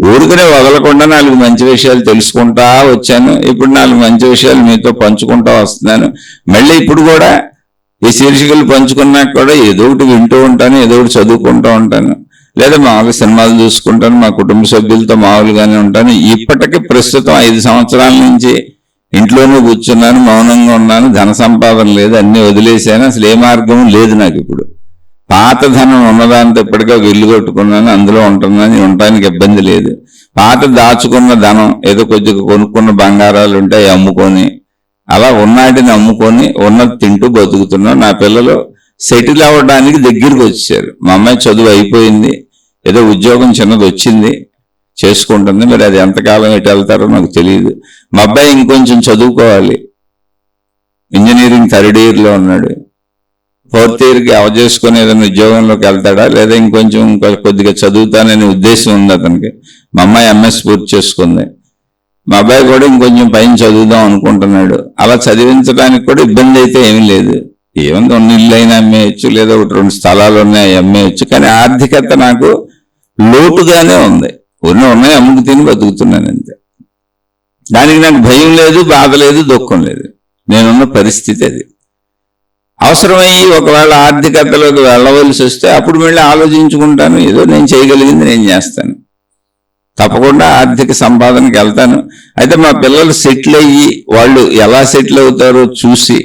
ఊరికనే వదలకుండా 4 మంచి విషయాలు తెలుసుకుంటా వచ్చాను. ఇప్పుడు 4 మంచి విషయాలు మీతో పంచుకుంటా వస్తున్నాను. మళ్ళీ ఇప్పుడు కూడా ఈ శీర్షికలు పంచుకున్నాక కూడా ఏదో ఒకటి వింటూ ఉంటాను, ఏదో ఒకటి చదువుకుంటూ ఉంటాను, లేదా మామూలుగా సినిమాలు చూసుకుంటాను, మా కుటుంబ సభ్యులతో మామూలుగానే ఉంటాను. ఇప్పటికీ ప్రస్తుతం 5 సంవత్సరాల నుంచి ఇంట్లోనే కూర్చున్నాను, మౌనంగా ఉన్నాను, ధన సంపాదన లేదు, అన్నీ వదిలేశాను, అసలు ఏ మార్గం లేదు నాకు ఇప్పుడు. పాత ధనం ఉన్నదాంతో ఇప్పటికే ఒక ఇల్లు కట్టుకున్నాను, అందులో ఉంటున్నాను, ఉండటానికి ఇబ్బంది లేదు. పాత దాచుకున్న ధనం ఏదో కొద్దిగా కొనుక్కున్న బంగారాలు ఉంటాయి అమ్ముకొని, అలా ఉన్నాటిని అమ్ముకొని ఉన్నది తింటూ బతుకుతున్నాం. నా పిల్లలు సెటిల్ అవ్వడానికి దగ్గరికి వచ్చారు. మా అమ్మాయి చదువు అయిపోయింది, ఏదో ఉద్యోగం చిన్నది వచ్చింది, చేసుకుంటుంది. మరి అది ఎంతకాలం ఎటు వెళ్తారో నాకు తెలియదు. మా అబ్బాయి ఇంకొంచెం చదువుకోవాలి, ఇంజనీరింగ్ 3rd ఇయర్లో ఉన్నాడు. 4th ఇయర్కి చేసుకుని ఏదైనా ఉద్యోగంలోకి వెళ్తాడా, లేదా ఇంకొంచెం కొద్దిగా చదువుతాననే ఉద్దేశం ఉంది అతనికి. మా అమ్మాయి MS పూర్తి చేసుకుంది. మా అబ్బాయి కూడా ఇంకొంచెం పైన చదువుదాం అనుకుంటున్నాడు. అలా చదివించడానికి కూడా ఇబ్బంది అయితే ఏమీ లేదు. ఏముంది, ఉన్న ఇల్లు అయినా అమ్మేయచ్చు, లేదా 1-2 స్థలాలు ఉన్నాయి అమ్మేయచ్చు. కానీ ఆర్థికత నాకు లోటుగానే ఉంది. ఉన్నాయి అమ్ముకు తిని బతుకుతున్నాను అంతే. దానికి నాకు భయం లేదు, బాధ లేదు, దుఃఖం లేదు. నేనున్న పరిస్థితి అది. అవసరమయ్యి ఒకవేళ ఆర్థికతలోకి వెళ్ళవలసి వస్తే అప్పుడు మళ్ళీ ఆలోచించుకుంటాను, ఏదో నేను చేయగలిగింది నేను చేస్తాను, తప్పకుండా ఆర్థిక సంపాదనకి వెళ్తాను. అయితే మా పిల్లలు సెటిల్ అయ్యి వాళ్ళు ఎలా సెటిల్ అవుతారో చూసి,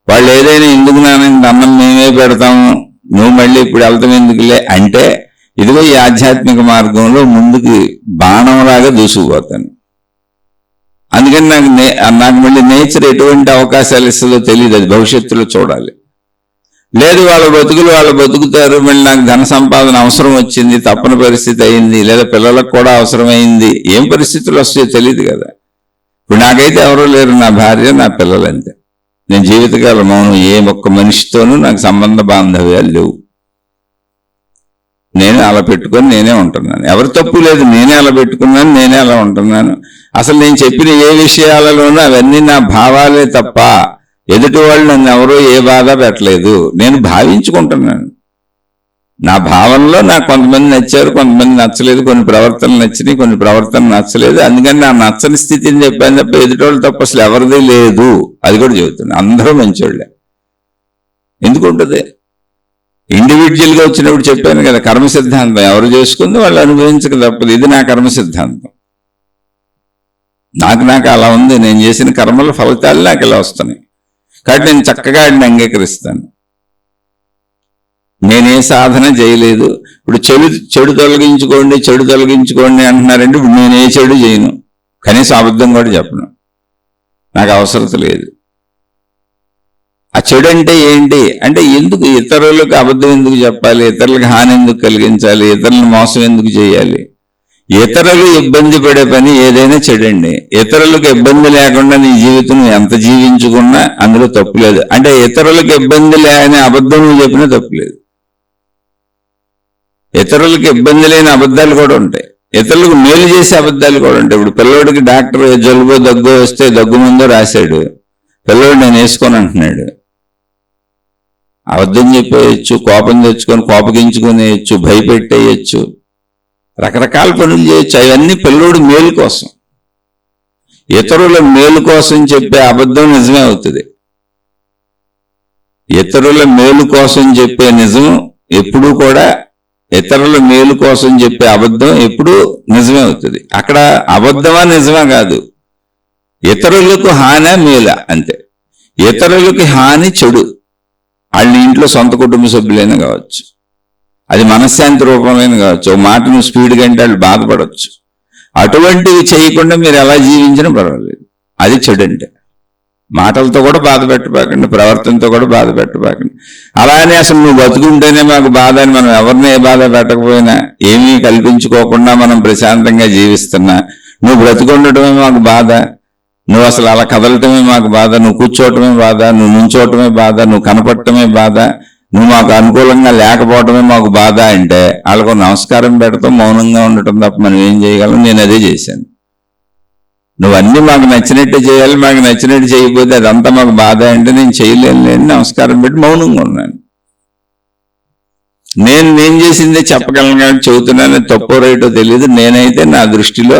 వాళ్ళు ఏదైనా ఎందుకు నాన్న అన్నం మేమే పెడతాము, నువ్వు మళ్ళీ ఇప్పుడు వెళ్తాం ఎందుకులే అంటే, ఇదిగో ఈ ఆధ్యాత్మిక మార్గంలో ముందుకి బాణంలాగా దూసుకుపోతాను. అందుకని నాకు మళ్ళీ నేచర్ ఎటువంటి అవకాశాలు ఇస్తుందో తెలియదు, అది భవిష్యత్తులో చూడాలి. లేదు వాళ్ళ బతుకులు వాళ్ళు బతుకుతారు, మళ్ళీ నాకు ధన సంపాదన అవసరం వచ్చింది, తప్పని పరిస్థితి అయింది, లేదా పిల్లలకు కూడా అవసరమైంది, ఏం పరిస్థితులు వస్తాయో తెలియదు కదా. ఇప్పుడు నాకైతే ఎవరూ లేరు, నా భార్య నా పిల్లలు అంతే. నేను జీవితకాలం మౌనం, ఏ ఒక్క మనిషితోనూ నాకు సంబంధ బాంధవ్యాలు లేవు. నేనే అలా పెట్టుకొని నేనే ఉంటున్నాను, ఎవరి తప్పు లేదు, నేనే అలా పెట్టుకున్నాను, నేనే అలా ఉంటున్నాను. అసలు నేను చెప్పిన ఏ విషయాలలోనూ అవన్నీ నా భావాలే తప్ప ఎదుటి వాళ్ళు నన్ను ఎవరో ఏ బాధ పెట్టలేదు. నేను భావించుకుంటున్నాను. నా భావనలో నాకు కొంతమంది నచ్చారు, కొంతమంది నచ్చలేదు, కొన్ని ప్రవర్తనలు నచ్చినాయి, కొన్ని ప్రవర్తనలు నచ్చలేదు. అందుకని నా నచ్చని స్థితిని చెప్పాను తప్ప ఎదుటి వాళ్ళు తప్ప అసలు ఎవరిది లేదు. అది కూడా చెబుతున్నాను, అందరూ మంచోళ్ళే. ఎందుకు ఉంటుంది? ఇండివిజువల్గా వచ్చినప్పుడు చెప్పాను కదా, కర్మ సిద్ధాంతం ఎవరు చేసుకుంది వాళ్ళు అనుభవించక తప్పదు. ఇది నా కర్మ సిద్ధాంతం. నాకు అలా ఉంది. నేను చేసిన కర్మల ఫలితాలు నాకు ఇలా వస్తున్నాయి కాబట్టి నేను చక్కగా వాటిని అంగీకరిస్తాను. నేనే సాధన చేయలేదు. ఇప్పుడు చెడు తొలగించుకోండి అంటున్నారంటే ఇప్పుడు నేనే చెడు చేయను, కనీసం అబద్ధం కూడా చెప్పను, నాకు అవసరం లేదు. ఆ చెడు అంటే ఏంటి అంటే, ఎందుకు ఇతరులకు అబద్ధం ఎందుకు చెప్పాలి, ఇతరులకు హాని ఎందుకు కలిగించాలి, ఇతరులను మోసం ఎందుకు చేయాలి? ఇతరులు ఇబ్బంది పడే పని ఏదైనా చెడండి. ఇతరులకు ఇబ్బంది లేకుండా నీ జీవితం ఎంత జీవించుకున్నా అందులో తప్పులేదు. అంటే ఇతరులకు ఇబ్బంది లేని అబద్ధం నువ్వు చెప్పినా తప్పులేదు. ఇతరులకు ఇబ్బంది లేని అబద్ధాలు కూడా ఉంటాయి, ఇతరులకు మేలు చేసే అబద్ధాలు కూడా ఉంటాయి. ఇప్పుడు పిల్లోడికి డాక్టర్ జలుబో దగ్గు వస్తే దగ్గు ముందో రాశాడు, పిల్లోడు నేను వేసుకొని అంటున్నాడు. అబద్ధం చెప్పేయచ్చు, కోపం తెచ్చుకొని కోపగించుకునేయచ్చు, భయపెట్టేయచ్చు, రకరకాల పనులు చేయొచ్చు. అవన్నీ పిల్లోడు మేలు కోసం, ఇతరుల మేలు కోసం చెప్పే అబద్ధం నిజమే అవుతుంది. ఇతరుల మేలు కోసం చెప్పే నిజం ఎప్పుడూ కూడా, ఇతరుల మేలు కోసం చెప్పే అబద్ధం ఎప్పుడూ నిజమే అవుతుంది. అక్కడ అబద్ధమా నిజమా కాదు, ఇతరులకు హాని మేల అంతే. ఇతరులకి హాని చెడు, వాళ్ళ ఇంట్లో సొంత కుటుంబ సభ్యులైనా కావచ్చు, అది మనశ్శాంతి రూపంలో కావచ్చు, ఒక మాట నువ్వు స్పీడ్గా అంటే వాళ్ళు బాధపడవచ్చు. అటువంటివి చేయకుండా మీరు ఎలా జీవించినా పర్వాలేదు, అది చెడు. అంటే మాటలతో కూడా బాధ పెట్టబాకండి, ప్రవర్తనతో కూడా బాధ పెట్టబాకండి. అలానే అసలు నువ్వు బతుకుంటేనే మాకు బాధ అని మనం ఎవరిని ఏ బాధ పెట్టకపోయినా, ఏమీ కల్పించుకోకుండా మనం ప్రశాంతంగా జీవిస్తున్నా, నువ్వు బ్రతుకుండటమే మాకు బాధ, నువ్వు అసలు అలా కదలటమే మాకు బాధ, నువ్వు కూర్చోవటమే బాధ, నువ్వు నుంచోవటమే బాధ, నువ్వు కనపడటమే బాధ, నువ్వు మాకు అనుకూలంగా లేకపోవటమే మాకు బాధ అంటే వాళ్ళకు నమస్కారం పెడతాం, మౌనంగా ఉండటం తప్ప మనం ఏం చేయగలం? నేను అదే చేశాను. నువ్వు అన్నీ మాకు నచ్చినట్టు చేయాలి, మాకు నచ్చినట్టు చేయకపోతే అదంతా మాకు బాధ అంటే నేను చేయలేను, నమస్కారం పెట్టి మౌనంగా ఉన్నాను. నేను చేసిందే చెప్పగలను కాబట్టి చెబుతున్నాను, తప్పో రైటో తెలియదు. నేనైతే నా దృష్టిలో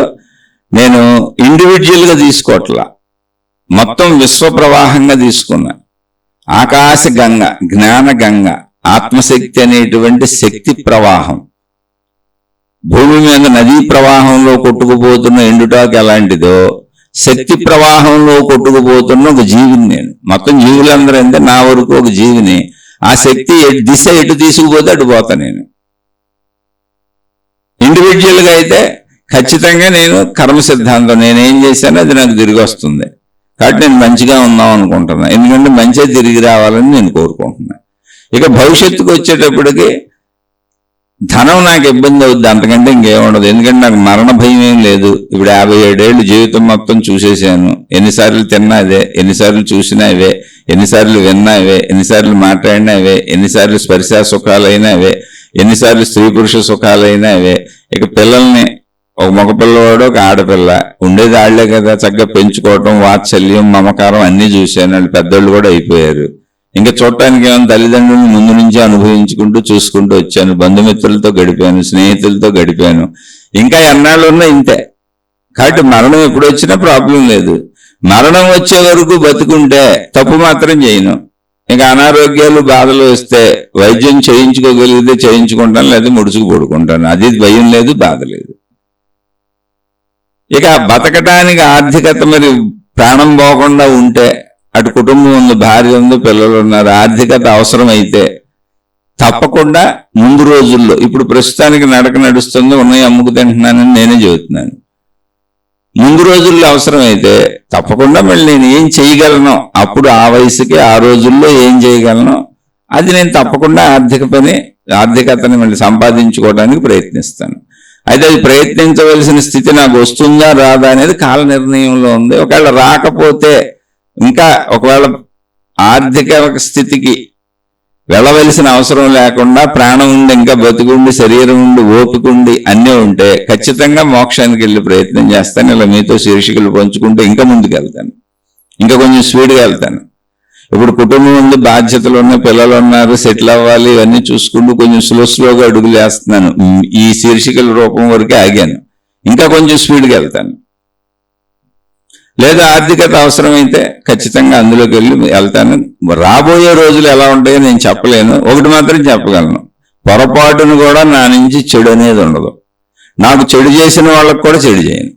నేను ఇండివిజువల్గా తీసుకోవట్లా, మొత్తం విశ్వ ప్రవాహంగా తీసుకున్నా. ఆకాశ గంగ, జ్ఞాన గంగ, ఆత్మశక్తి అనేటువంటి శక్తి ప్రవాహం భూమి మీద నదీ ప్రవాహంలో కొట్టుకుపోతున్న ఎండుటాకు ఎలాంటిదో, శక్తి ప్రవాహంలో కొట్టుకుపోతున్న ఒక జీవిని నేను. మొత్తం జీవులందరూ అంటే నా వరకు ఒక జీవిని. ఆ శక్తి దిశ ఎటు తీసుకుపోతే అటు పోతా నేను. ఇండివిజువల్గా అయితే ఖచ్చితంగా నేను కర్మ సిద్ధాంతం, నేనేం చేశానో అది నాకు తిరిగి వస్తుంది. కాబట్టి నేను మంచిగా ఉందాం అనుకుంటున్నా, ఎందుకంటే మంచిగా తిరిగి రావాలని నేను కోరుకుంటున్నా. ఇక భవిష్యత్తుకు వచ్చేటప్పటికి ధనం నాకు ఇబ్బంది అవుద్ది, అంతకంటే ఇంకేముండదు. ఎందుకంటే నాకు మరణ భయం ఏం లేదు. ఇప్పుడు 57 ఏళ్ళు జీవితం మొత్తం చూసేసాను. ఎన్నిసార్లు తిన్నా ఇవే, ఎన్నిసార్లు చూసినా ఇవే, ఎన్నిసార్లు విన్నా ఇవే, ఎన్నిసార్లు మాట్లాడినా ఇవే, ఎన్నిసార్లు స్పర్శ సుఖాలైనా ఇవే, ఎన్నిసార్లు స్త్రీ పురుష సుఖాలైనా ఇవే. ఇక పిల్లల్ని, ఒక మగపిల్లవాడు ఒక ఆడపిల్ల, ఉండేది ఆళ్లే కదా, చక్కగా పెంచుకోవటం, వాత్సల్యం, మమకారం అన్నీ చూశాను. వాళ్ళు పెద్దోళ్ళు కూడా అయిపోయారు. ఇంకా చూడటానికి ఏమైనా తల్లిదండ్రులను ముందు నుంచి అనుభవించుకుంటూ చూసుకుంటూ వచ్చాను. బంధుమిత్రులతో గడిపాను, స్నేహితులతో గడిపాను. ఇంకా ఎన్నాళ్ళు ఉన్నా ఇంతే. కాబట్టి మరణం ఎప్పుడు వచ్చినా ప్రాబ్లం లేదు. మరణం వచ్చే వరకు బతుకుంటే తప్పు మాత్రం చేయను. ఇంకా అనారోగ్యాలు బాధలు వస్తే వైద్యం చేయించుకోగలిగితే చేయించుకుంటాను, లేదా ముడుచుకు పడుకుంటాను. అది భయం లేదు, బాధ లేదు. ఇక బతకటానికి ఆర్థికత మరి ప్రాణం పోకుండా ఉంటే, అటు కుటుంబం ఉంది, భార్య ఉంది, పిల్లలు ఉన్నారు, ఆర్థికత అవసరమైతే తప్పకుండా ముందు రోజుల్లో, ఇప్పుడు ప్రస్తుతానికి నడక నడుస్తుంది, ఉన్నాయి అమ్ముకు తింటున్నానని నేనే చెబుతున్నాను. ముందు రోజుల్లో అవసరమైతే తప్పకుండా మళ్ళీ నేను ఏం చేయగలను, అప్పుడు ఆ వయసుకి ఆ రోజుల్లో ఏం చేయగలను, అది నేను తప్పకుండా ఆర్థికతని మళ్ళీ సంపాదించుకోవడానికి ప్రయత్నిస్తాను. అయితే అది ప్రయత్నించవలసిన స్థితి నాకు వస్తుందా రాదా అనేది కాల నిర్ణయంలో ఉంది. ఒకవేళ రాకపోతే, ఇంకా ఒకవేళ ఆర్థిక స్థితికి వెళ్ళవలసిన అవసరం లేకుండా ప్రాణం ఉండి, ఇంకా బతుకుండి, శరీరం ఉండి, ఓపిక ఉండి అన్నీ ఉంటే ఖచ్చితంగా మోక్షానికి వెళ్ళి ప్రయత్నం చేస్తాను. ఇలా మీతో శీర్షికలు పంచుకుంటూ ఇంకా ముందుకు వెళ్తాను, ఇంకా కొంచెం స్పీడ్గా వెళ్తాను. ఇప్పుడు కుటుంబం ఉంది, బాధ్యతలు ఉన్నాయి, పిల్లలు ఉన్నారు, సెటిల్ అవ్వాలి, ఇవన్నీ చూసుకుంటూ కొంచెం స్లోగా అడుగులు వేస్తున్నాను. ఈ శీర్షికల రూపం వరకే ఆగాను, ఇంకా కొంచెం స్పీడ్గా వెళ్తాను. లేదా ఆర్థికత అవసరమైతే ఖచ్చితంగా అందులోకి వెళ్తాను. రాబోయే రోజులు ఎలా ఉంటాయో నేను చెప్పలేను. ఒకటి మాత్రం చెప్పగలను, పొరపాటును కూడా నా నుంచి చెడు అనేది ఉండదు. నాకు చెడు చేసిన వాళ్ళకు కూడా చెడు చేయను.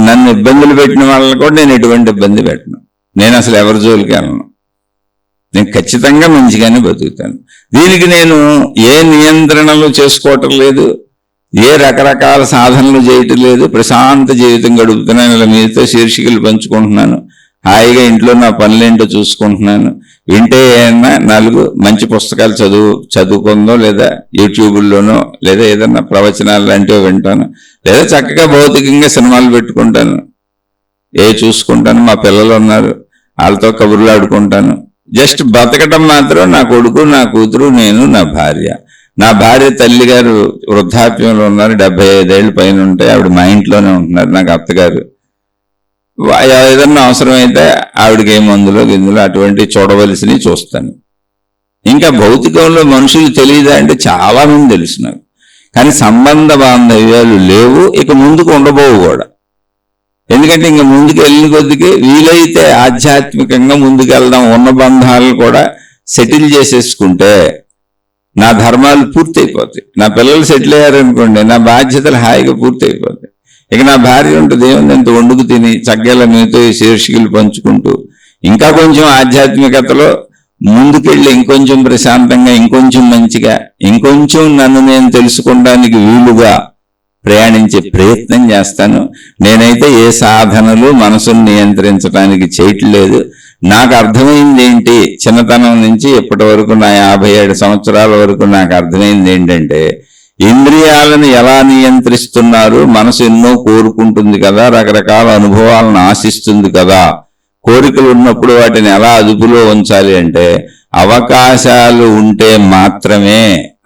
నన్ను ఇబ్బందులు పెట్టిన వాళ్ళని కూడా నేను ఎటువంటి ఇబ్బంది పెట్టను. నేను అసలు ఎవరి జోలికి వెళ్ళను. నేను ఖచ్చితంగా మంచిగానే బతుకుతాను. దీనికి నేను ఏ నియంత్రణలు చేసుకోవటం లేదు, ఏ రకరకాల సాధనలు చేయటం లేదు. ప్రశాంత జీవితం గడుపుతున్నాను. ఇలా మీతో శీర్షికలు పంచుకుంటున్నాను. హాయిగా ఇంట్లో నా పనులేంటో చూసుకుంటున్నాను. వింటే ఏమన్నా 4 మంచి పుస్తకాలు చదువుకుందో, లేదా యూట్యూబ్లోనో, లేదా ఏదన్నా ప్రవచనాలు లాంటివి వింటాను, లేదా చక్కగా భౌతికంగా సినిమాలు పెట్టుకుంటాను, చూసుకుంటాను. మా పిల్లలు ఉన్నారు, వాళ్ళతో కబుర్లు ఆడుకుంటాను. జస్ట్ బతకటం మాత్రం నా కొడుకు, నా కూతురు, నేను, నా భార్య. నా భార్య తల్లి గారు వృద్ధాప్యంలో ఉన్నారు, 75 ఏళ్ళు పైన ఉంటాయి. ఆవిడ మా ఇంట్లోనే ఉంటున్నారు. నాకు అత్తగారు. ఏదన్నా అవసరమైతే ఆవిడకి ఏ మందులో గిందులో అటువంటి చూడవలసినవి చూస్తాను. ఇంకా భౌతికంలో మనుషులు తెలియదా అంటే చాలా మంది తెలుసు నాకు. కానీ సంబంధ బాంధవ్యాలు లేవు, ఇక ముందుకు ఉండబోవు కూడా. ఎందుకంటే ఇంకా ముందుకు వెళ్ళిన కొద్దికి వీలైతే ఆధ్యాత్మికంగా ముందుకెళ్దాం, ఉన్న బంధాలను కూడా సెటిల్ చేసేసుకుంటే నా ధర్మాలు పూర్తయిపోతాయి. నా పిల్లలు సెటిల్ అయ్యారనుకోండి, నా బాధ్యతలు హాయిగా పూర్తయిపోతాయి. ఇక నా భార్య ఉంటుంది, ఏముంది, ఇంత వండుకు తిని చక్కగా మీతో ఈ శీర్షికలు పంచుకుంటూ ఇంకా కొంచెం ఆధ్యాత్మికతలో ముందుకెళ్ళి ఇంకొంచెం ప్రశాంతంగా, ఇంకొంచెం మంచిగా, ఇంకొంచెం నన్ను నేను తెలుసుకోవడానికి వీలుగా ప్రయాణించే ప్రయత్నం చేస్తాను. నేనైతే ఏ సాధనలు మనసును నియంత్రించడానికి చేయట్లేదు. నాకు అర్థమైంది ఏంటి, చిన్నతనం నుంచి ఇప్పటి వరకు, నా 57 సంవత్సరాల వరకు నాకు అర్థమైంది ఏంటంటే, ఇంద్రియాలను ఎలా నియంత్రిస్తున్నారు. మనసు ఎన్నో కోరుకుంటుంది కదా, రకరకాల అనుభవాలను ఆశిస్తుంది కదా. కోరికలు ఉన్నప్పుడు వాటిని ఎలా అదుపులో ఉంచాలి అంటే, అవకాశాలు ఉంటే మాత్రమే,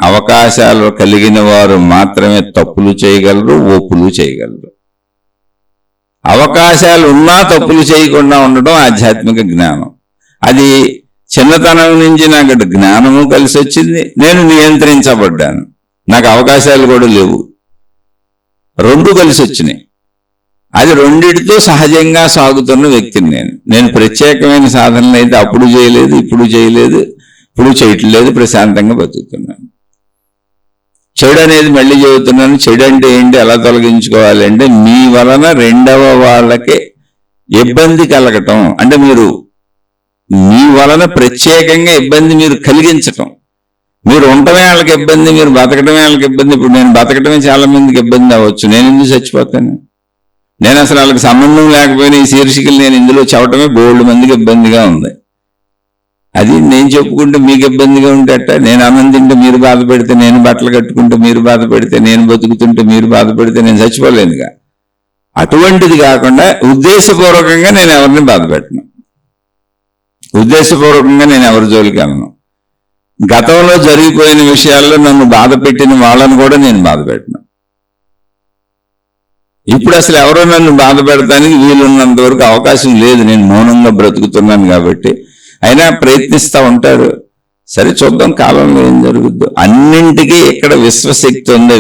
అవకాశాలు కలిగిన వారు మాత్రమే తప్పులు చేయగలరు, ఒప్పులు చేయగలరు. అవకాశాలు ఉన్నా తప్పులు చేయకుండా ఉండడం ఆధ్యాత్మిక జ్ఞానం. అది చిన్నతనం నుంచి నాకు జ్ఞానము కలిసి వచ్చింది, నేను నియంత్రించబడ్డాను. నాకు అవకాశాలు కూడా లేవు, 2 కలిసి వచ్చినాయి. అది రెండిటితో సహజంగా సాగుతున్న వ్యక్తిని నేను ప్రత్యేకమైన సాధనలు అయితే అప్పుడు చేయలేదు, ఇప్పుడు చేయలేదు, ఇప్పుడు చేయట్లేదు, ప్రశాంతంగా బతుకుతున్నాను. చెడు అనేది మళ్ళీ చెబుతున్నాను. చెడు అంటే ఏంటి, ఎలా తొలగించుకోవాలి అంటే మీ వలన రెండవ వాళ్ళకి ఇబ్బంది కలగటం, అంటే మీరు మీ వలన ప్రత్యేకంగా ఇబ్బంది మీరు కలిగించటం. మీరు ఉండటమే వాళ్ళకి ఇబ్బంది, మీరు బతకటమే వాళ్ళకి ఇబ్బంది. ఇప్పుడు నేను బతకటమే చాలా మందికి ఇబ్బంది అవ్వచ్చు, నేను ఎందుకు చచ్చిపోతాను? నేను అసలు వాళ్ళకి సంబంధం లేకపోయినా ఈ శీర్షికలు నేను ఇందులో చెప్పటమే బోల్డ్ మందికి ఇబ్బందిగా ఉంది. అది నేను చెప్పుకుంటే మీకు ఇబ్బందిగా ఉంటేట, నేను అన్నం తింటే మీరు బాధపడితే, నేను బట్టలు కట్టుకుంటే మీరు బాధపడితే, నేను బతుకుతుంటే మీరు బాధపడితే నేను చచ్చిపోలేనుగా. అటువంటిది కాకుండా ఉద్దేశపూర్వకంగా నేను ఎవరిని బాధపెట్టను, ఉద్దేశపూర్వకంగా నేను ఎవరి జోలికి వెళ్ళను. గతంలో జరిగిపోయిన విషయాల్లో నన్ను బాధ పెట్టిన వాళ్ళని కూడా నేను బాధ పెట్టను. ఇప్పుడు అసలు ఎవరో నన్ను బాధ పెడతానికి వీలున్నంత వరకు అవకాశం లేదు, నేను మౌనంగా బ్రతుకుతున్నాను కాబట్టి. అయినా ప్రయత్నిస్తూ ఉంటారు. సరే చూద్దాం కాలంలో ఏం జరుగుద్దో. అన్నింటికీ ఇక్కడ విశ్వశక్తి ఉంది.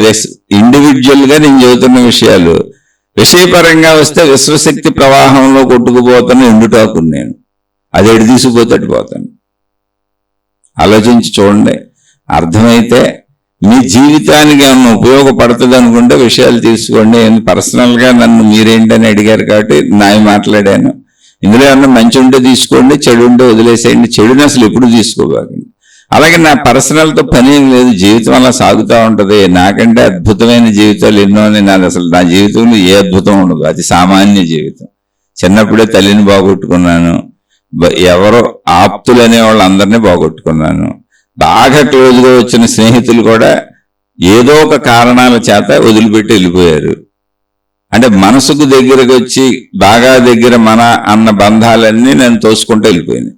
ఇండివిజువల్గా నేను చెబుతున్న విషయాలు, విషయపరంగా వస్తే విశ్వశక్తి ప్రవాహంలో కొట్టుకుపోతాను ఎండుటాకుని నేను, అది ఎడి తీసుకుపోతట్టు పోతాను. ఆలోచించి చూడండి, అర్థమైతే మీ జీవితానికి ఏమన్నా ఉపయోగపడుతుంది అనుకుంటే విషయాలు తీసుకోండి. పర్సనల్గా నన్ను మీరేంటని అడిగారు కాబట్టి నాయ మాట్లాడాను. ఇందులో ఏమన్నా మంచి ఉంటే తీసుకోండి, చెడు ఉంటే వదిలేసేయండి. చెడుని అసలు ఎప్పుడు తీసుకోబాకండి. అలాగే నా పర్సనల్తో పని ఏం లేదు, జీవితం అలా సాగుతూ ఉంటుంది. నాకంటే అద్భుతమైన జీవితాలు ఎన్నో, నాది అసలు నా జీవితంలో ఏ అద్భుతం ఉండదు, అది సామాన్య జీవితం. చిన్నప్పుడే తల్లిని బాగొట్టుకున్నాను, ఎవరో ఆప్తులు అనే వాళ్ళందరినీ బాగొట్టుకున్నాను. బాగా క్లోజ్గా వచ్చిన స్నేహితులు కూడా ఏదో ఒక కారణాల చేత వదిలిపెట్టి వెళ్ళిపోయారు. అంటే మనసుకు దగ్గరకు వచ్చి బాగా దగ్గర మన అన్న బంధాలన్నీ నేను తోసుకుంటూ వెళ్ళిపోయినాయి.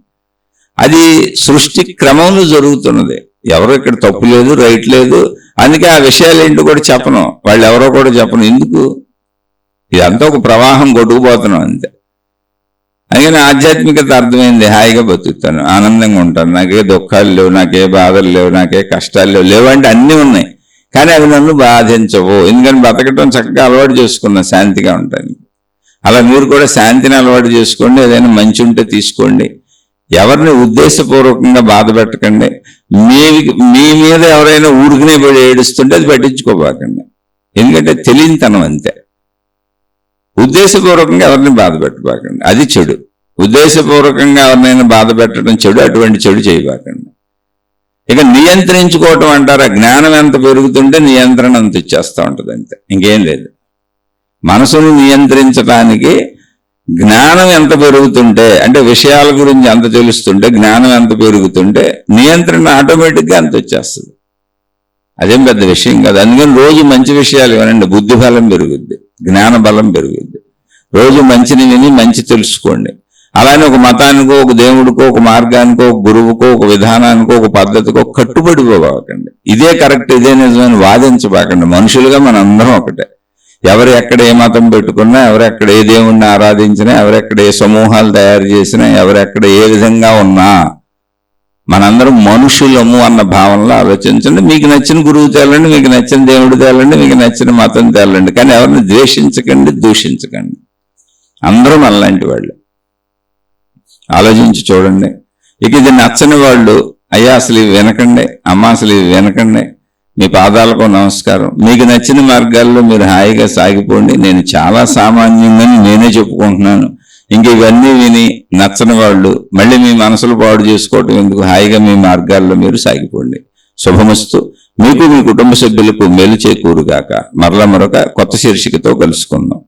అది సృష్టి క్రమంలో జరుగుతున్నది. ఎవరో ఇక్కడ తప్పు లేదు, రైట్ లేదు. అందుకే ఆ విషయాలు ఏంటో కూడా చెప్పను, వాళ్ళు ఎవరో కూడా చెప్పను. ఎందుకు, ఇదంతా ఒక ప్రవాహం కొట్టుకుపోతున్నాం అంతే. అందుకని ఆధ్యాత్మికత అర్థమైంది, హాయిగా బతుకుతాను, ఆనందంగా ఉంటాను. నాకే దుఃఖాలు లేవు, నాకే బాధలు లేవు, నాకే కష్టాలు లేవు. లేవంటే అన్నీ ఉన్నాయి, కానీ అవి నన్ను బాధించవు. ఎందుకని బతకటం చక్కగా అలవాటు చేసుకున్నా శాంతిగా ఉంటాను. అలా మీరు కూడా శాంతిని అలవాటు చేసుకోండి. ఏదైనా మంచి ఉంటే తీసుకోండి. ఎవరిని ఉద్దేశపూర్వకంగా బాధ పెట్టకండి. మీ మీద ఎవరైనా ఊరికనే పడి ఏడుస్తుంటే అది పట్టించుకోబాకండి, ఎందుకంటే తెలియనితనం అంతే. ఉద్దేశపూర్వకంగా ఎవరిని బాధ పెట్టబాకండి, అది చెడు. ఉద్దేశపూర్వకంగా ఎవరినైనా బాధ పెట్టడం చెడు, అటువంటి చెడు చేయబాకండి. ఇక నియంత్రించుకోవటం అంటారా, జ్ఞానం ఎంత పెరుగుతుంటే నియంత్రణ అంత ఇచ్చేస్తూ ఉంటుంది అంతే, ఇంకేం లేదు. మనసును నియంత్రించడానికి జ్ఞానం ఎంత పెరుగుతుంటే, అంటే విషయాల గురించి అంత తెలుస్తుంటే, జ్ఞానం ఎంత పెరుగుతుంటే నియంత్రణ ఆటోమేటిక్గా అంత వచ్చేస్తుంది. అదేం పెద్ద విషయం కాదు. అందుకని రోజు మంచి విషయాలు వినండి, బుద్ధి బలం పెరుగుద్ది, జ్ఞాన బలం పెరుగుద్ది. రోజు మంచిని విని మంచి తెలుసుకోండి. అలానే ఒక మతానికో, ఒక దేవుడికో, ఒక మార్గానికో, ఒక గురువుకో, ఒక విధానానికో, ఒక పద్ధతికో కట్టుబడిపోకండి. ఇదే కరెక్ట్, ఇదే నిజమని వాదించబాకండి. మనుషులుగా మన అందరం ఒకటే. ఎవరు ఎక్కడ ఏ మతం పెట్టుకున్నా, ఎవరెక్కడ ఏ దేవుణ్ణి ఆరాధించినా, ఎవరెక్కడ ఏ సమూహాలు తయారు చేసినా, ఎవరెక్కడ ఏ విధంగా ఉన్నా మనందరం మనుషులము అన్న భావనలో ఆలోచించండి. మీకు నచ్చిన గురువు తేలండి, మీకు నచ్చిన దేవుడు తేలండి, మీకు నచ్చిన మతం తేలండి, కానీ ఎవరిని ద్వేషించకండి, దూషించకండి. అందరం అలాంటి వాళ్ళు. ఆలోచించి చూడండి. ఇక ఇది నచ్చని వాళ్ళు, అయ్యా అసలు ఇవి వినకండి, అమ్మ అసలు ఇవి వినకండి, మీ పాదాలకు నమస్కారం. మీకు నచ్చిన మార్గాల్లో మీరు హాయిగా సాగిపోండి. నేను చాలా సామాన్యంగాని నేనే చెప్పుకుంటున్నాను. ఇంక ఇవన్నీ విని నచ్చని వాళ్ళు మళ్ళీ మీ మనసులు పాడు చేసుకోవటం ఎందుకు, హాయిగా మీ మార్గాల్లో మీరు సాగిపోండి. శుభమస్తు. మీకు మీ కుటుంబ సభ్యులకు మేలు చేకూరుగాక. మరలా మరొక కొత్త శీర్షికతో కలుసుకుందాం.